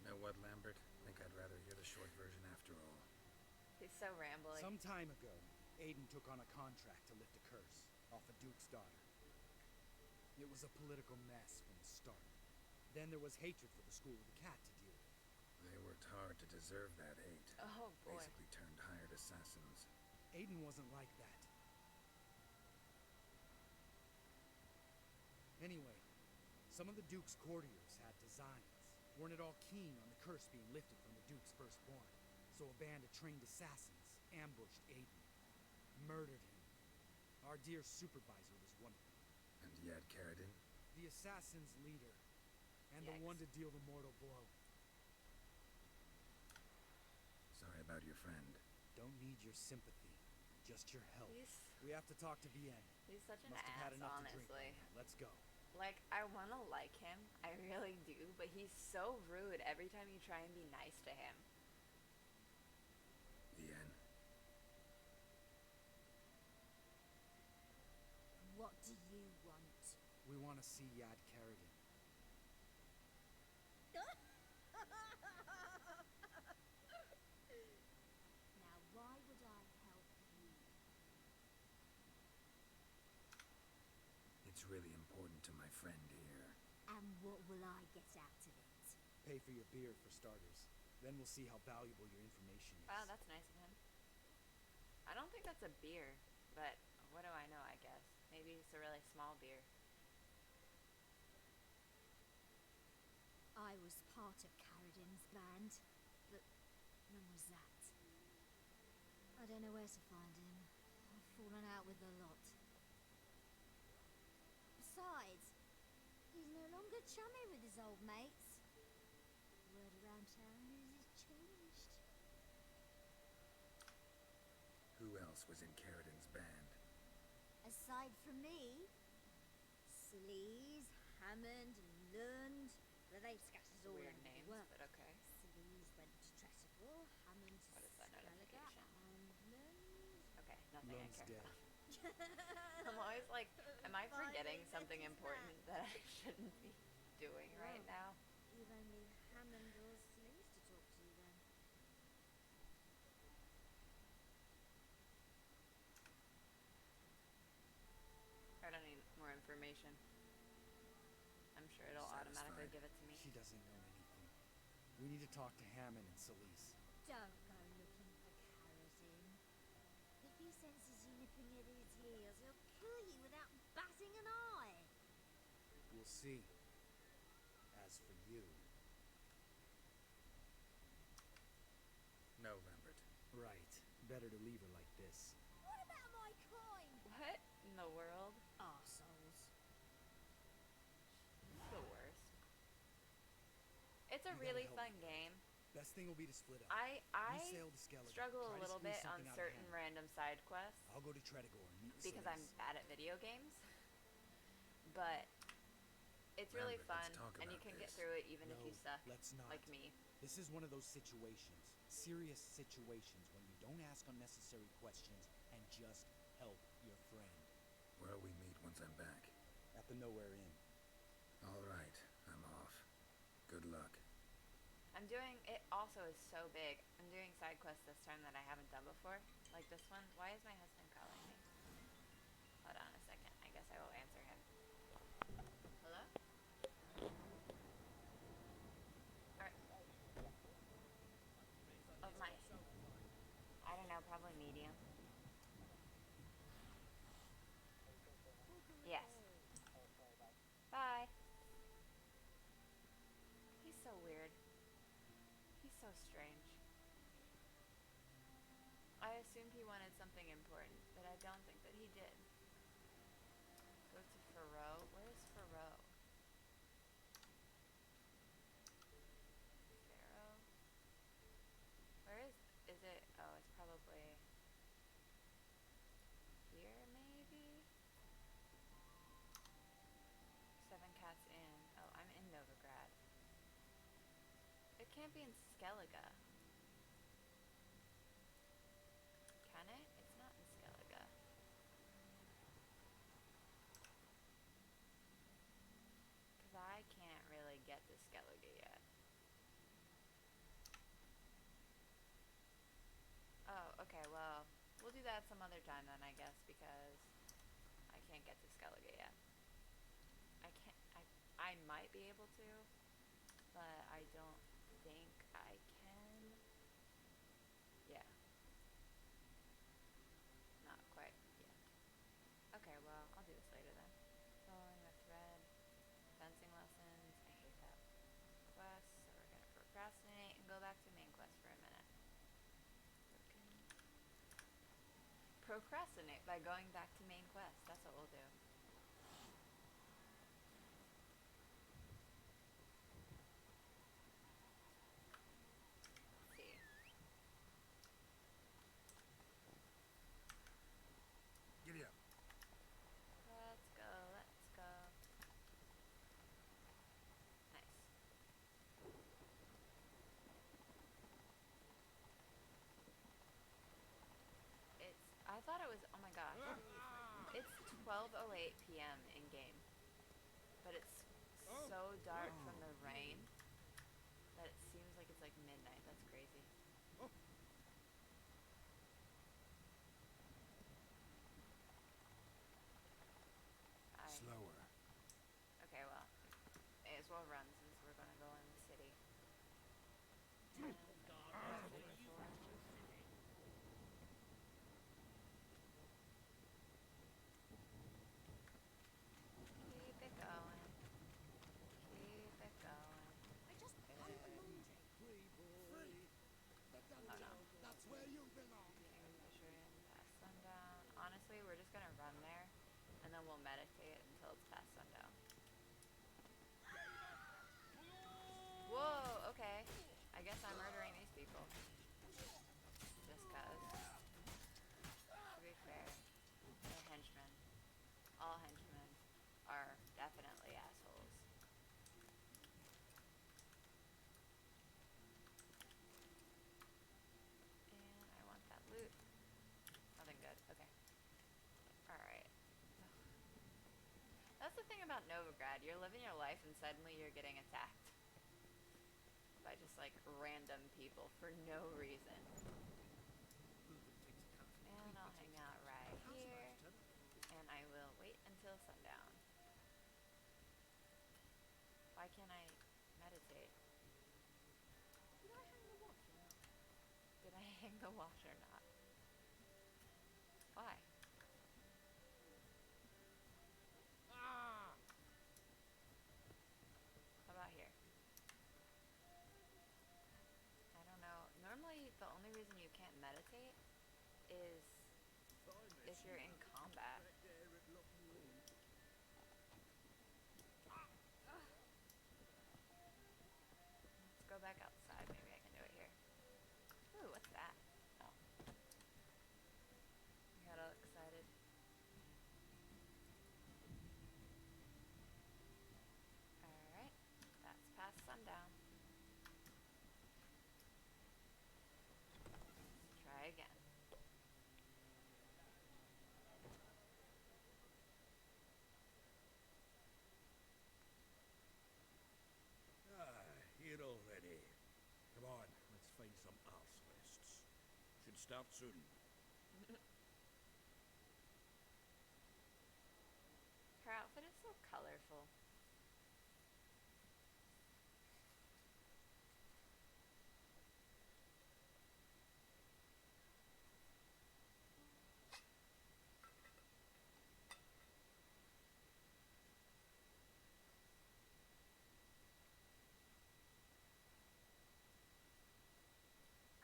Speaker 4: Know what, Lambert? Think I'd rather hear the short version after all.
Speaker 1: He's so rambling.
Speaker 17: Some time ago, Aiden took on a contract to lift a curse off a duke's daughter. It was a political mess from the start. Then there was hatred for the School of the Cat to deal with.
Speaker 4: They worked hard to deserve that hate.
Speaker 1: Oh boy.
Speaker 4: Basically turned hired assassins.
Speaker 17: Aiden wasn't like that. Anyway, Some of the Duke's courtiers had designs. Weren't at all keen on the curse being lifted from the Duke's firstborn. So a band of trained assassins ambushed Aiden. Murdered him. Our dear supervisor was one of them.
Speaker 4: And Yad Karadin?
Speaker 17: The assassin's leader. And the one to deal the mortal blow.
Speaker 4: Sorry about your friend.
Speaker 17: Don't need your sympathy. Just your help.
Speaker 1: He's-
Speaker 17: We have to talk to Vienne.
Speaker 1: He's such an
Speaker 17: Must have had
Speaker 1: ass,
Speaker 17: enough to drink.
Speaker 1: honestly.
Speaker 17: Let's go.
Speaker 1: Like, I want to like him. I really do. But he's so rude every time you try and be nice to him.
Speaker 4: Vienne.
Speaker 5: What do you want?
Speaker 17: We want to see Yad Karadin.
Speaker 5: Now, why would I help you?
Speaker 4: It's really important to my friend here.
Speaker 5: And what will I get out of it?
Speaker 17: Pay for your beer, for starters. Then we'll see how valuable your information is.
Speaker 1: Wow, that's nice of him. I don't think that's a beer, but what do I know, I guess. Maybe it's a really small beer.
Speaker 5: I was part of Karadin's band, but when was that? I don't know where to find him. I've fallen out with a lot. Besides, he's no longer chummy with his old mates. Word around town is he's changed.
Speaker 4: Who else was in Karadin's band?
Speaker 5: Aside from me, Sleaze, Hammond, and Lund, but they scattered all
Speaker 1: Weird
Speaker 5: over
Speaker 1: names,
Speaker 5: the world.
Speaker 1: but okay.
Speaker 5: Sleaze went to Tressigle, Hammond to
Speaker 1: What is that
Speaker 5: Skellige,
Speaker 1: notification?
Speaker 5: and Lund...
Speaker 1: Okay, nothing
Speaker 17: Lund's
Speaker 1: I care
Speaker 17: dead.
Speaker 1: about. I'm always like, am I forgetting something important that I shouldn't be doing right now?
Speaker 5: You've only Hammond or Sleaze to talk to then.
Speaker 1: I don't need more information. I'm sure it'll automatically give it to me.
Speaker 17: She doesn't know anything. We need to talk to Hammond and Solis.
Speaker 5: Don't go looking for Karadin. If he senses you nipping at his heels, he'll kill you without batting an eye.
Speaker 17: We'll see. As for you...
Speaker 4: No, Lambert.
Speaker 17: Right. Better to leave her like this.
Speaker 5: What about my coin?
Speaker 1: What in the world?
Speaker 5: Arseholes.
Speaker 1: The worst. It's a
Speaker 17: You gotta
Speaker 1: really
Speaker 17: help
Speaker 1: fun
Speaker 17: me.
Speaker 1: game.
Speaker 17: Best thing will be to split up.
Speaker 1: I
Speaker 17: You sail to Skellige.
Speaker 1: struggle
Speaker 17: Try
Speaker 1: a
Speaker 17: to
Speaker 1: little
Speaker 17: squeeze
Speaker 1: bit on
Speaker 17: something out of
Speaker 1: certain
Speaker 17: Hammond.
Speaker 1: random side quests
Speaker 17: I'll go to Tredegor and meet
Speaker 1: because I'm
Speaker 17: Solis.
Speaker 1: bad at video games. But it's really
Speaker 17: Lambert, let's
Speaker 1: fun,
Speaker 17: talk
Speaker 1: and you
Speaker 17: about
Speaker 1: can get
Speaker 17: this.
Speaker 1: through it even if you
Speaker 17: No,
Speaker 1: suck,
Speaker 17: let's not.
Speaker 1: like me.
Speaker 17: This is one of those situations, serious situations, when you don't ask unnecessary questions and just help your friend.
Speaker 4: Where'll we meet once I'm back?
Speaker 17: At the Nowhere Inn.
Speaker 4: All right, I'm off. Good luck.
Speaker 1: I'm doing, it also is so big. I'm doing side quests this time that I haven't done before, like this one. Why is my husband calling me? Hold on a second. I guess I will answer him. Hello? Alright. Of my, I don't know, probably medium. Yes. Bye. He's so weird. He's so strange. I assumed he wanted something important, but I don't think that he did. Go to Faroe. Where is Faroe? Pharaoh? Where is it? Oh, it's probably here, maybe? Seven Cats Inn. Oh, I'm in Novigrad. It can't be in Skellige. Can it? It's not in Skellige. Because I can't really get to Skellige yet. Oh, okay, well, we'll do that some other time then, I guess, because I can't get to Skellige yet. I might be able to, but I don't think I can. Yeah. Not quite yet. Okay, well, I'll do this later then. Following the thread. Fencing lessons. procrastinate by going back to main quest. That's what we'll do. Let's see.
Speaker 14: Giddy up.
Speaker 1: Let's go, let's go. Nice. I thought it was, oh my gosh. It's 12:08 p.m. in game. But it's so dark from the rain that it seems like it's like midnight. That's crazy.
Speaker 14: Slower.
Speaker 1: Okay, well, may as well run since we're gonna go in the city. Keep it going. Keep it going.
Speaker 8: I just free boy.
Speaker 1: Oh no.
Speaker 8: That's where you belong.
Speaker 1: Kingfisher in past sundown. Honestly, we're just gonna run there and then we'll meditate until it's past sundown. Whoa, okay. I guess I'm murdering these people. Just cause. To be fair, they're henchmen. All henchmen are definitely assholes. And I want that loot. Nothing good. Okay. Alright. That's the thing about Novigrad. You're living your life and suddenly you're getting attacked. By just like random people for no reason. And I'll hang out right here. And I will wait until sundown. Why can't I meditate? Did I hang the watch or not? Did I hang the watch or not? Why? Ah! How about here? I don't know. Normally, the only reason you can't meditate is if you're in combat. Let's go back outside. Maybe I can do it here. Ooh, what's that? Oh. I got all excited. Alright. That's past sundown. Let's try again.
Speaker 7: Here already. Come on, let's find some arse rests. Should start soon.
Speaker 1: Her outfit is so colorful.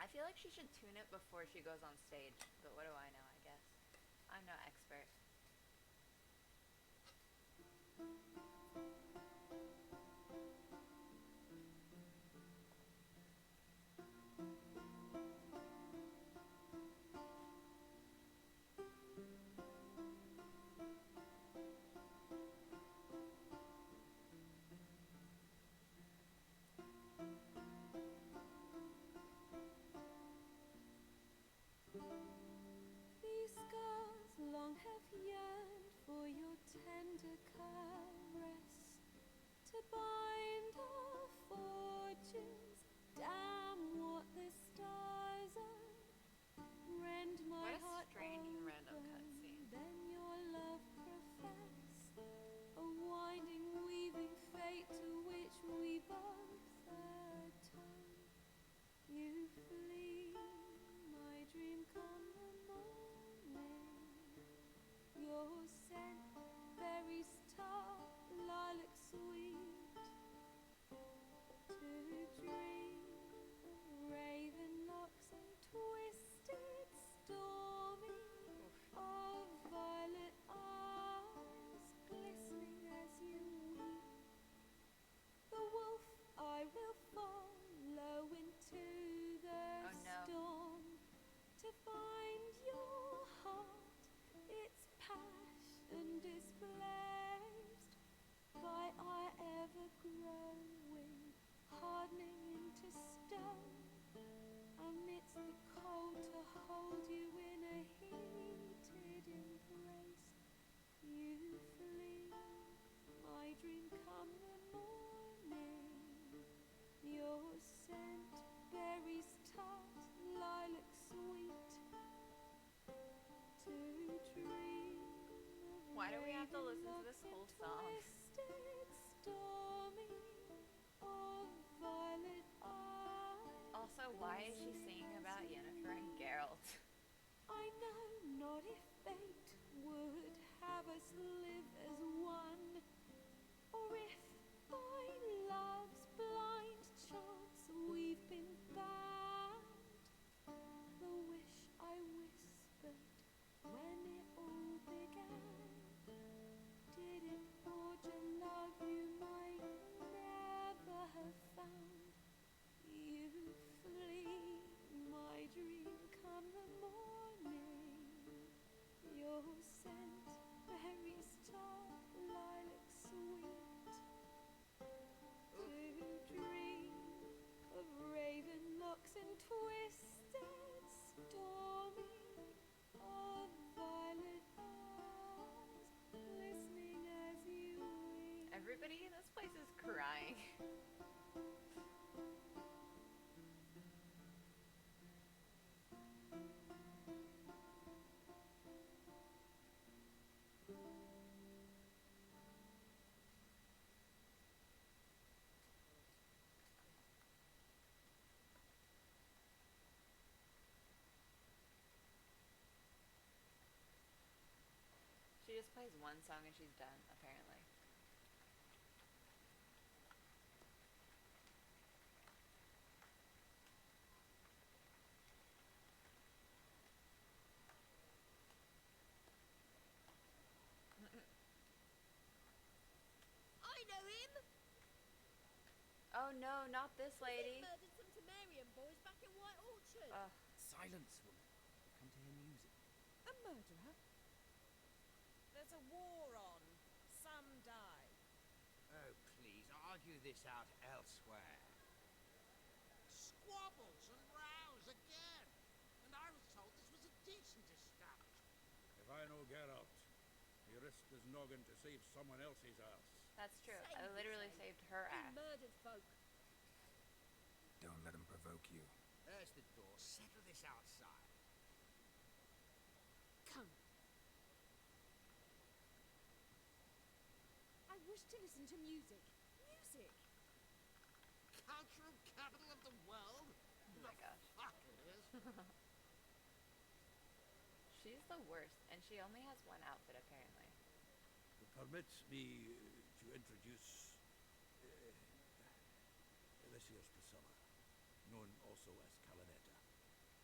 Speaker 1: I feel like she should tune it before she goes on stage, but what do I know, I guess. I'm no expert.
Speaker 6: These scars long
Speaker 20: scent, berries tart, lilac sweet. To dream of
Speaker 1: Why do we have to listen to
Speaker 20: raven
Speaker 1: this
Speaker 20: locks
Speaker 1: whole
Speaker 20: and
Speaker 1: song?
Speaker 20: twisted, stormy, of violet eyes.
Speaker 1: Also, why is she singing about Yennefer and Geralt?
Speaker 20: I know not if fate would have us live as one, or if by love's blind chance we've been bound. The wish I whispered when it all began, did it forge a love you might never have found? You flee, my dream, come the morning. Your scent, berries tart, lilac sweet. To dream of raven locks and twisted, stormy, of violet eyes, listening as you weep.
Speaker 1: Everybody in this place is crying. She just plays one song and she's done, apparently.
Speaker 22: I know him!
Speaker 1: Oh no, not this lady.
Speaker 22: He murdered some Temerian boys back in White Orchard.
Speaker 12: Silence, woman. We've come to hear music.
Speaker 22: A murderer? There's a war on. Some die.
Speaker 12: Oh, please, argue this out elsewhere.
Speaker 21: Squabbles and rows again. And I was told this was a decent establishment.
Speaker 7: If I know Geralt, he risked his noggin to save someone else's ass.
Speaker 1: That's true. I
Speaker 22: Same
Speaker 1: literally
Speaker 22: same.
Speaker 1: saved her
Speaker 22: He
Speaker 1: ass.
Speaker 22: murdered folk.
Speaker 4: Don't let him provoke you.
Speaker 12: There's the door. Settle this outside.
Speaker 22: Come. I wish to listen to music. Music!
Speaker 21: Cultural capital of the world?
Speaker 1: Oh my gosh.
Speaker 21: Fuck it is.
Speaker 1: She's the worst, and she only has one outfit, apparently.
Speaker 7: Permit me to introduce this here's Priscilla, known also as Calaneta.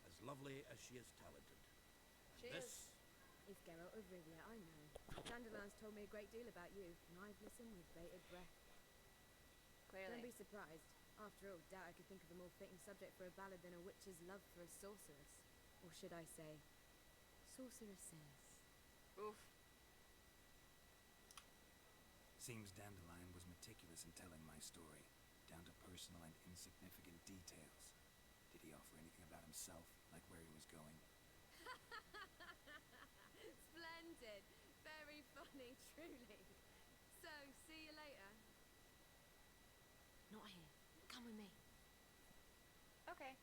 Speaker 7: As lovely as she is talented. And
Speaker 1: She
Speaker 7: this
Speaker 22: Is Geralt of Rivia, I know. Dandelion's told me a great deal about you, and I've listened with bated breath.
Speaker 1: Clearly.
Speaker 22: Don't be surprised. After all, doubt I could think of a more fitting subject for a ballad than a witch's love for a sorceress. Or should I say, sorceresses.
Speaker 1: Oof.
Speaker 4: Seems Dandelion was meticulous in telling my story, down to personal and insignificant details. Did he offer anything about himself, like where he was going?
Speaker 22: Splendid. Very funny, truly. So, see you later. Not here. Come with me.
Speaker 1: Okay.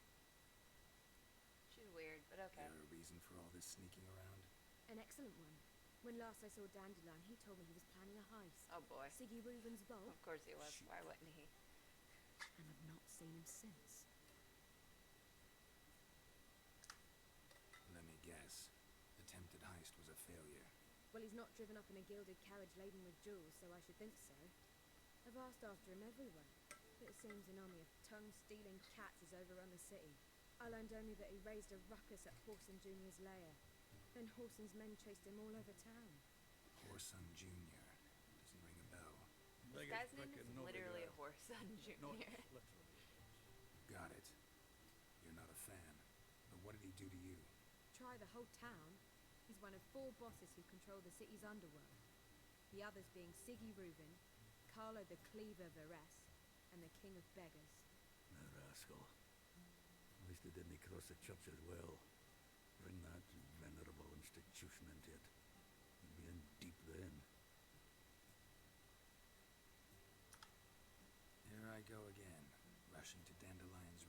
Speaker 1: She's weird, but okay.
Speaker 4: There a reason for all this sneaking around?
Speaker 22: An excellent one. When last I saw Dandelion, he told me he was planning a heist.
Speaker 1: Oh boy.
Speaker 22: Siggy Reuben's vault.
Speaker 1: Of course he was. Why wouldn't he?
Speaker 22: And I've not seen him since.
Speaker 4: Let me guess. Attempted heist was a failure.
Speaker 22: Well, he's not driven up in a gilded carriage laden with jewels, so I should think so. I've asked after him everywhere, but it seems an army of tongue-stealing cats has overrun the city. I learned only that he raised a ruckus at Horson Jr.'s lair. Then Horson's men chased him all over town.
Speaker 4: Horson Jr. Doesn't ring a bell.
Speaker 1: This guy's name is literally a horse son Jr.
Speaker 7: Not literally.
Speaker 4: Got it. You're not a fan. But what did he do to you?
Speaker 22: Try the whole town. He's one of 4 bosses who control the city's underworld. The others being Siggy Reuben, Carlo the Cleaver Varese, and the King of Beggars.
Speaker 7: The rascal. At least he didn't cross the church as well. Bring that venerable institution into it. You'd be in deep then.
Speaker 4: Here I go again, rushing to Dandelion's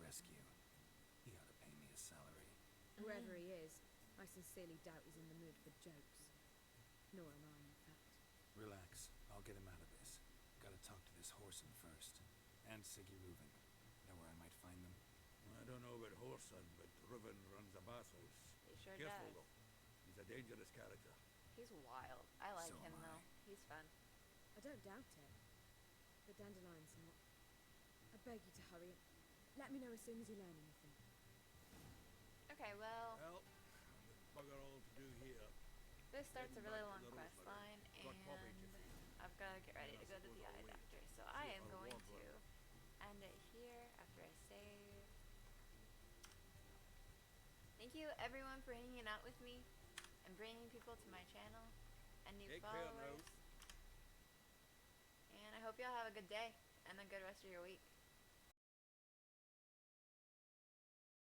Speaker 22: Whoever he is, I sincerely doubt he's in the mood for jokes. Nor am I, in fact.
Speaker 4: Relax. I'll get him out of this. Gotta talk to this Horson first. And Siggy Reuven. Know where I might find them?
Speaker 7: I don't know about Horson, but Reuven runs a bathhouse.
Speaker 1: He sure
Speaker 7: Careful,
Speaker 1: does.
Speaker 7: though. He's a dangerous character.
Speaker 1: He's wild. I like
Speaker 4: So
Speaker 1: him
Speaker 4: am I.
Speaker 1: though. He's fun.
Speaker 22: I don't doubt it. But Dandelion's not. I beg you to hurry up. Let me know as soon as you learn anything.
Speaker 1: Okay, well,
Speaker 7: Well, there's bugger all to do here.
Speaker 1: this starts a
Speaker 7: Heading
Speaker 1: really
Speaker 7: back
Speaker 1: long
Speaker 7: to the
Speaker 1: quest
Speaker 7: Rosemary.
Speaker 1: line,
Speaker 7: Got Poppy to
Speaker 1: and
Speaker 7: feed.
Speaker 1: I've got to get ready to go to the eye doctor. So I am going to end it here after I save. Thank you everyone for hanging out with me and bringing people to my channel and new
Speaker 7: Take care,
Speaker 1: followers.
Speaker 7: Rose.
Speaker 1: And I hope y'all have a good day and a good rest of your week.